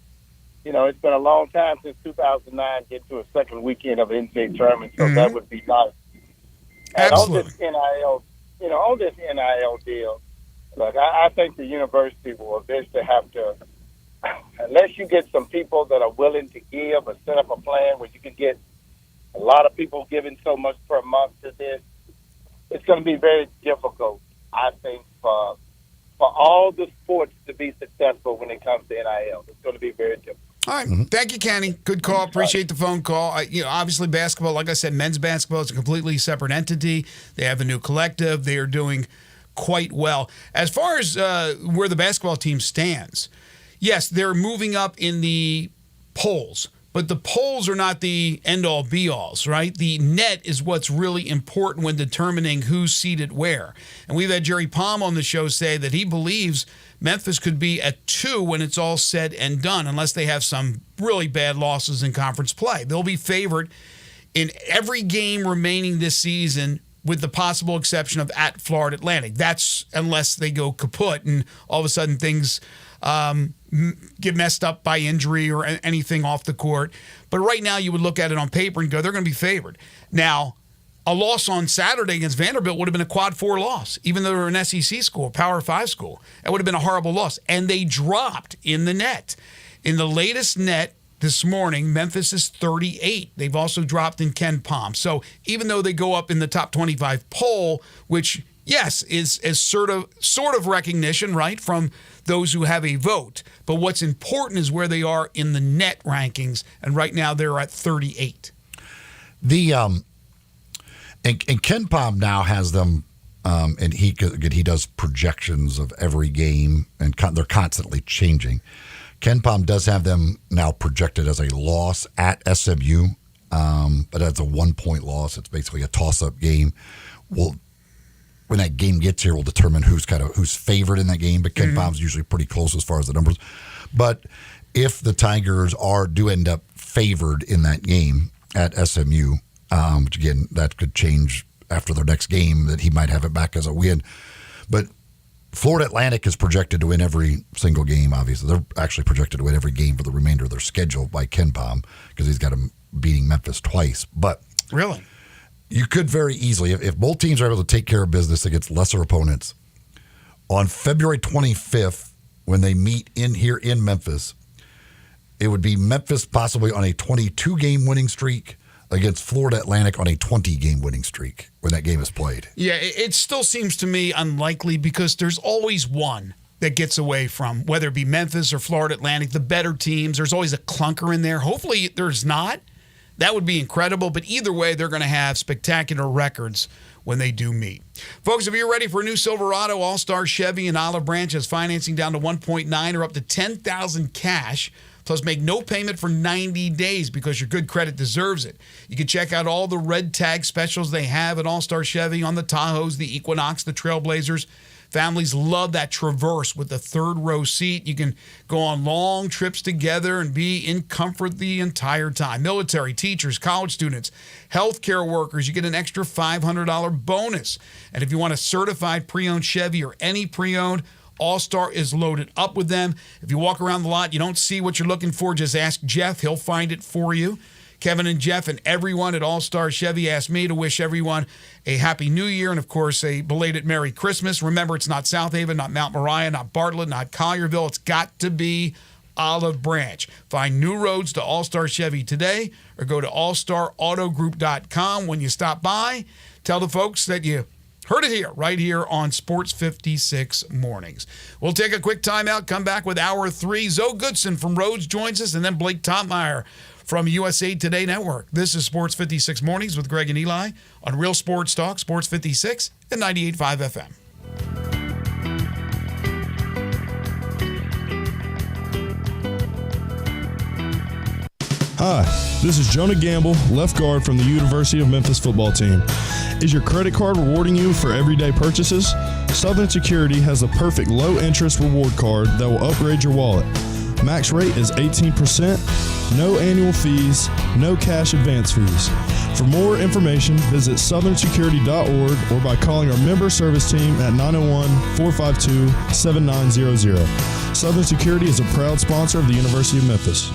You know, it's been a long time since 2009 get to a second weekend of an NCAA tournament, so that would be nice. And Absolutely. on this NIL deal, Look, I think the university will eventually have to, unless you get some people that are willing to give or set up a plan where you can get a lot of people giving so much per month to this, it's going to be very difficult, I think, for all the sports to be successful when it comes to NIL. It's going to be very difficult. All right. Thank you, Kenny. Good call. Appreciate the phone call. Obviously, basketball, like I said, men's basketball is a completely separate entity. They have a new collective. They are doing quite well. As far as where the basketball team stands, yes, they're moving up in the polls, but the polls are not the end-all, be-alls, right? The net is what's really important when determining who's seated where. And we've had Jerry Palm on the show say that he believes Memphis could be at 2 when it's all said and done, unless they have some really bad losses in conference play. They'll be favored in every game remaining this season, with the possible exception of at Florida Atlantic. That's unless they go kaput and all of a sudden things get messed up by injury or anything off the court. But right now you would look at it on paper and go, they're going to be favored. Now, a loss on Saturday against Vanderbilt would have been a quad 4 loss, even though they're an SEC school, Power 5 school. It would have been a horrible loss. And they dropped in the net. In the latest net this morning, Memphis is 38. They've also dropped in Ken Palm. So even though they go up in the top 25 poll, which, yes, is sort of recognition, right, from those who have a vote. But what's important is where they are in the net rankings, and right now they're at 38. And Ken Palm now has them, and he does projections of every game, and they're constantly changing. Ken Palm does have them now projected as a loss at SMU, but that's a 1-point loss. It's basically a toss-up game. When that game gets here, we'll determine who's favored in that game. But Ken Palm's usually pretty close as far as the numbers. But if the Tigers do end up favored in that game at SMU, which again that could change after their next game, that he might have it back as a win. But Florida Atlantic is projected to win every single game, obviously. They're actually projected to win every game for the remainder of their schedule by Ken Palm because he's got them beating Memphis twice. But really, you could very easily, if both teams are able to take care of business against lesser opponents, on February 25th, when they meet here in Memphis, it would be Memphis possibly on a 22-game winning streak against Florida Atlantic on a 20-game winning streak when that game is played. Yeah, it still seems to me unlikely because there's always one that gets away from, whether it be Memphis or Florida Atlantic, the better teams. There's always a clunker in there. Hopefully there's not. That would be incredible, but either way, they're going to have spectacular records when they do meet. Folks, if you're ready for a new Silverado, All-Star Chevy and Olive Branch has financing down to 1.9 or up to $10,000 cash. Plus, make no payment for 90 days because your good credit deserves it. You can check out all the red tag specials they have at All-Star Chevy on the Tahoes, the Equinox, the Trailblazers. Families love that Traverse with the third row seat. You can go on long trips together and be in comfort the entire time. Military, teachers, college students, healthcare workers, you get an extra $500 bonus. And if you want a certified pre-owned Chevy or any pre-owned, All-Star is loaded up with them. If you walk around the lot, you don't see what you're looking for, just ask Jeff. He'll find it for you. Kevin and Jeff and everyone at All-Star Chevy asked me to wish everyone a Happy New Year and, of course, a belated Merry Christmas. Remember, it's not South Haven, not Mount Moriah, not Bartlett, not Collierville. It's got to be Olive Branch. Find new roads to All-Star Chevy today or go to allstarautogroup.com. When you stop by, tell the folks that you heard it here, right here on Sports 56 Mornings. We'll take a quick timeout, come back with Hour 3. Zoe Goodson from Rhodes joins us, and then Blake Topmeyer from USA Today Network. This is Sports 56 Mornings with Greg and Eli on Real Sports Talk, Sports 56 and 98.5 FM. Hi, this is Jonah Gamble, left guard from the University of Memphis football team. Is your credit card rewarding you for everyday purchases? Southern Security has the perfect low-interest reward card that will upgrade your wallet. Max rate is 18%, no annual fees, no cash advance fees. For more information, visit southernsecurity.org or by calling our member service team at 901-452-7900. Southern Security is a proud sponsor of the University of Memphis.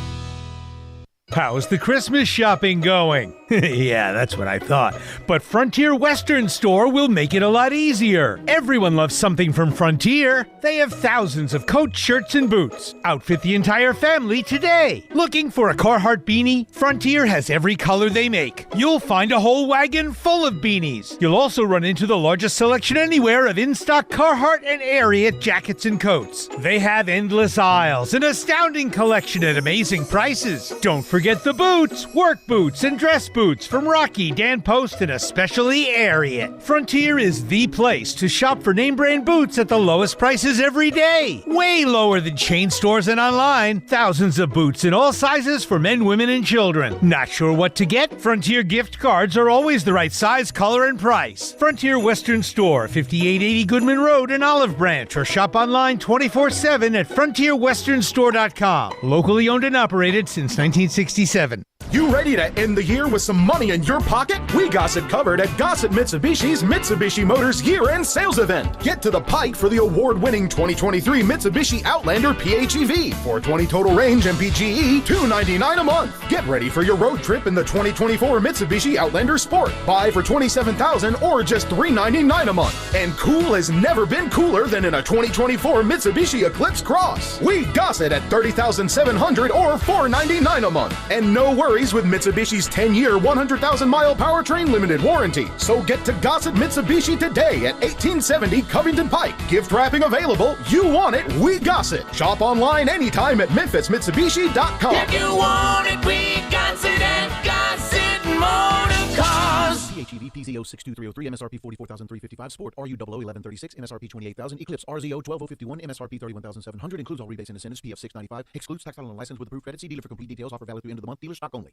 How's the Christmas shopping going? Yeah, that's what I thought. But Frontier Western Store will make it a lot easier. Everyone loves something from Frontier. They have thousands of coats, shirts, and boots. Outfit the entire family today. Looking for a Carhartt beanie? Frontier has every color they make. You'll find a whole wagon full of beanies. You'll also run into the largest selection anywhere of in-stock Carhartt and Ariat jackets and coats. They have endless aisles, an astounding collection at amazing prices. Don't forget the boots, work boots, and dress boots from Rocky, Dan Post, and especially Ariat. Frontier is the place to shop for name brand boots at the lowest prices every day. Way lower than chain stores and online. Thousands of boots in all sizes for men, women, and children. Not sure what to get? Frontier gift cards are always the right size, color, and price. Frontier Western Store, 5880 Goodman Road in Olive Branch, or shop online 24/7 at frontierwesternstore.com. Locally owned and operated since 1967. You ready to end the year with some money in your pocket? We got it covered at Gossett Mitsubishi's Mitsubishi Motors year-end sales event. Get to the Pike for the award-winning 2023 Mitsubishi Outlander PHEV. 420 total range MPGE, $299 a month. Get ready for your road trip in the 2024 Mitsubishi Outlander Sport. Buy for $27,000 or just $399 a month. And cool has never been cooler than in a 2024 Mitsubishi Eclipse Cross. We got it at $30,700 or $499 a month. And no worries with Mitsubishi's 10-year, 100,000-mile powertrain limited warranty. So get to Gossett Mitsubishi today at 1870 Covington Pike. Gift wrapping available. You want it, we Gossett. Shop online anytime at MemphisMitsubishi.com. If you want it, we got it at Gossett Motor Cars. PHEV PZ06203 MSRP 44,355 Sport RU 001136 MSRP 28,000 Eclipse RZO 12051 MSRP 31,700 includes all rebates and incentives PF 695 excludes tax title and license with approved credit. See dealer for complete details. Offer valid through end of the month. Dealer stock only.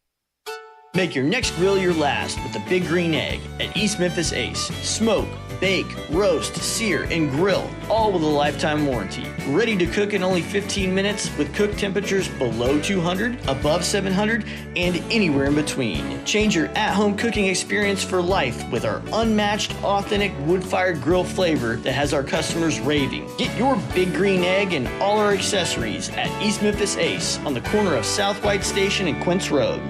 Make your next grill your last with the Big Green Egg at East Memphis Ace. Smoke, bake, roast, sear, and grill, all with a lifetime warranty. Ready to cook in only 15 minutes with cook temperatures below 200, above 700, and anywhere in between. Change your at-home cooking experience for life with our unmatched, authentic wood-fired grill flavor that has our customers raving. Get your Big Green Egg and all our accessories at East Memphis Ace on the corner of South White Station and Quince Road.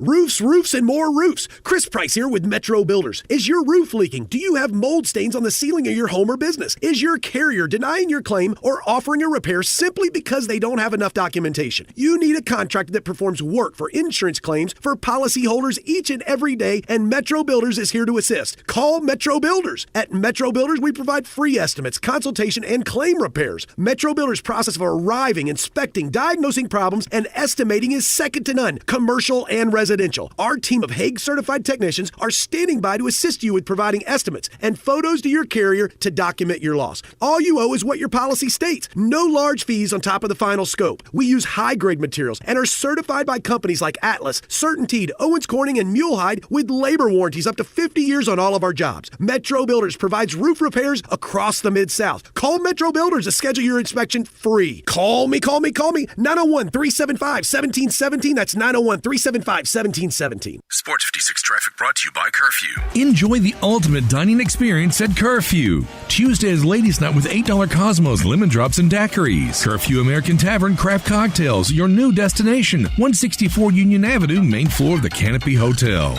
Roofs, roofs, and more roofs. Chris Price here with Metro Builders. Is your roof leaking? Do you have mold stains on the ceiling of your home or business? Is your carrier denying your claim or offering a repair simply because they don't have enough documentation? You need a contractor that performs work for insurance claims for policyholders each and every day, and Metro Builders is here to assist. Call Metro Builders. At Metro Builders, we provide free estimates, consultation, and claim repairs. Metro Builders' process of arriving, inspecting, diagnosing problems, and estimating is second to none, commercial and residential. Our team of Hague-certified technicians are standing by to assist you with providing estimates and photos to your carrier to document your loss. All you owe is what your policy states. No large fees on top of the final scope. We use high-grade materials and are certified by companies like Atlas, CertainTeed, Owens Corning, and Mulehide with labor warranties up to 50 years on all of our jobs. Metro Builders provides roof repairs across the Mid-South. Call Metro Builders to schedule your inspection free. Call me. 901-375-1717. That's 901-375-1717. Sports 56 traffic brought to you by Curfew. Enjoy the ultimate dining experience at Curfew. Tuesday is Ladies' Night with $8 Cosmos, lemon drops, and daiquiris. Curfew American Tavern Craft Cocktails, your new destination. 164 Union Avenue, main floor of the Canopy Hotel.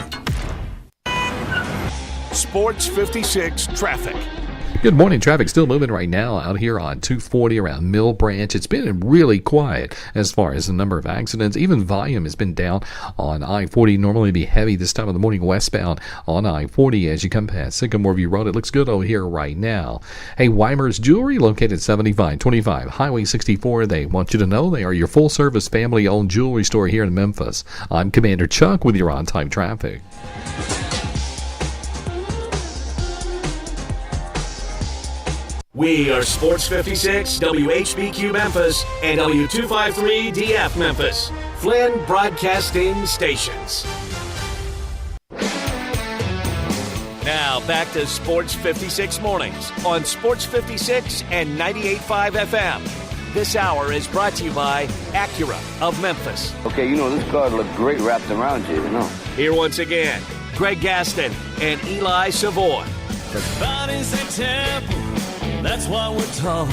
Sports 56 traffic. Good morning. Traffic still moving right now out here on 240 around Mill Branch. It's been really quiet as far as the number of accidents. Even volume has been down on I-40. Normally be heavy this time of the morning westbound on I-40 as you come past Sycamore View Road. It looks good over here right now. Hey, Weimer's Jewelry located 7525 Highway 64. They want you to know they are your full-service family-owned jewelry store here in Memphis. I'm Commander Chuck with your on-time traffic. We are Sports 56, WHBQ Memphis, and W253DF Memphis, Flynn Broadcasting Stations. Now back to Sports 56 Mornings on Sports 56 and 98.5 FM. This hour is brought to you by Acura of Memphis. Okay, this car looks great wrapped around you, Here once again, Greg Gaston and Eli Savoy. The body's a temple, that's what we're taught.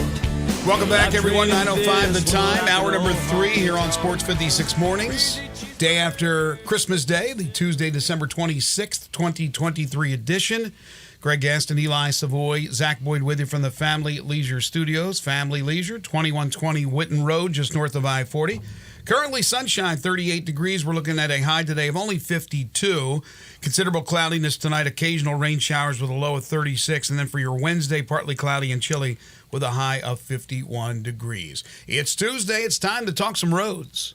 Welcome back, everyone. 9:05 the time. Hour number 3 here on Sports 56 Mornings. Day after Christmas Day, the Tuesday, December 26th, 2023 edition. Greg Gaston, Eli Savoy, Zach Boyd with you from the Family Leisure Studios. Family Leisure, 2120 Whitten Road, just north of I-40. Currently sunshine, 38 degrees. We're looking at a high today of only 52. Considerable cloudiness tonight, occasional rain showers with a low of 36. And then for your Wednesday, partly cloudy and chilly with a high of 51 degrees. It's Tuesday. It's time to talk some roads.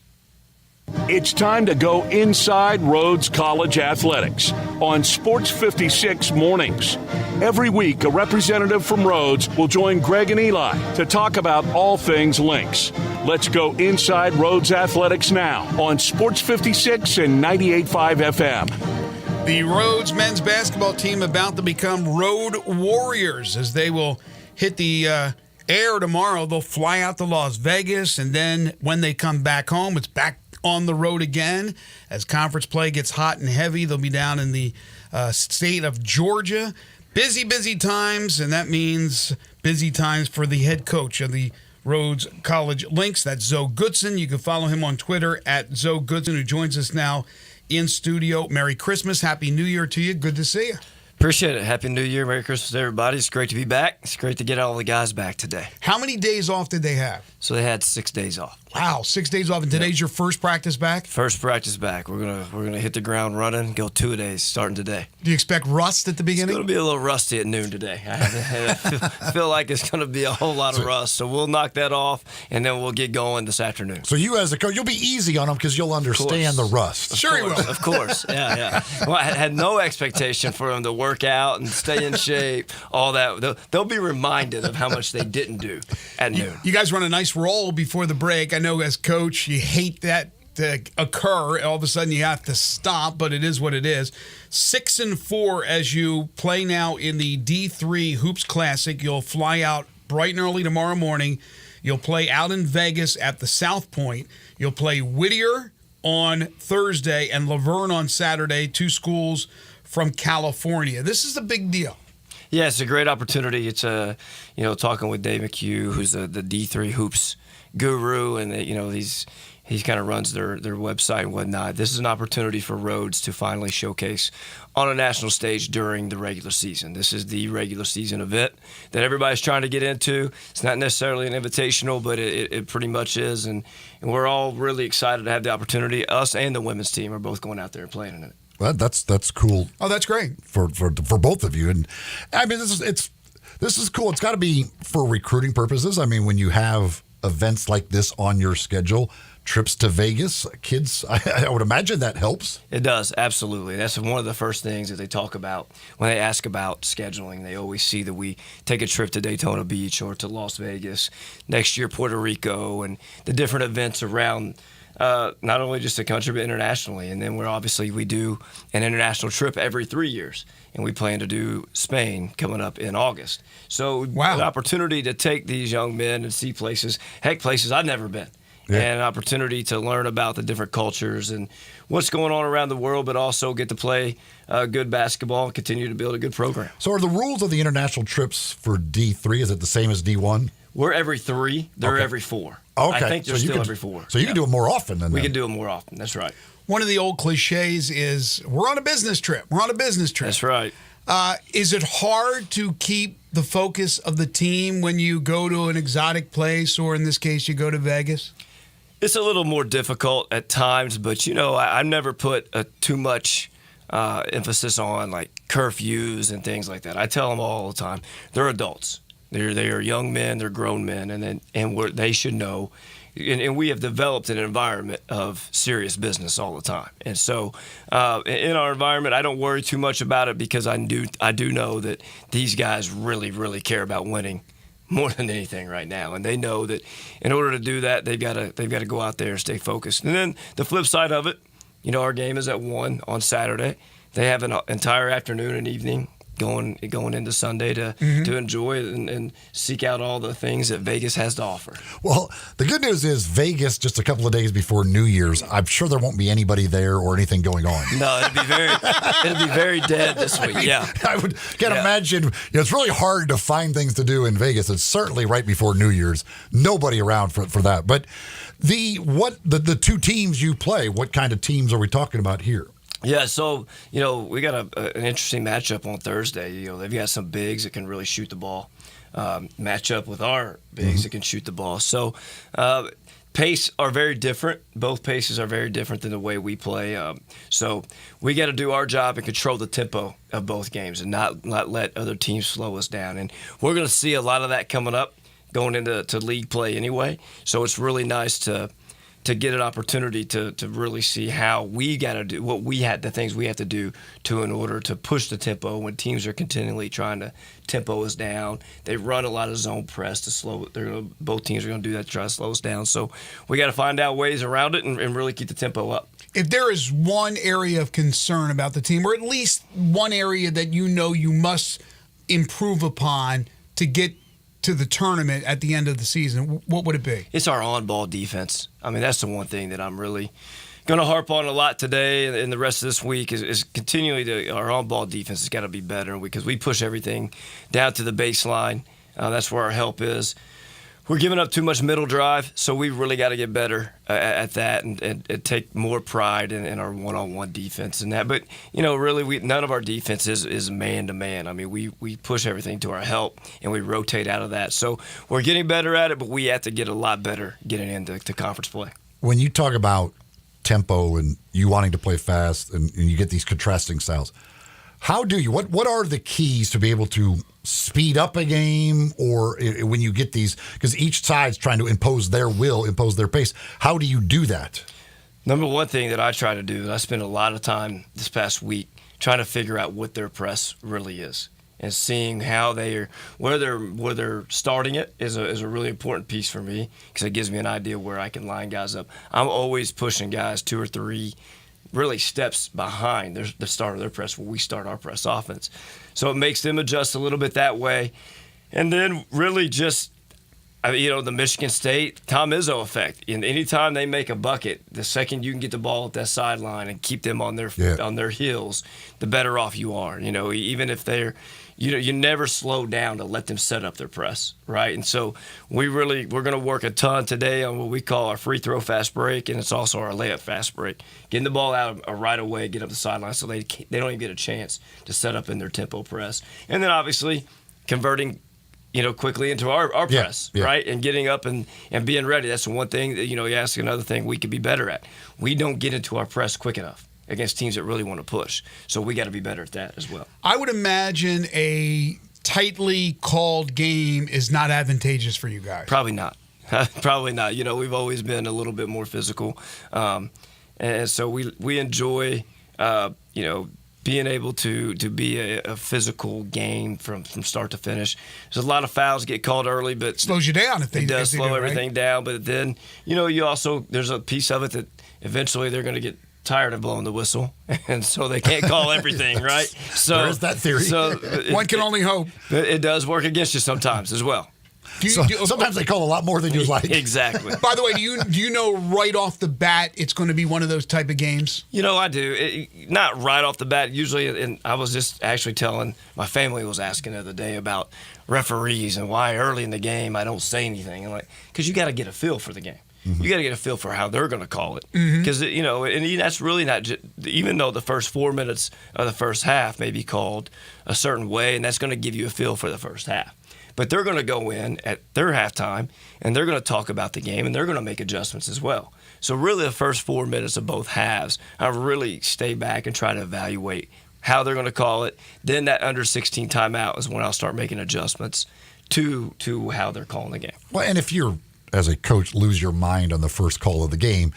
It's time to go inside Rhodes College Athletics on Sports 56 Mornings. Every week, a representative from Rhodes will join Greg and Eli to talk about all things Lynx. Let's go inside Rhodes Athletics now on Sports 56 and 98.5 FM. The Rhodes men's basketball team about to become Road Warriors as they will hit the air tomorrow. They'll fly out to Las Vegas, and then when they come back home, it's back on the road again. As conference play gets hot and heavy, they'll be down in the state of Georgia. Busy times, and that means busy times for the head coach of the Rhodes College Lynx. That's Zoe Goodson. You can follow him on Twitter at Zoe Goodson, who joins us now in studio. Merry Christmas. Happy New Year to you. Good to see you. Appreciate it. Happy New Year. Merry Christmas, everybody. It's great to be back. It's great to get all the guys back today. How many days off did they have? So they had 6 days off. Wow, 6 days off. And today's your first practice back? First practice back. We're gonna hit the ground running, go 2 days starting today. Do you expect rust at the beginning? It's going to be a little rusty at noon today. I feel like it's going to be a whole lot of rust. So we'll knock that off, and then we'll get going this afternoon. So you as a coach, you'll be easy on them because you'll understand the rust. Sure you will. Of course. Yeah. Well, I had no expectation for them to work out and stay in shape, all that. They'll be reminded of how much they didn't do at noon. You guys run a nice roll before the break. I know as coach, you hate that to occur. All of a sudden you have to stop, but it is what it is. 6-4 as you play now in the D3 Hoops Classic. You'll fly out bright and early tomorrow morning. You'll play out in Vegas at the South Point. You'll play Whittier on Thursday and Laverne on Saturday, 2 schools from California. This is a big deal. Yeah, it's a great opportunity. It's talking with Dave McHugh, who's the D3 Hoops guru, and he kind of runs their website and whatnot. This is an opportunity for Rhodes to finally showcase on a national stage during the regular season. This is the regular season event that everybody's trying to get into. It's not necessarily an invitational, but it pretty much is, and we're all really excited to have the opportunity. Us and the women's team are both going out there and playing in it. Well, that's cool. Oh, that's great for both of you. And I mean, this is cool. It's got to be for recruiting purposes. I mean, when you have events like this on your schedule, trips to Vegas, kids, I would imagine that helps. It does, absolutely. That's one of the first things that they talk about when they ask about scheduling. They always see that we take a trip to Daytona Beach or to Las Vegas, next year Puerto Rico, and the different events around not only just the country, but internationally. And then we do an international trip every 3 years, and we plan to do Spain coming up in August. So an opportunity to take these young men and see places I've never been. Yeah. And an opportunity to learn about the different cultures and what's going on around the world, but also get to play good basketball and continue to build a good program. So are the rules of the international trips for D3, is it the same as D1? We're every 3. They're every 4. Okay. I think they're still every 4. So you can do it more often than that. We can do it more often. That's right. One of the old cliches is, we're on a business trip. That's right. Is it hard to keep the focus of the team when you go to an exotic place, or in this case, you go to Vegas? It's a little more difficult at times, but, I never put too much emphasis on, like, curfews and things like that. I tell them all the time, they're adults. They are young men, they're grown men, and they should know. And we have developed an environment of serious business all the time. And so in our environment, I don't worry too much about it because I do know that these guys really, really care about winning more than anything right now. And they know that in order to do that, they've got to go out there and stay focused. And then the flip side of it, our game is at 1 on Saturday. They have an entire afternoon and evening going into Sunday to enjoy it and seek out all the things that Vegas has to offer. Well, the good news is Vegas, just a couple of days before New Year's, I'm sure there won't be anybody there or anything going on. No, it'll be very dead this week. Yeah, I can't imagine. It's really hard to find things to do in Vegas. It's certainly right before New Year's. Nobody around for that. But the two teams you play, what kind of teams are we talking about here? Yeah, so, we got an interesting matchup on Thursday. They've got some bigs that can really shoot the ball, match up with our bigs that can shoot the ball. So, pace are very different. Both paces are very different than the way we play. So, we got to do our job and control the tempo of both games and not let other teams slow us down. And we're going to see a lot of that coming up going into league play anyway. So, it's really nice to get an opportunity to really see how we got to do the things we have to do in order to push the tempo when teams are continually trying to tempo us down. They run a lot of zone press to slow it. Both teams are going to do that to try to slow us down. So we got to find out ways around it and really keep the tempo up. If there is one area of concern about the team, or at least one area that you must improve upon to get to the tournament at the end of the season, what would it be? It's our on-ball defense. I mean, that's the one thing that I'm really going to harp on a lot today and the rest of this week is continually our on-ball defense has got to be better because we push everything down to the baseline. That's where our help is. We're giving up too much middle drive, so we really got to get better at that and take more pride in our one-on-one defense and that. But, really, none of our defense is man-to-man. I mean, we push everything to our help, and we rotate out of that. So we're getting better at it, but we have to get a lot better getting into conference play. When you talk about tempo and you wanting to play fast and you get these contrasting styles, how do you? What are the keys to be able to speed up a game, or when you get these? Because each side's trying to impose their will, impose their pace. How do you do that? Number one thing that I try to do, and I spent a lot of time this past week trying to figure out what their press really is, and seeing how where they're starting it is a really important piece for me because it gives me an idea where I can line guys up. I'm always pushing guys 2 or 3. Really steps behind the start of their press where we start our press offense. So it makes them adjust a little bit that way. And then really just, the Michigan State, Tom Izzo effect. And anytime they make a bucket, the second you can get the ball at that sideline and keep them on their heels, the better off you are. Even if they're, you never slow down to let them set up their press, right? And so we're going to work a ton today on what we call our free throw fast break, and it's also our layup fast break. Getting the ball out right away, get up the sideline so they don't even get a chance to set up in their tempo press. And then obviously converting quickly into our press, right? And getting up and being ready. That's the one thing that, you ask another thing we could be better at. We don't get into our press quick enough against teams that really want to push. So we got to be better at that as well. I would imagine a tightly called game is not advantageous for you guys. Probably not. Probably not. We've always been a little bit more physical. And so we enjoy, being able to be a physical game from start to finish. There's a lot of fouls get called early, but slows you down if it does slow everything down. But then, you also there's a piece of it that eventually they're going to get tired of blowing the whistle, and so they can't call everything, right? So there's that theory. So one can only hope. It does work against you sometimes as well. Sometimes they call a lot more than you like. Exactly. By the way, do you know right off the bat it's going to be one of those type of games? I do. Not right off the bat. Usually, and I was just actually telling my family was asking the other day about referees and why early in the game I don't say anything. I'm like, because you got to get a feel for the game. Mm-hmm. You got to get a feel for how they're going to call it. Because, and that's really not just, even though the first 4 minutes of the first half may be called a certain way, and that's going to give you a feel for the first half. But they're going to go in at their halftime, and they're going to talk about the game, and they're going to make adjustments as well. So really the first 4 minutes of both halves, I really stay back and try to evaluate how they're going to call it. Then that under 16 timeout is when I'll start making adjustments to how they're calling the game. Well, and if you're, as a coach, lose your mind on the first call of the game,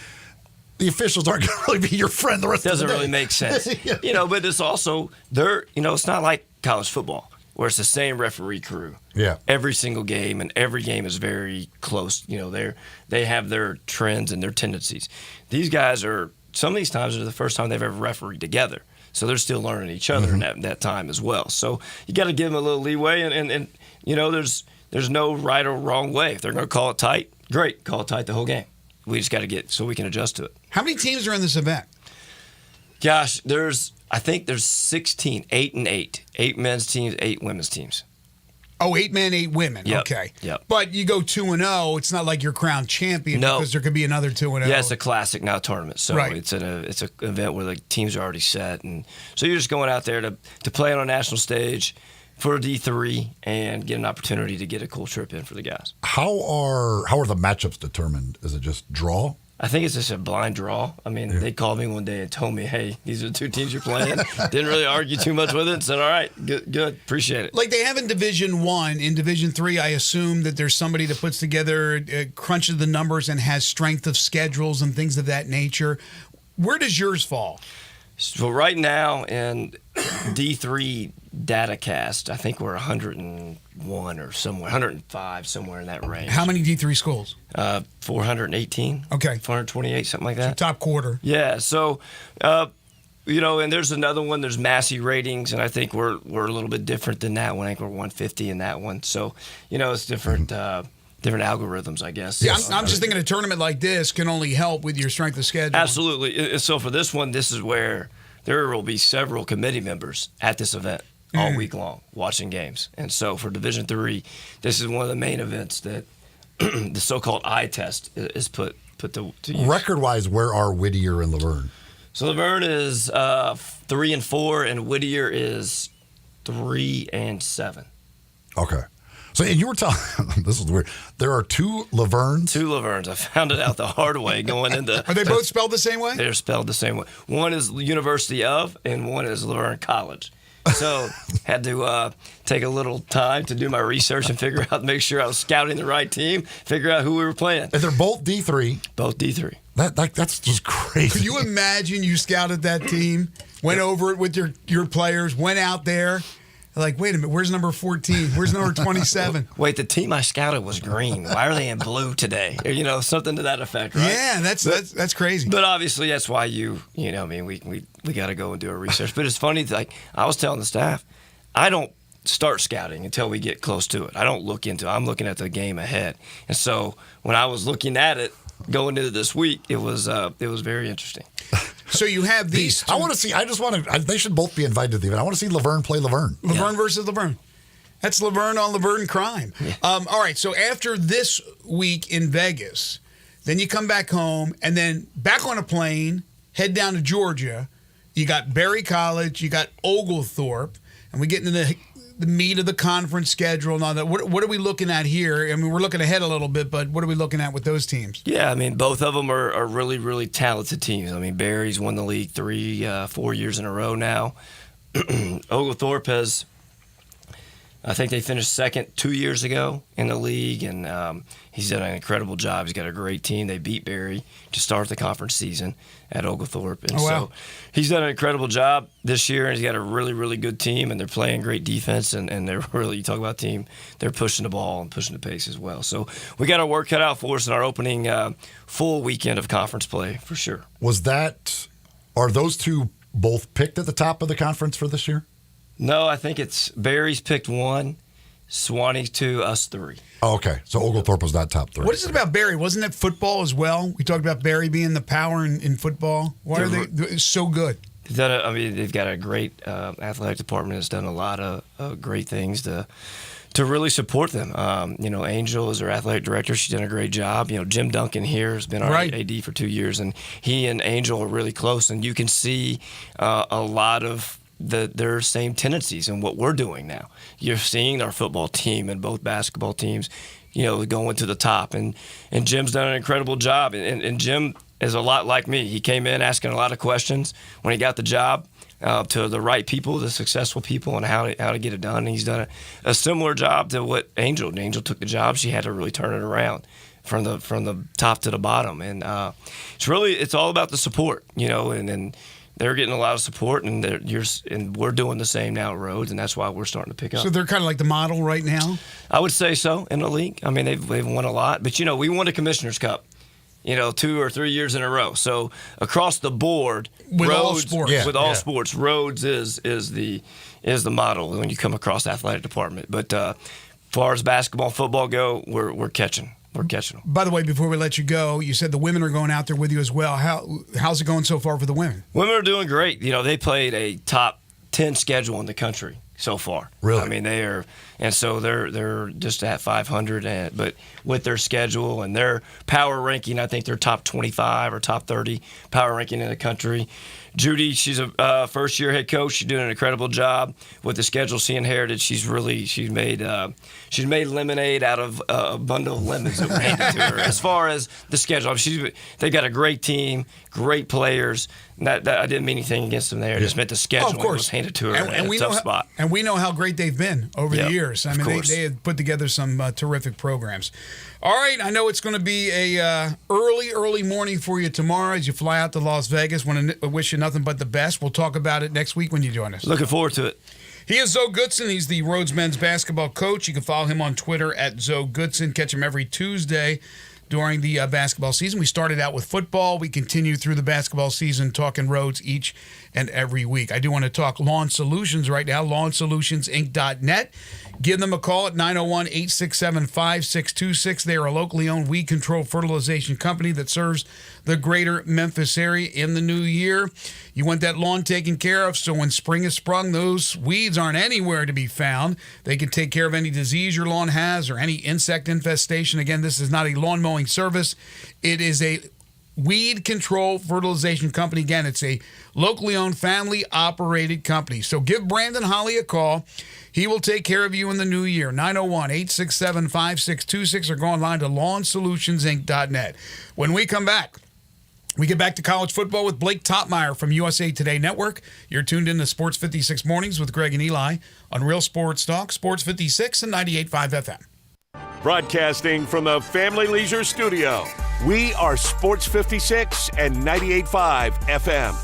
the officials aren't going to really be your friend the rest of the day. Doesn't really make sense. But it's also, it's not like college football where it's the same referee crew. Yeah. Every single game, and every game is very close. They have their trends and their tendencies. These guys some of these times are the first time they've ever refereed together. So they're still learning each other in that time as well. So you got to give them a little leeway, and there's no right or wrong way. If they're going to call it tight, great, call it tight the whole game. We just got to get so we can adjust to it. How many teams are in this event? Gosh, I think there's 16, 8 and 8. 8 men's teams, 8 women's teams. Oh, 8 men, 8 women. Yep. Okay. Yep. But you go 2-0. It's not like you're crowned champion because there could be another 2-0. Yeah, it's a classic, not a tournament. So it's an event where the teams are already set, and so you're just going out there to play on a national stage for a D3 and get an opportunity to get a cool trip in for the guys. How are the matchups determined? Is it just draw? I think it's just a blind draw. I mean, they called me one day and told me, hey, these are the 2 teams you're playing. Didn't really argue too much with it. Said, all right, good, appreciate it. Like they have in Division 1. In Division 3, I assume that there's somebody that puts together, crunches the numbers and has strength of schedules and things of that nature. Where does yours fall? So right now in D3 DataCast, I think we're 101 or somewhere, 105, somewhere in that range. How many D3 schools? 418. Okay. 428, something like that. So top quarter. Yeah. So, and there's another one. There's Massey ratings, and I think we're a little bit different than that one. I think we're 150 in that one. So, it's different. Different algorithms, I guess. Yeah, I'm just thinking a tournament like this can only help with your strength of schedule. Absolutely. So for this one, this is where there will be several committee members at this event all week long watching games. And so for Division III, this is one of the main events that the so-called eye test is put to use. Record-wise, where are Whittier and Laverne? So Laverne is 3-4, and Whittier is 3-7. Okay. So, and you were telling, this is weird, there are 2 Lavernes? 2 Lavernes. I found it out the hard way going into. Are they both spelled the same way? They're spelled the same way. One is University of, and one is Laverne College. So, had to take a little time to do my research and figure out, make sure I was scouting the right team, figure out who we were playing. And they're both D3. Both D3. That's just crazy. Could you imagine you scouted that team, went over it with your players, went out there? Like, wait a minute, where's number 14? Where's number 27? Wait, the team I scouted was green. Why are they in blue today? Or, something to that effect, right? Yeah, that's crazy. But obviously, that's why we got to go and do our research. But it's funny, like I was telling the staff, I don't start scouting until we get close to it. I don't look into it. I'm looking at the game ahead. And so when I was looking at it going into this week, it was very interesting. So you have these. I want to see. They should both be invited to the event. I want to see Laverne play Laverne. Laverne versus Laverne. That's Laverne on Laverne crime. Yeah. All right. So after this week in Vegas, then you come back home and then back on a plane, head down to Georgia. You got Berry College. You got Oglethorpe, and we get into the meat of the conference schedule and all that. What are we looking at here? I mean, we're looking ahead a little bit, but what are we looking at with those teams? Yeah, I mean, both of them are really, really talented teams. I mean, Barry's won the league 4 years in a row now. Oglethorpe has, I think they finished second 2 years ago in the league, and he's done an incredible job. He's got a great team. They beat Barry to start the conference season at Oglethorpe. And so he's done an incredible job this year, and he's got a really, really good team, and they're playing great defense, and they're really, you talk about team, they're pushing the ball and pushing the pace as well. So we got our work cut out for us in our opening full weekend of conference play for sure. Are those 2 both picked at the top of the conference for this year? No, I think it's Barry's picked 1, Swanee 2, us 3. Oh, okay. So Oglethorpe was not top 3. What is it about Barry? Wasn't it football as well? We talked about Barry being the power in football. Why are they so good? They've got a great athletic department that's done a lot of great things to really support them. Angel is our athletic director. She's done a great job. Jim Duncan here has been our AD for 2 years, and he and Angel are really close, and you can see a lot of their same tendencies in what we're doing now. You're seeing our football team and both basketball teams, going to the top. And Jim's done an incredible job. And Jim is a lot like me. He came in asking a lot of questions when he got the job to the right people, the successful people, and how to get it done. And he's done a similar job to what Angel took the job. She had to really turn it around from the top to the bottom. And it's all about the support, and they're getting a lot of support, and we're doing the same now at Rhodes, and that's why we're starting to pick up. So they're kind of like the model right now? I would say so in the league. I mean, they've won a lot, but we won a Commissioner's Cup, 2 or 3 years in a row. So across the board, With all Rhodes, sports. sports, Rhodes is the model when you come across the athletic department. But as far as basketball and football go, we're catching. We're catching them. By the way, before we let you go, you said the women are going out there with you as well. How's it going so far for the women? Women are doing great. They played a top 10 schedule in the country so far. Really? I mean, they're just at 500, but with their schedule and their power ranking, I think they're top 25 or top 30 power ranking in the country. Judy, she's a first-year head coach. She's doing an incredible job with the schedule she inherited. She's made lemonade out of a bundle of lemons that were handed to her. As far as the schedule, they got a great team, great players. That I didn't mean anything against them there. I just meant the schedule was handed to her in a tough spot. And we know how great they've been over the years. I mean, they had put together some terrific programs. All right, I know it's going to be a early morning for you tomorrow as you fly out to Las Vegas. Want to wish you nothing but the best. We'll talk about it next week when you join us. Looking forward to it. He is Zoe Goodson. He's the Rhodes men's basketball coach. You can follow him on Twitter at Zoe Goodson. Catch him every Tuesday during the basketball season. We started out with football. We continue through the basketball season talking Rhodes each and every week. I do want to talk Lawn Solutions right now, LawnSolutionsInc.net. Give them a call at 901-867-5626. They are a locally owned weed control fertilization company that serves the greater Memphis area in the new year. You want that lawn taken care of, so when spring is sprung, those weeds aren't anywhere to be found. They can take care of any disease your lawn has or any insect infestation. Again, this is not a lawn mowing service. It is a weed control fertilization company. Again, it's a locally owned, family-operated company. So give Brandon Holly a call. He will take care of you in the new year. 901-867-5626 or go online to LawnSolutionsInc.net. When we come back, we get back to college football with Blake Topmeyer from USA Today Network. You're tuned in to Sports 56 Mornings with Greg and Eli on Real Sports Talk, Sports 56 and 98.5 FM. Broadcasting from the Family Leisure Studio, we are Sports 56 and 98.5 FM.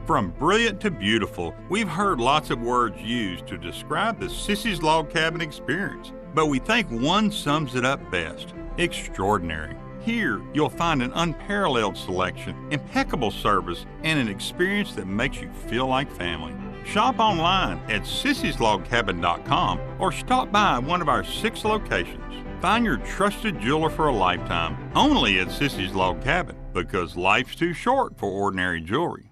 From brilliant to beautiful, we've heard lots of words used to describe the Sissy's Log Cabin experience, but we think one sums it up best: extraordinary. Here, you'll find an unparalleled selection, impeccable service, and an experience that makes you feel like family. Shop online at sissyslogcabin.com or stop by one of our 6 locations. Find your trusted jeweler for a lifetime only at Sissy's Log Cabin, because life's too short for ordinary jewelry.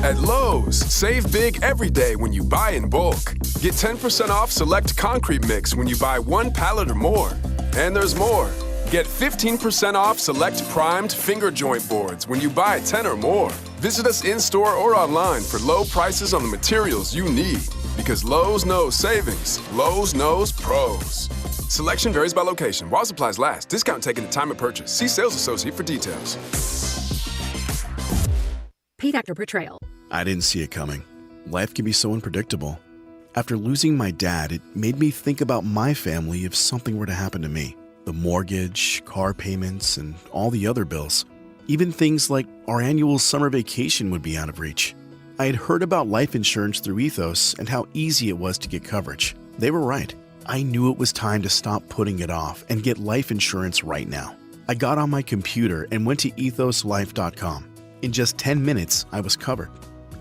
At Lowe's, save big every day when you buy in bulk. Get 10% off select concrete mix when you buy 1 pallet or more. And there's more. Get 15% off select primed finger joint boards when you buy 10 or more. Visit us in-store or online for low prices on the materials you need. Because Lowe's knows savings. Lowe's knows pros. Selection varies by location. While supplies last. Discount taken at time of purchase. See sales associate for details. Paid actor portrayal. I didn't see it coming. Life can be so unpredictable. After losing my dad, it made me think about my family if something were to happen to me. The mortgage, car payments, and all the other bills. Even things like our annual summer vacation would be out of reach. I had heard about life insurance through Ethos and how easy it was to get coverage. They were right. I knew it was time to stop putting it off and get life insurance right now. I got on my computer and went to ethoslife.com. In just 10 minutes, I was covered.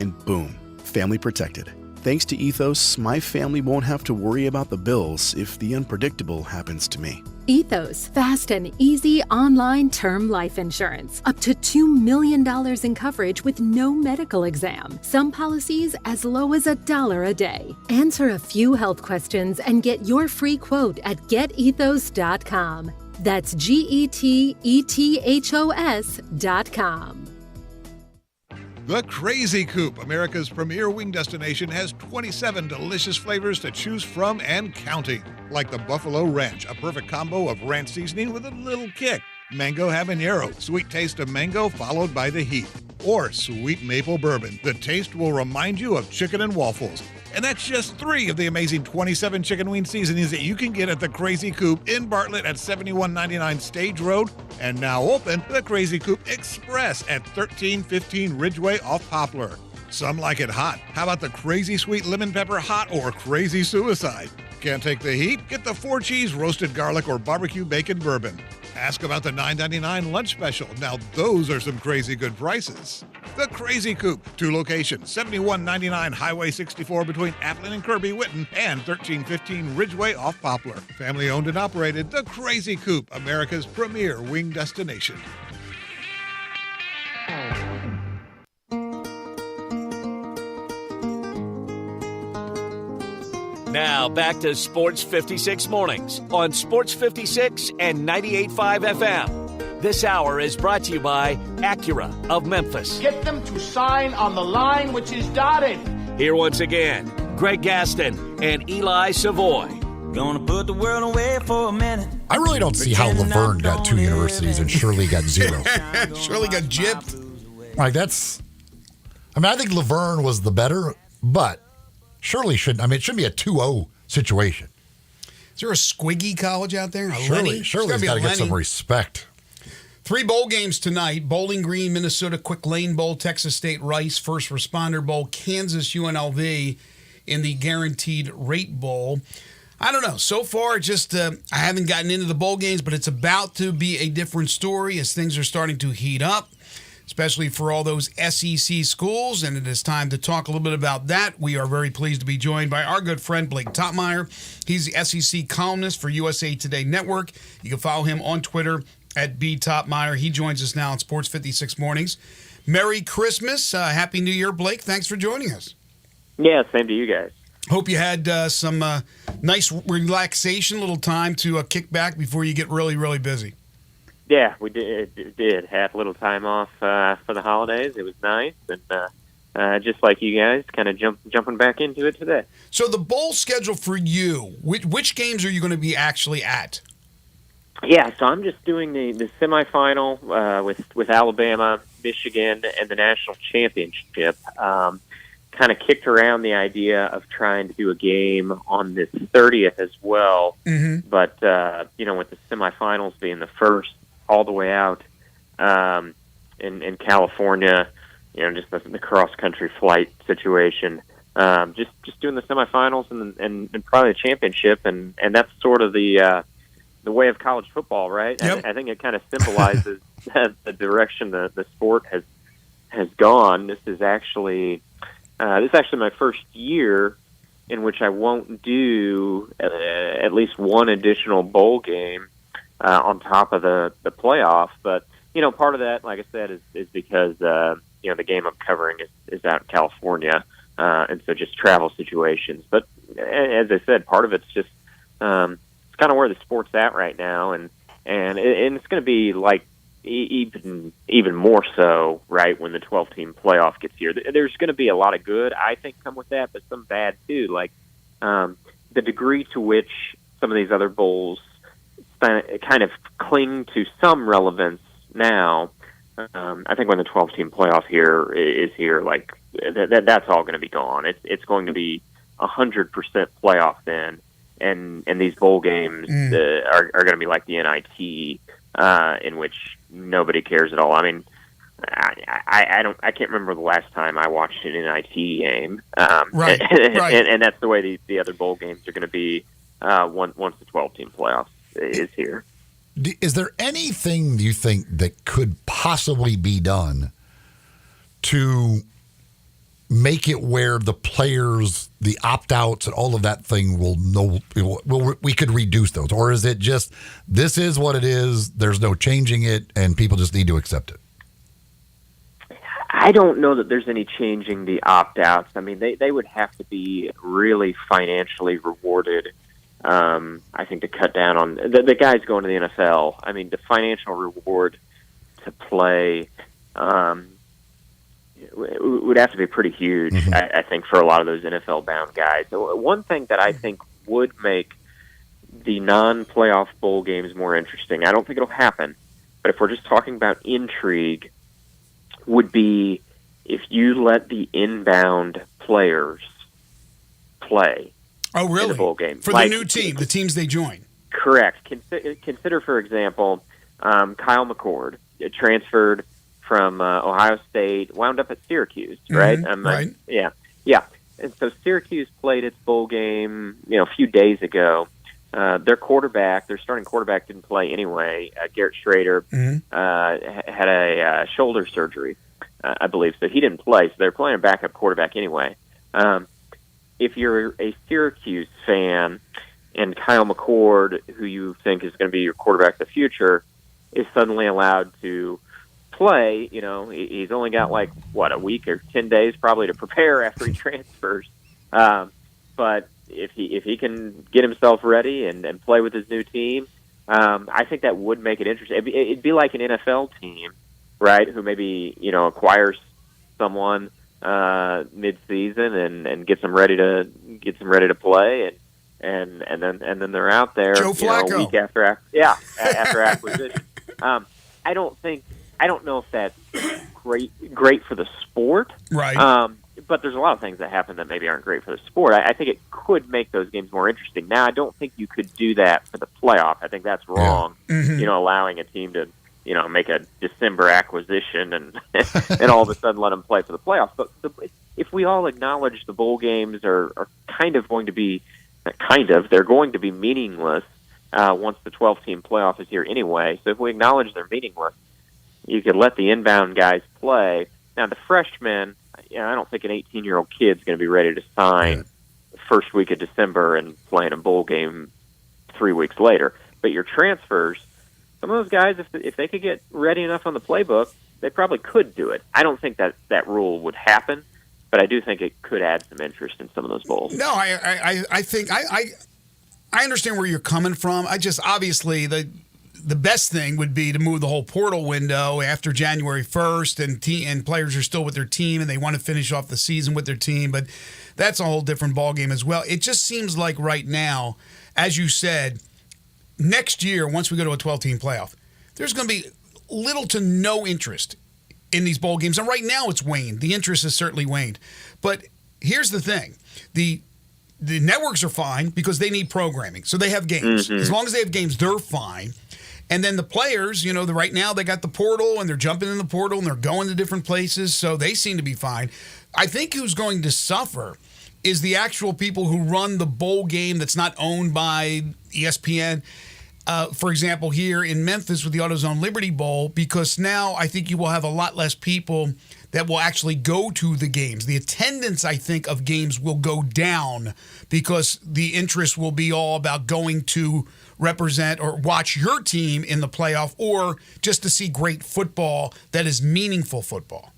And boom, family protected. Thanks to Ethos, my family won't have to worry about the bills if the unpredictable happens to me. Ethos, fast and easy online term life insurance. Up to $2 million in coverage with no medical exam. Some policies as low as $1 a day. Answer a few health questions and get your free quote at getethos.com. That's GETETHOS.com. The Crazy Coop, America's premier wing destination, has 27 delicious flavors to choose from and counting. Like the Buffalo Ranch, a perfect combo of ranch seasoning with a little kick. Mango Habanero, sweet taste of mango followed by the heat. Or Sweet Maple Bourbon, the taste will remind you of chicken and waffles. And that's just 3 of the amazing 27 chicken wing seasonings that you can get at the Crazy Coop in Bartlett at 7199 Stage Road, and now open the Crazy Coop Express at 1315 Ridgeway off Poplar. Some like it hot. How about the Crazy Sweet Lemon Pepper Hot or Crazy Suicide? Can't take the heat? Get the 4-cheese roasted garlic or barbecue bacon bourbon. Ask about the $9.99 lunch special. Now those are some crazy good prices. The Crazy Coop, 2 locations, 7199 Highway 64 between Atlin and Kirby Whitten, and 1315 Ridgeway off Poplar. Family owned and operated, The Crazy Coop, America's premier wing destination. Now back to Sports 56 Mornings on Sports 56 and 98.5 FM. This hour is brought to you by Acura of Memphis. Get them to sign on the line which is dotted. Here once again, Greg Gaston and Eli Savoy. Gonna put the world away for a minute. I really don't see how Laverne got 2 universities and Shirley got 0. Shirley got gypped. Like, I think Laverne was the better, but Shirley shouldn't. I mean, it shouldn't be a 2-0 situation. Is there a squiggy college out there? Shirley's got to get some respect. 3 bowl games tonight: Bowling Green, Minnesota Quick Lane Bowl, Texas State Rice, First Responder Bowl, Kansas UNLV in the Guaranteed Rate Bowl. I don't know. So far, I haven't gotten into the bowl games, but it's about to be a different story as things are starting to heat up, especially for all those SEC schools, and it is time to talk a little bit about that. We are very pleased to be joined by our good friend Blake Topmeyer. He's the SEC columnist for USA Today Network. You can follow him on Twitter at @BTopmeyer. He joins us now on Sports 56 Mornings. Merry Christmas. Happy New Year, Blake. Thanks for joining us. Yeah, same to you guys. Hope you had some nice relaxation, little time to kick back before you get really, really busy. Yeah, we did have a little time off for the holidays. It was nice, and just like you guys, kind of jumping back into it today. So the bowl schedule for you, which games are you going to be actually at? Yeah, so I'm just doing the semifinal with Alabama, Michigan, and the national championship. Kind of kicked around the idea of trying to do a game on this 30th as well, but with the semifinals being the first all the way out in California, just the cross country flight situation. Just doing the semifinals and probably the championship, and that's sort of the way of college football, right? Yep. I think it kind of symbolizes the direction the sport has gone. This is actually my first year in which I won't do at least one additional bowl game on top of the playoff. But, part of that, like I said, is because, the game I'm covering is out in California, and so just travel situations. But as I said, part of it's just it's kind of where the sport's at right now, and it's going to be like even more so, right, when the 12-team playoff gets here. There's going to be a lot of good, I think, come with that, but some bad too. Like the degree to which some of these other bowls kind of cling to some relevance now. I think when the 12-team playoff is here, like that's all going to be gone. It's going to be 100% playoff then, and these bowl games are going to be like the NIT, in which nobody cares at all. I mean, I can't remember the last time I watched an NIT game. Right. And that's the way the other bowl games are going to be once the 12-team playoffs is here. Is there anything you think that could possibly be done to make it where the players, the opt-outs, and all of that thing we could reduce those? Or is it just, this is what it is, there's no changing it, and people just need to accept it? I don't know that there's any changing the opt-outs. I mean, they would have to be really financially rewarded, I think, to cut down on the guys going to the NFL. I mean, the financial reward to play would have to be pretty huge, I think, for a lot of those NFL-bound guys. So one thing that I think would make the non-playoff bowl games more interesting, I don't think it'll happen, but if we're just talking about intrigue, would be if you let the inbound players play. Oh, really? In the bowl game. For the new team, the teams they join. Correct. Consider, for example, Kyle McCord transferred from Ohio State, wound up at Syracuse, right? Right. Yeah. And so Syracuse played its bowl game, a few days ago. Their starting quarterback, didn't play anyway. Garrett Schrader had a shoulder surgery, I believe, so he didn't play. So they're playing a backup quarterback anyway. If you're a Syracuse fan and Kyle McCord, who you think is going to be your quarterback of the future, is suddenly allowed to play, he's only got a week or 10 days probably to prepare after he transfers. But if he can get himself ready and play with his new team, I think that would make it interesting. It'd be like an NFL team, right? Who maybe acquires someone mid-season and gets them ready to play, and then they're out there Joe Flacco. A week after acquisition. I don't know if that's great for the sport, right? But there's a lot of things that happen that maybe aren't great for the sport. I think it could make those games more interesting. Now, I don't think you could do that for the playoff. I think that's wrong. Yeah. Mm-hmm. Allowing a team to make a December acquisition and and all of a sudden let them play for the playoffs. But if we all acknowledge the bowl games are kind of going to be they're going to be meaningless once the 12-team playoff is here anyway. So if we acknowledge they're meaningless, you could let the inbound guys play. Now, the freshmen, I don't think an 18-year-old kid's going to be ready to sign the first week of December and play in a bowl game 3 weeks later. But your transfers, some of those guys, if they could get ready enough on the playbook, they probably could do it. I don't think that rule would happen, but I do think it could add some interest in some of those bowls. No, I think I understand where you're coming from. I just obviously the best thing would be to move the whole portal window after January 1st, and players are still with their team and they want to finish off the season with their team. But that's a whole different ballgame as well. It just seems like right now, as you said, next year, once we go to a 12-team playoff, there's going to be little to no interest in these bowl games. And right now it's waned. The interest has certainly waned. But here's the thing. The networks are fine because they need programming. So they have games. Mm-hmm. As long as they have games, they're fine. And then the players, right now they got the portal and they're jumping in the portal and they're going to different places. So they seem to be fine. I think who's going to suffer is the actual people who run the bowl game that's not owned by ESPN. For example, here in Memphis with the AutoZone Liberty Bowl, because now I think you will have a lot less people that will actually go to the games. The attendance, I think, of games will go down because the interest will be all about going to represent or watch your team in the playoff or just to see great football that is meaningful football.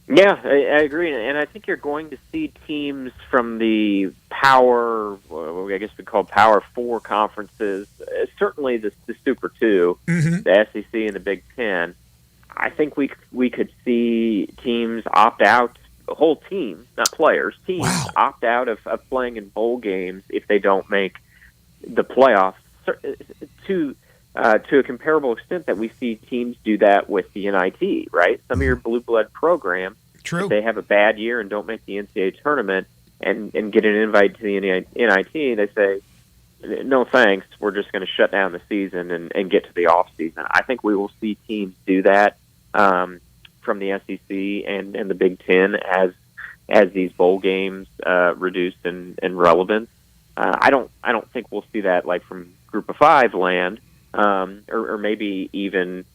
Yeah, I agree. And I think you're going to see teams from the I guess we call Power 4 conferences, certainly the Super 2, the SEC and the Big Ten. I think we could see teams opt out, the whole team, not players, teams opt out of playing in bowl games if they don't make the playoffs to a comparable extent that we see teams do that with the NIT, right? Some of your blue blood programs, if they have a bad year and don't make the NCAA tournament and get an invite to the NIT, they say, no thanks, we're just going to shut down the season and get to the off season. I think we will see teams do that from the SEC and the Big Ten as these bowl games reduce in relevance. I don't think we'll see that like from Group of Five land, or maybe even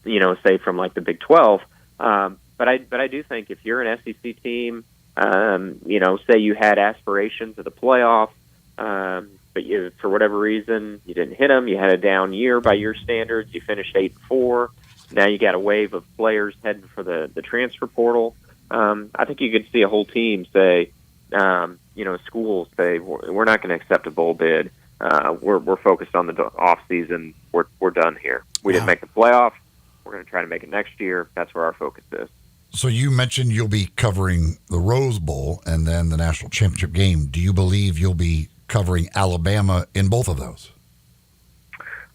say from like the Big 12. But I do think if you're an SEC team, say you had aspirations of the playoff, but you, for whatever reason, you didn't hit them. You had a down year by your standards. You finished 8-4. Now you got a wave of players heading for the transfer portal. I think you could see a whole team say, schools say, we're not going to accept a bowl bid. We're focused on the off season. We're done here. We didn't make the playoff. We're going to try to make it next year. That's where our focus is. So you mentioned you'll be covering the Rose Bowl and then the national championship game. Do you believe you'll be covering Alabama in both of those?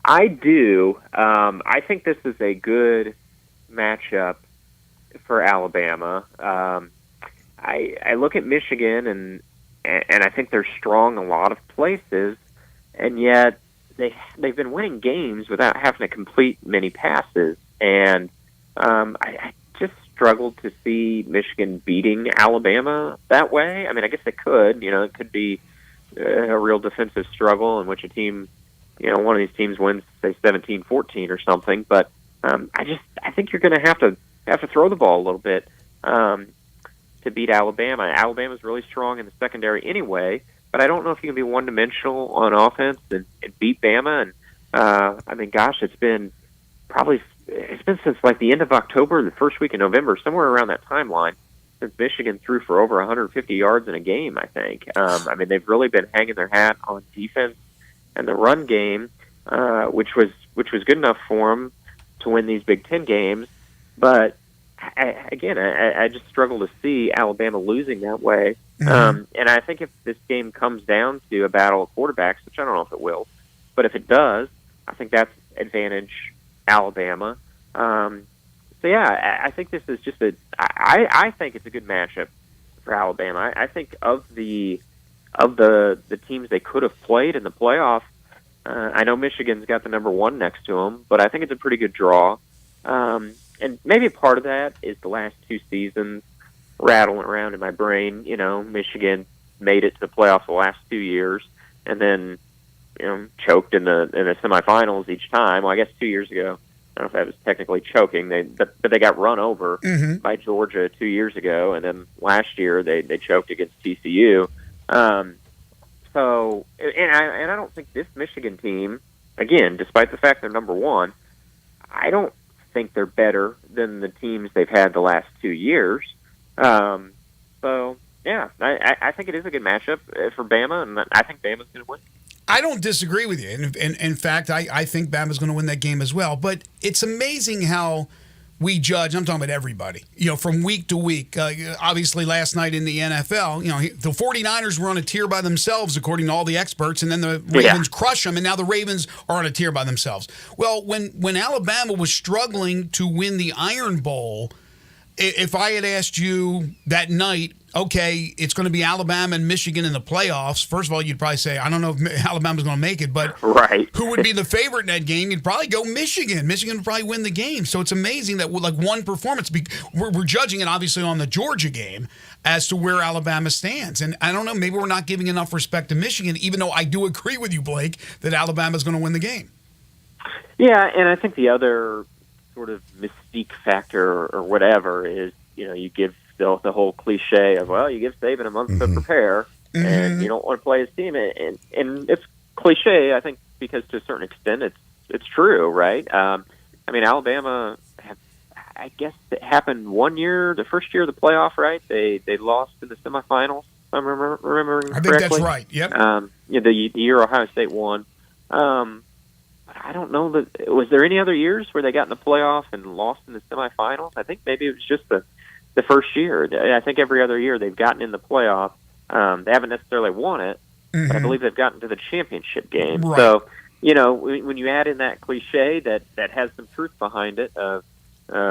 I do. I think this is a good matchup for Alabama. I look at Michigan and I think they're strong a lot of places, and yet they've been winning games without having to complete many passes. And I just struggled to see Michigan beating Alabama that way. I mean, I guess they could. It could be a real defensive struggle in which a team, one of these teams wins, say 17-14 or something. But I think you're going to have to throw the ball a little bit to beat Alabama. Alabama's really strong in the secondary anyway, but I don't know if you can be one-dimensional on offense and beat Bama. And I mean, gosh, it's been since like the end of October, the first week in November, somewhere around that timeline, since Michigan threw for over 150 yards in a game, I think. I mean, they've really been hanging their hat on defense and the run game, which was good enough for them to win these Big Ten games. But I just struggle to see Alabama losing that way. And I think if this game comes down to a battle of quarterbacks, which I don't know if it will, but if it does, I think that's advantage Alabama. So yeah, I think this is just I think it's a good matchup for Alabama. I think of the teams they could have played in the playoff, I know Michigan's got the number one next to them, but I think it's a pretty good draw. And maybe part of that is the last two seasons rattling around in my brain. Michigan made it to the playoffs the last 2 years, and then choked in the semifinals each time. Well, I guess 2 years ago, I don't know if that was technically choking. But they got run over by Georgia 2 years ago, and then last year they choked against TCU. So, and I don't think this Michigan team, again, despite the fact they're number one, I don't think they're better than the teams they've had the last 2 years. So, yeah, I think it is a good matchup for Bama, and I think Bama's going to win. I don't disagree with you. In fact, I think Bama's going to win that game as well. But it's amazing how we judge. I'm talking about everybody, from week to week. Obviously, last night in the NFL, the 49ers were on a tier by themselves, according to all the experts, and then the Ravens crush them, and now the Ravens are on a tier by themselves. Well, when Alabama was struggling to win the Iron Bowl, if I had asked you that night, okay, it's going to be Alabama and Michigan in the playoffs, first of all, you'd probably say, I don't know if Alabama's going to make it, but who would be the favorite in that game? You'd probably go Michigan. Michigan would probably win the game. So it's amazing that like one performance, we're judging it obviously on the Georgia game as to where Alabama stands. And I don't know, maybe we're not giving enough respect to Michigan, even though I do agree with you, Blake, that Alabama's going to win the game. Yeah, and I think the other sort of mystique factor or whatever is, you give the whole cliche of, well, you give Saban a month to prepare, and you don't want to play his team. And it's cliche, I think, because to a certain extent it's true, right? I mean, Alabama, I guess it happened one year, the first year of the playoff, right? They lost in the semifinals, if I'm remembering correctly. I think that's right, yep. The year Ohio State won. I don't know was there any other years where they got in the playoff and lost in the semifinals? I think maybe it was just the first year. I think every other year they've gotten in the playoff. They haven't necessarily won it, but I believe they've gotten to the championship game. Right. So, when you add in that cliche that has some truth behind it,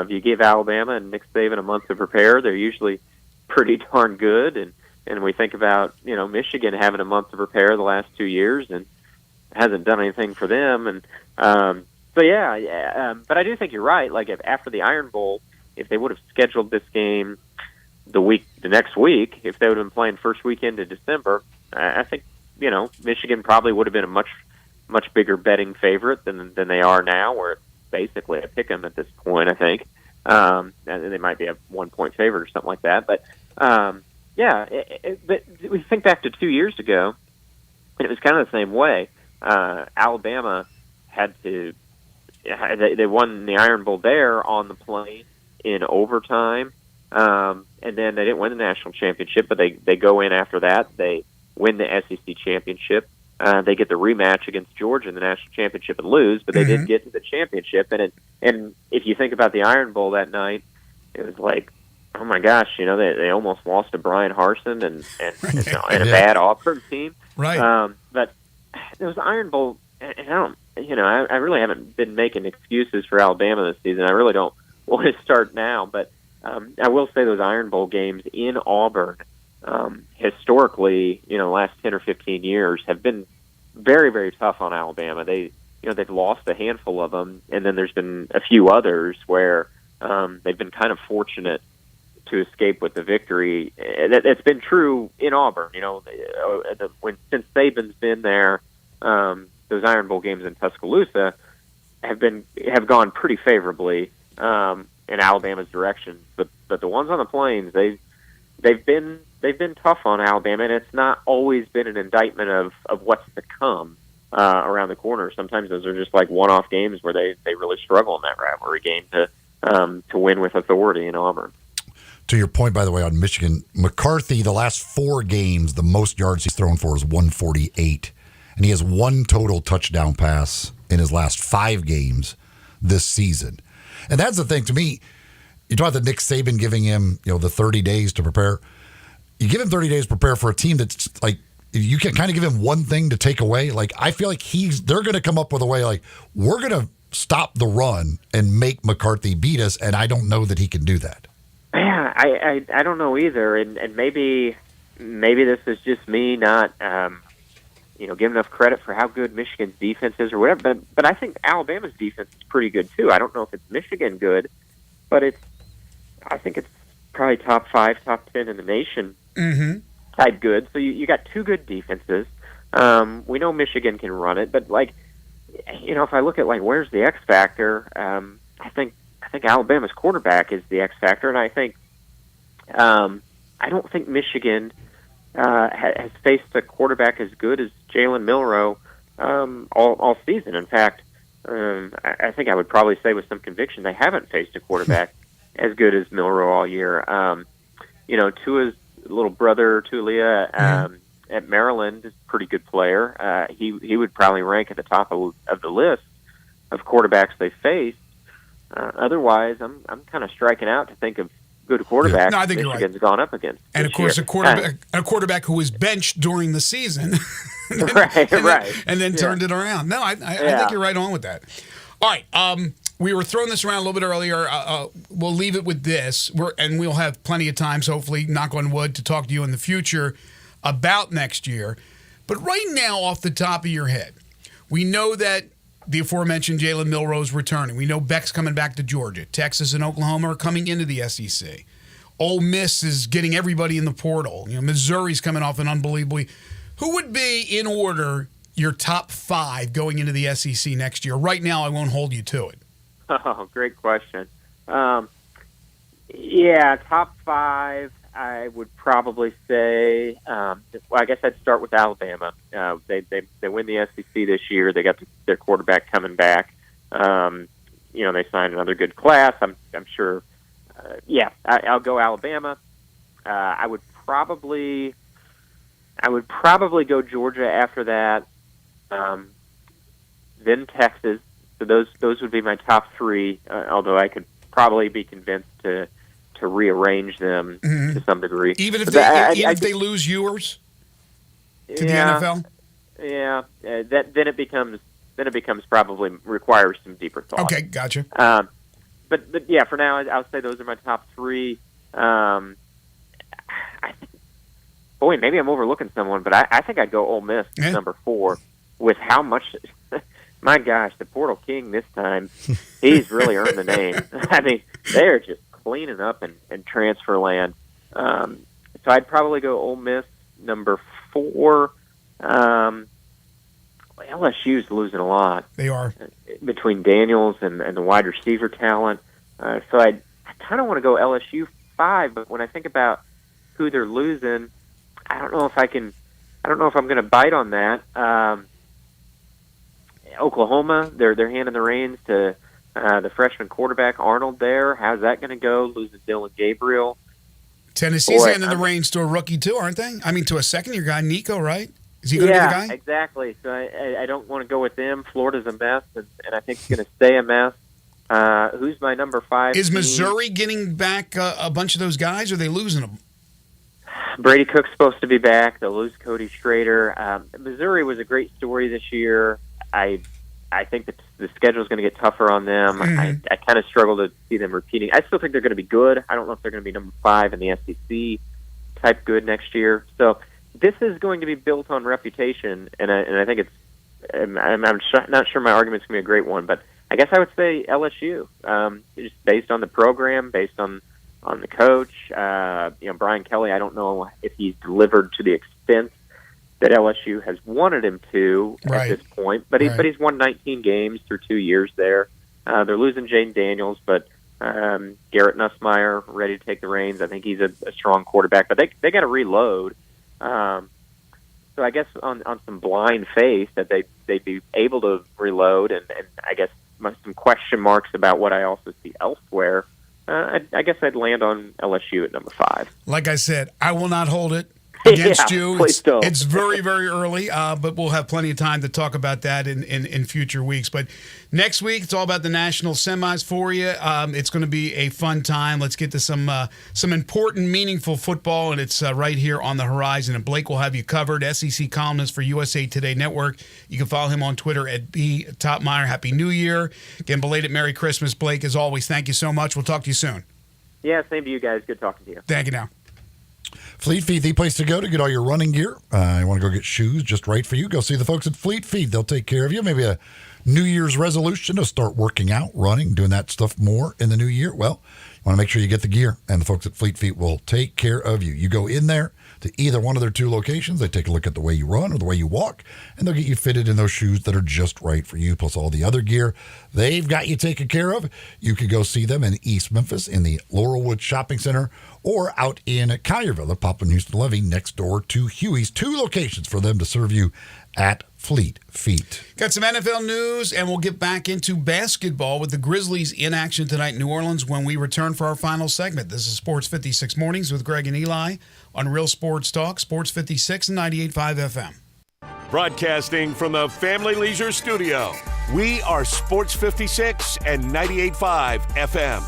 you give Alabama and Nick Saban a month to prepare, they're usually pretty darn good. And we think about, Michigan having a month to prepare the last 2 years and hasn't done anything for them. And but I do think you're right. Like after the Iron Bowl, if they would have scheduled this game the next week, if they would have been playing first weekend of December, I think Michigan probably would have been a much bigger betting favorite than they are now, where it's basically a pick 'em at this point. I think, and they might be a 1 point favorite or something like that. But but we think back to 2 years ago, and it was kind of the same way. Alabama they won the Iron Bowl there on the plane in overtime, and then they didn't win the national championship, but they go in after that. They win the SEC championship. They get the rematch against Georgia in the national championship and lose, but they did get to the championship. And if you think about the Iron Bowl that night, it was like, oh my gosh, they almost lost to Brian Harsin and a bad Auburn team. Right. But there was the Iron Bowl, and I really haven't been making excuses for Alabama this season. I really don't want to start now, but I will say those Iron Bowl games in Auburn, historically, the last 10 or 15 years have been very, very tough on Alabama. They've lost a handful of them, and then there's been a few others where they've been kind of fortunate to escape with the victory. It's been true in Auburn. Since Saban's been there, those Iron Bowl games in Tuscaloosa have gone pretty favorably in Alabama's direction. But the ones on the Plains, they've been tough on Alabama, and it's not always been an indictment of what's to come around the corner. Sometimes those are just like one-off games where they really struggle in that rivalry game to win with authority in Auburn. To your point, by the way, on Michigan, McCarthy, the last 4 games, the most yards he's thrown for is 148. And he has 1 total touchdown pass in his last 5 games this season. And that's the thing to me. You talk about Nick Saban giving him, the 30 days to prepare. You give him 30 days to prepare for a team that's like, you can kind of give him one thing to take away. Like, I feel like they're going to come up with a way, like, we're going to stop the run and make McCarthy beat us, and I don't know that he can do that. Yeah, I don't know either, and maybe this is just me not giving enough credit for how good Michigan's defense is or whatever. But I think Alabama's defense is pretty good too. I don't know if it's Michigan good, but I think it's probably top 5, top 10 in the nation type good. So you got 2 good defenses. We know Michigan can run it, but if I look at where's the X factor, I think Alabama's quarterback is the X factor, and I think I don't think Michigan has faced a quarterback as good as Jalen Milroe all season. In fact, I think I would probably say with some conviction they haven't faced a quarterback as good as Milroe all year. Tua's little brother, Tulia, at Maryland is a pretty good player. He would probably rank at the top of the list of quarterbacks they faced. Otherwise, I'm kind of striking out to think of good quarterbacks. No, I think Michigan's you're right. gone up against. And of course, year. a quarterback who was benched during the season, and then turned it around. No, I think you're right on with that. All right, we were throwing this around a little bit earlier. We'll leave it with this, and we'll have plenty of times, hopefully, knock on wood, to talk to you in the future about next year. But right now, off the top of your head, we know that the aforementioned Jalen Milroe's returning. We know Beck's coming back to Georgia. Texas and Oklahoma are coming into the SEC. Ole Miss is getting everybody in the portal. Missouri's coming off an unbelievably. Who would be, in order, your top 5 going into the SEC next year? Right now, I won't hold you to it. Oh, great question. Top 5. I would probably say, I guess I'd start with Alabama. They win the SEC this year. They got their quarterback coming back. They signed another good class. I'm sure. I'll go Alabama. I would probably go Georgia after that. Then Texas. So those would be my top 3. Although I could probably be convinced to rearrange them to some degree. Even if they lose Ewers to the NFL? Yeah. Then it becomes probably requires some deeper thought. Okay, gotcha. But for now, I'll say those are my top 3. Maybe I'm overlooking someone, but I think I'd go Ole Miss number 4 with how much. My gosh, the Portal King this time, he's really earned the name. I mean, they're just cleaning up in transfer land. So I'd probably go Ole Miss number 4. LSU's losing a lot. They are. Between Daniels and the wide receiver talent. So I kind of want to go LSU 5, but when I think about who they're losing, I don't know if I'm going to bite on that. Oklahoma, they're handing the reins to the freshman quarterback Arnold there. How's that going to go? Losing Dylan Gabriel. Tennessee's handing the reins to a rookie too, aren't they? I mean, to a second-year guy, Nico, right? Is he going to be the guy? Yeah, exactly. So I don't want to go with them. Florida's a mess, and I think it's going to stay a mess. Who's my number 5? Is Missouri getting back a bunch of those guys, or are they losing them? Brady Cook's supposed to be back. They'll lose Cody Schrader. Missouri was a great story this year. I think that the schedule is going to get tougher on them. I kind of struggle to see them repeating. I still think they're going to be good. I don't know if they're going to be number 5 in the SEC type good next year. So this is going to be built on reputation, and I think it's. I'm not sure my argument's going to be a great one, but I guess I would say LSU, just based on the program, based on the coach. Brian Kelly, I don't know if he's delivered to the extent that LSU has wanted him to at this point, but he's won 19 games through 2 years there. They're losing Jaden Daniels, but Garrett Nussmeier ready to take the reins. I think he's a strong quarterback, but they got to reload. So I guess on some blind faith that they'd be able to reload, and I guess some question marks about what I also see elsewhere. I guess I'd land on LSU at number 5. Like I said, I will not hold it against you. Please don't. It's very, very early, but we'll have plenty of time to talk about that in future weeks. But next week, it's all about the national semis for you. It's going to be a fun time. Let's get to some important, meaningful football, and it's right here on the horizon. And Blake will have you covered, SEC columnist for USA Today Network. You can follow him on Twitter at @BTopMeyer. Happy New Year. Again, belated Merry Christmas, Blake. As always, thank you so much. We'll talk to you soon. Yeah, same to you guys. Good talking to you. Thank you now. Fleet Feet, the place to go to get all your running gear. You want to go get shoes just right for you? Go see the folks at Fleet Feet. They'll take care of you. Maybe a New Year's resolution to start working out, running, doing that stuff more in the new year. Well, you want to make sure you get the gear, and the folks at Fleet Feet will take care of you. You go in there to either one of their 2 locations. They take a look at the way you run or the way you walk, and they'll get you fitted in those shoes that are just right for you, plus all the other gear they've got you taken care of. You could go see them in East Memphis in the Laurelwood Shopping Center or out in Collierville at Papa Houston Levy next door to Huey's. 2 locations for them to serve you at Fleet Feet. Got some NFL news, and we'll get back into basketball with the Grizzlies in action tonight in New Orleans when we return for our final segment. This is Sports 56 Mornings with Greg and Eli on Real Sports Talk, Sports 56 and 98.5 FM. Broadcasting from the Family Leisure Studio, we are Sports 56 and 98.5 FM.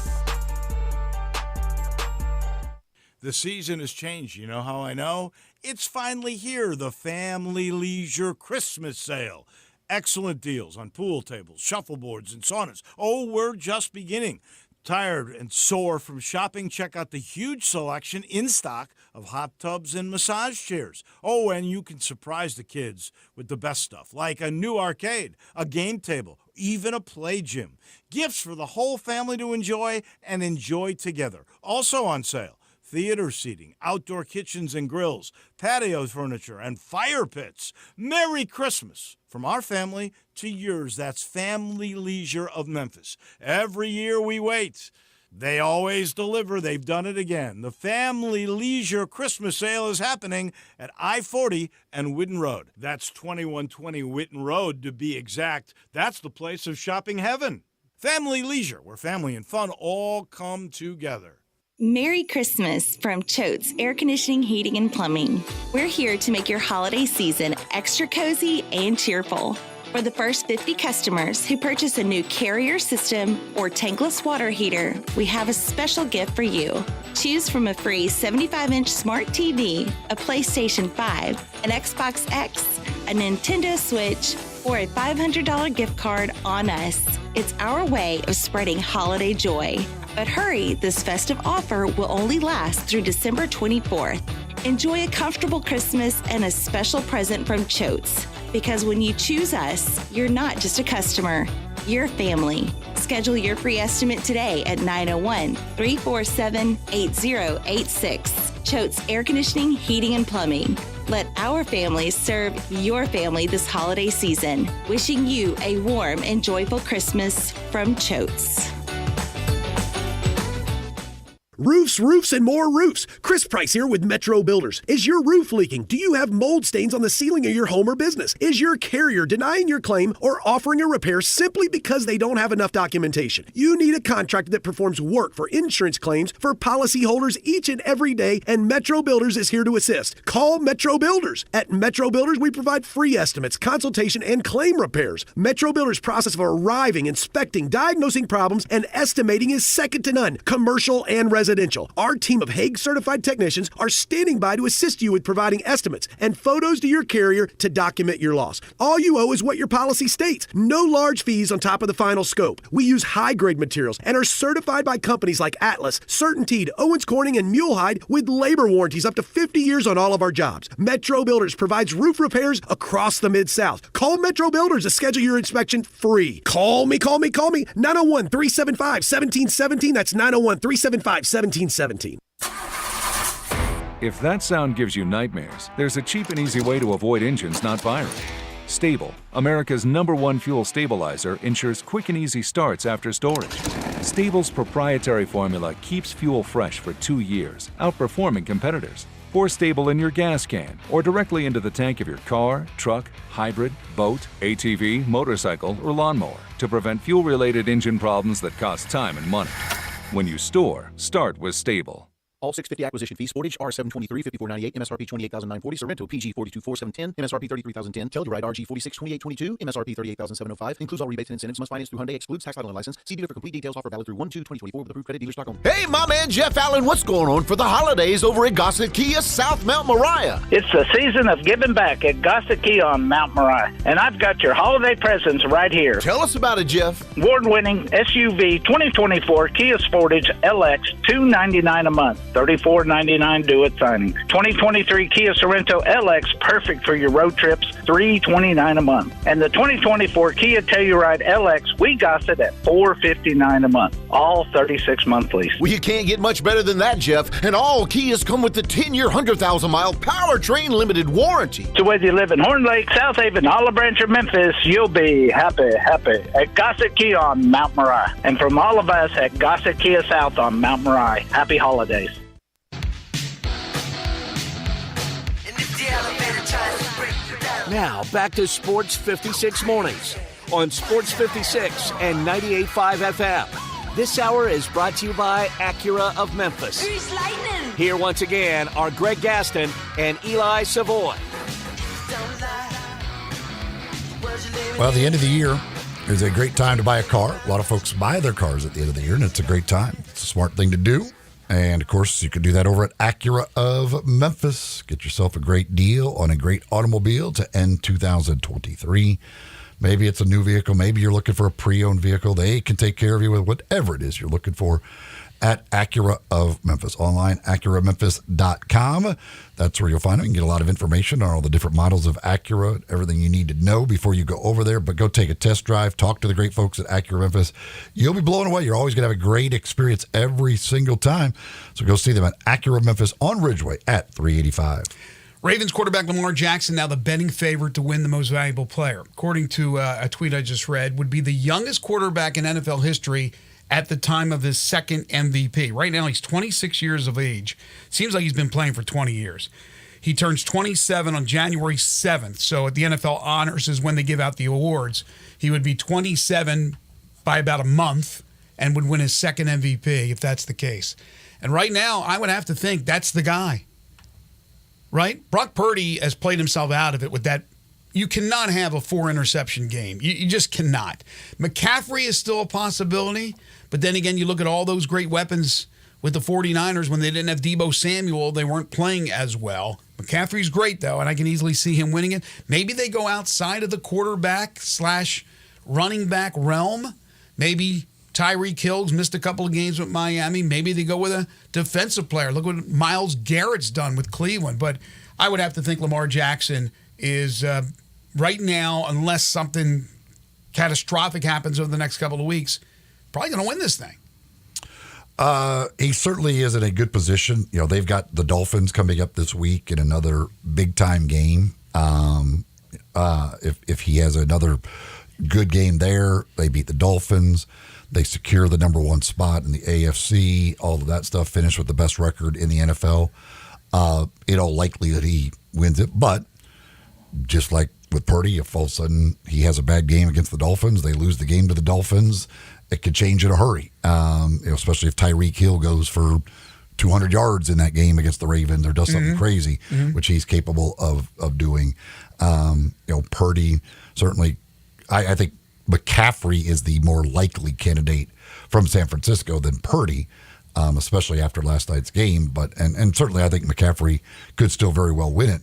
The season has changed. You know how I know? It's finally here, the Family Leisure Christmas Sale. Excellent deals on pool tables, shuffleboards, and saunas. Oh, we're just beginning. Tired and sore from shopping? Check out the huge selection in stock of hot tubs and massage chairs. Oh, and you can surprise the kids with the best stuff, like a new arcade, a game table, even a play gym. Gifts for the whole family to enjoy and enjoy together. Also on sale, theater seating, outdoor kitchens and grills, patio furniture, and fire pits. Merry Christmas from our family to yours. That's Family Leisure of Memphis. Every year we wait. They always deliver. They've done it again. The Family Leisure Christmas Sale is happening at I-40 and Whitten Road. That's 2120 Whitten Road to be exact. That's the place of shopping heaven. Family Leisure, where family and fun all come together. Merry Christmas from Choate's Air Conditioning, Heating, and Plumbing. We're here to make your holiday season extra cozy and cheerful. For the first 50 customers who purchase a new Carrier system or tankless water heater, we have a special gift for you. Choose from a free 75-inch smart TV, a PlayStation 5, an Xbox X, a Nintendo Switch, or a $500 gift card on us. It's our way of spreading holiday joy. But hurry, this festive offer will only last through December 24th. Enjoy a comfortable Christmas and a special present from Choate's. Because when you choose us, you're not just a customer, you're family. Schedule your free estimate today at 901-347-8086. Choate's Air Conditioning, Heating, and Plumbing. Let our family serve your family this holiday season. Wishing you a warm and joyful Christmas from Choate's. Roofs, roofs, and more roofs. Chris Price here with Metro Builders. Is your roof leaking? Do you have mold stains on the ceiling of your home or business? Is your carrier denying your claim or offering a repair simply because they don't have enough documentation? You need a contractor that performs work for insurance claims for policyholders each and every day, and Metro Builders is here to assist. Call Metro Builders. At Metro Builders, we provide free estimates, consultation, and claim repairs. Metro Builders' process of arriving, inspecting, diagnosing problems, and estimating is second to none, commercial and residential. Residential. Our team of Hague-certified technicians are standing by to assist you with providing estimates and photos to your carrier to document your loss. All you owe is what your policy states. No large fees on top of the final scope. We use high-grade materials and are certified by companies like Atlas, CertainTeed, Owens Corning, and Mulehide with labor warranties up to 50 years on all of our jobs. Metro Builders provides roof repairs across the Mid-South. Call Metro Builders to schedule your inspection free. Call me. 901-375-1717. That's 901-375-1717. If that sound gives you nightmares, there's a cheap and easy way to avoid engines not firing. Stable, America's #1 fuel stabilizer, ensures quick and easy starts after storage. Stable's proprietary formula keeps fuel fresh for 2 years, outperforming competitors. Pour Stable in your gas can or directly into the tank of your car, truck, hybrid, boat, ATV, motorcycle, or lawnmower to prevent fuel-related engine problems that cost time and money. When you store, start with Stable. All 650 acquisition fees. Sportage R723 5498 MSRP 28940. Sorrento PG 424 MSRP 33010. Telluride RG 462822 MSRP 38705. Includes all rebates and incentives. Must finance through Hyundai. Excludes tax title and license. See dealer for complete details. Offer valid through 1/2/2024 with approved credit dealer stock only. Hey, my man Jeff Allen, what's going on for the holidays over at Gossett Kia South Mount Moriah? It's the season of giving back at Gossett Kia on Mount Moriah, and I've got your holiday presents right here. Tell us about it, Jeff. Award-winning SUV 2024 Kia Sportage LX, $299 a month, $34.99 due at signing. 2023 Kia Sorrento LX, perfect for your road trips, $329 a month. And the 2024 Kia Telluride LX, we got it at $459 a month, all 36-month lease. Well, you can't get much better than that, Jeff. And all Kias come with the 10-year, 100,000-mile powertrain limited warranty. So whether you live in Horn Lake, South Haven, Olive Branch, or Memphis, you'll be happy at Gossett Kia on Mount Moriah. And from all of us at Gossett Kia South on Mount Moriah, happy holidays. Now, back to Sports 56 Mornings on Sports 56 and 98.5 FM. This hour is brought to you by Acura of Memphis. Who's lightning? Here once again are Greg Gaston and Eli Savoy. Well, the end of the year is a great time to buy a car. A lot of folks buy their cars at the end of the year, and it's a great time. It's a smart thing to do. And, of course, you can do that over at Acura of Memphis. Get yourself a great deal on a great automobile to end 2023. Maybe it's a new vehicle. Maybe you're looking for a pre-owned vehicle. They can take care of you with whatever it is you're looking for at Acura of Memphis. Online, AcuraMemphis.com. That's where you'll find it. You can get a lot of information on all the different models of Acura, everything you need to know before you go over there. But go take a test drive. Talk to the great folks at Acura Memphis. You'll be blown away. You're always going to have a great experience every single time. So go see them at Acura Memphis on Ridgeway at 385. Ravens quarterback Lamar Jackson, now the betting favorite to win the most valuable player. According to a tweet I just read, would be the youngest quarterback in NFL history at the time of his second MVP. Right now, he's 26 years of age. Seems like he's been playing for 20 years. He turns 27 on January 7th. So at the NFL Honors is when they give out the awards. He would be 27 by about a month and would win his second MVP if that's the case. And right now, I would have to think that's the guy. Right? Brock Purdy has played himself out of it with that. You cannot have a 4-interception game. You just cannot. McCaffrey is still a possibility, but then again, you look at all those great weapons with the 49ers when they didn't have Deebo Samuel, they weren't playing as well. McCaffrey's great, though, and I can easily see him winning it. Maybe they go outside of the quarterback/running back realm. Maybe Tyreek Hill's missed a couple of games with Miami. Maybe they go with a defensive player. Look what Myles Garrett's done with Cleveland. But I would have to think Lamar Jackson is right now, unless something catastrophic happens over the next couple of weeks, probably going to win this thing. He certainly is in a good position. You know, they've got the Dolphins coming up this week in another big-time game. If he has another good game there, they beat the Dolphins. They secure the number one spot in the AFC, all of that stuff, finish with the best record in the NFL. In all likelihood, he wins it. But just like with Purdy, if all of a sudden he has a bad game against the Dolphins, they lose the game to the Dolphins, it could change in a hurry, especially if Tyreek Hill goes for 200 yards in that game against the Ravens or does something crazy, which he's capable of doing. Purdy, certainly, I think McCaffrey is the more likely candidate from San Francisco than Purdy. especially after last night's game. But and certainly I think McCaffrey could still very well win it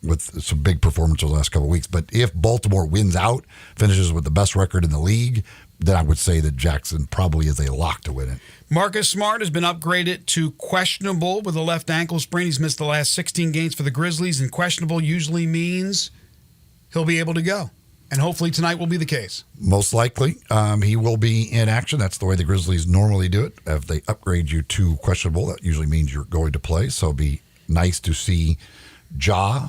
with some big performances the last couple of weeks. But if Baltimore wins out, finishes with the best record in the league, then I would say that Jackson probably is a lock to win it. Marcus Smart has been upgraded to questionable with a left ankle sprain. He's missed the last 16 games for the Grizzlies, and questionable usually means he'll be able to go. And hopefully tonight will be the case. Most likely, he will be in action. That's the way the Grizzlies normally do it. If they upgrade you to questionable, that usually means you're going to play. So it'd be nice to see Ja,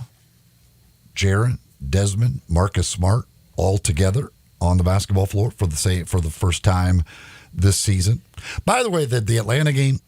Jaren, Desmond, Marcus Smart all together on the basketball floor for the first time this season. By the way, the Atlanta game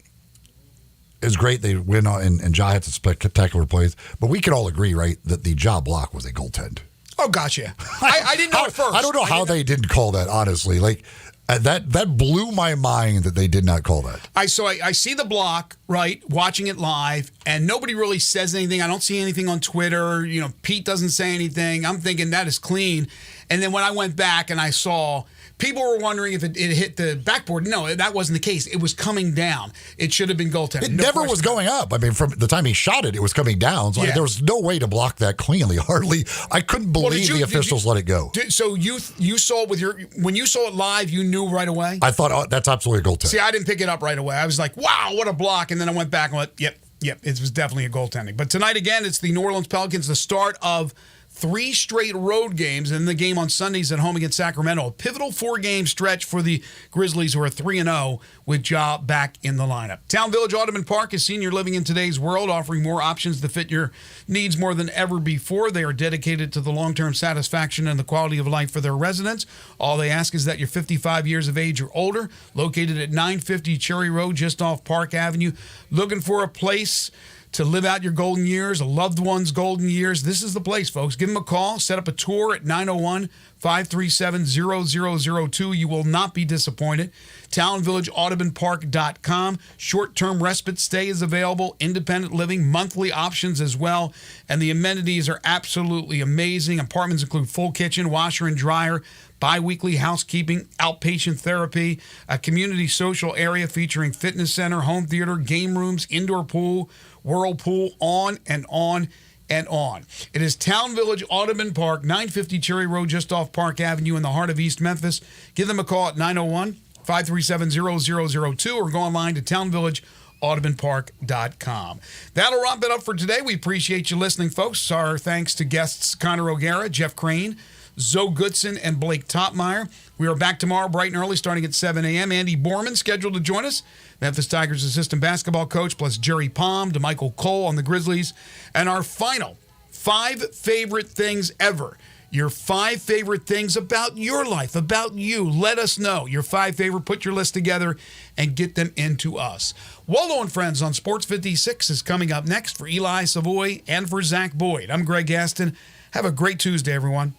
is great. They win, and Ja had some spectacular plays. But we could all agree, right, that the Ja block was a goaltend. Oh, gotcha. I didn't know at first. I don't know how they didn't call that, honestly. Like, that blew my mind that they did not call that. I see the block, right, watching it live, and nobody really says anything. I don't see anything on Twitter. Pete doesn't say anything. I'm thinking that is clean. And then when I went back and I saw, people were wondering if it hit the backboard. No, that wasn't the case. It was coming down. It should have been goaltending. It never was going up. I mean, from the time he shot it, it was coming down. So there was no way to block that cleanly. Hardly. I couldn't believe the officials let it go. So you saw it when you saw it live, you knew right away? I thought, oh, that's absolutely a goaltending. See, I didn't pick it up right away. I was like, wow, what a block. And then I went back and went, yep, it was definitely a goaltending. But tonight, again, it's the New Orleans Pelicans, the start of 3 straight road games, and the game on Sundays at home against Sacramento. A pivotal 4-game stretch for the Grizzlies, who are 3-0 with Ja back in the lineup. Town Village Audubon Park is senior living in today's world, offering more options to fit your needs more than ever before. They are dedicated to the long-term satisfaction and the quality of life for their residents. All they ask is that you're 55 years of age or older, located at 950 Cherry Road, just off Park Avenue. Looking for a place to live out your golden years, a loved one's golden years? This is the place, folks. Give them a call. Set up a tour at 901-537-0002. You will not be disappointed. TownVillageAudubonPark.com. Short-term respite stay is available. Independent living, monthly options as well. And the amenities are absolutely amazing. Apartments include full kitchen, washer and dryer, bi-weekly housekeeping, outpatient therapy, a community social area featuring fitness center, home theater, game rooms, indoor pool, whirlpool, on and on and on. It is Town Village Audubon Park, 950 Cherry Road, just off Park Avenue in the heart of East Memphis. Give them a call at 901-537-0002 or go online to townvillageaudubonpark.com. That'll wrap it up for today. We appreciate you listening, folks. Our thanks to guests Connor O'Gara, Jeff Crane, Zoe Goodson, and Blake Topmeyer. We are back tomorrow bright and early starting at 7 a.m. Andy Borman scheduled to join us, Memphis Tigers assistant basketball coach, plus Jerry Palm, DeMichael Cole on the Grizzlies. And our final 5 favorite things ever. Your 5 favorite things about your life, about you. Let us know your 5 favorite. Put your list together and get them into us. Waldo and Friends on Sports 56 is coming up next for Eli Savoy and for Zach Boyd. I'm Greg Gaston. Have a great Tuesday, everyone.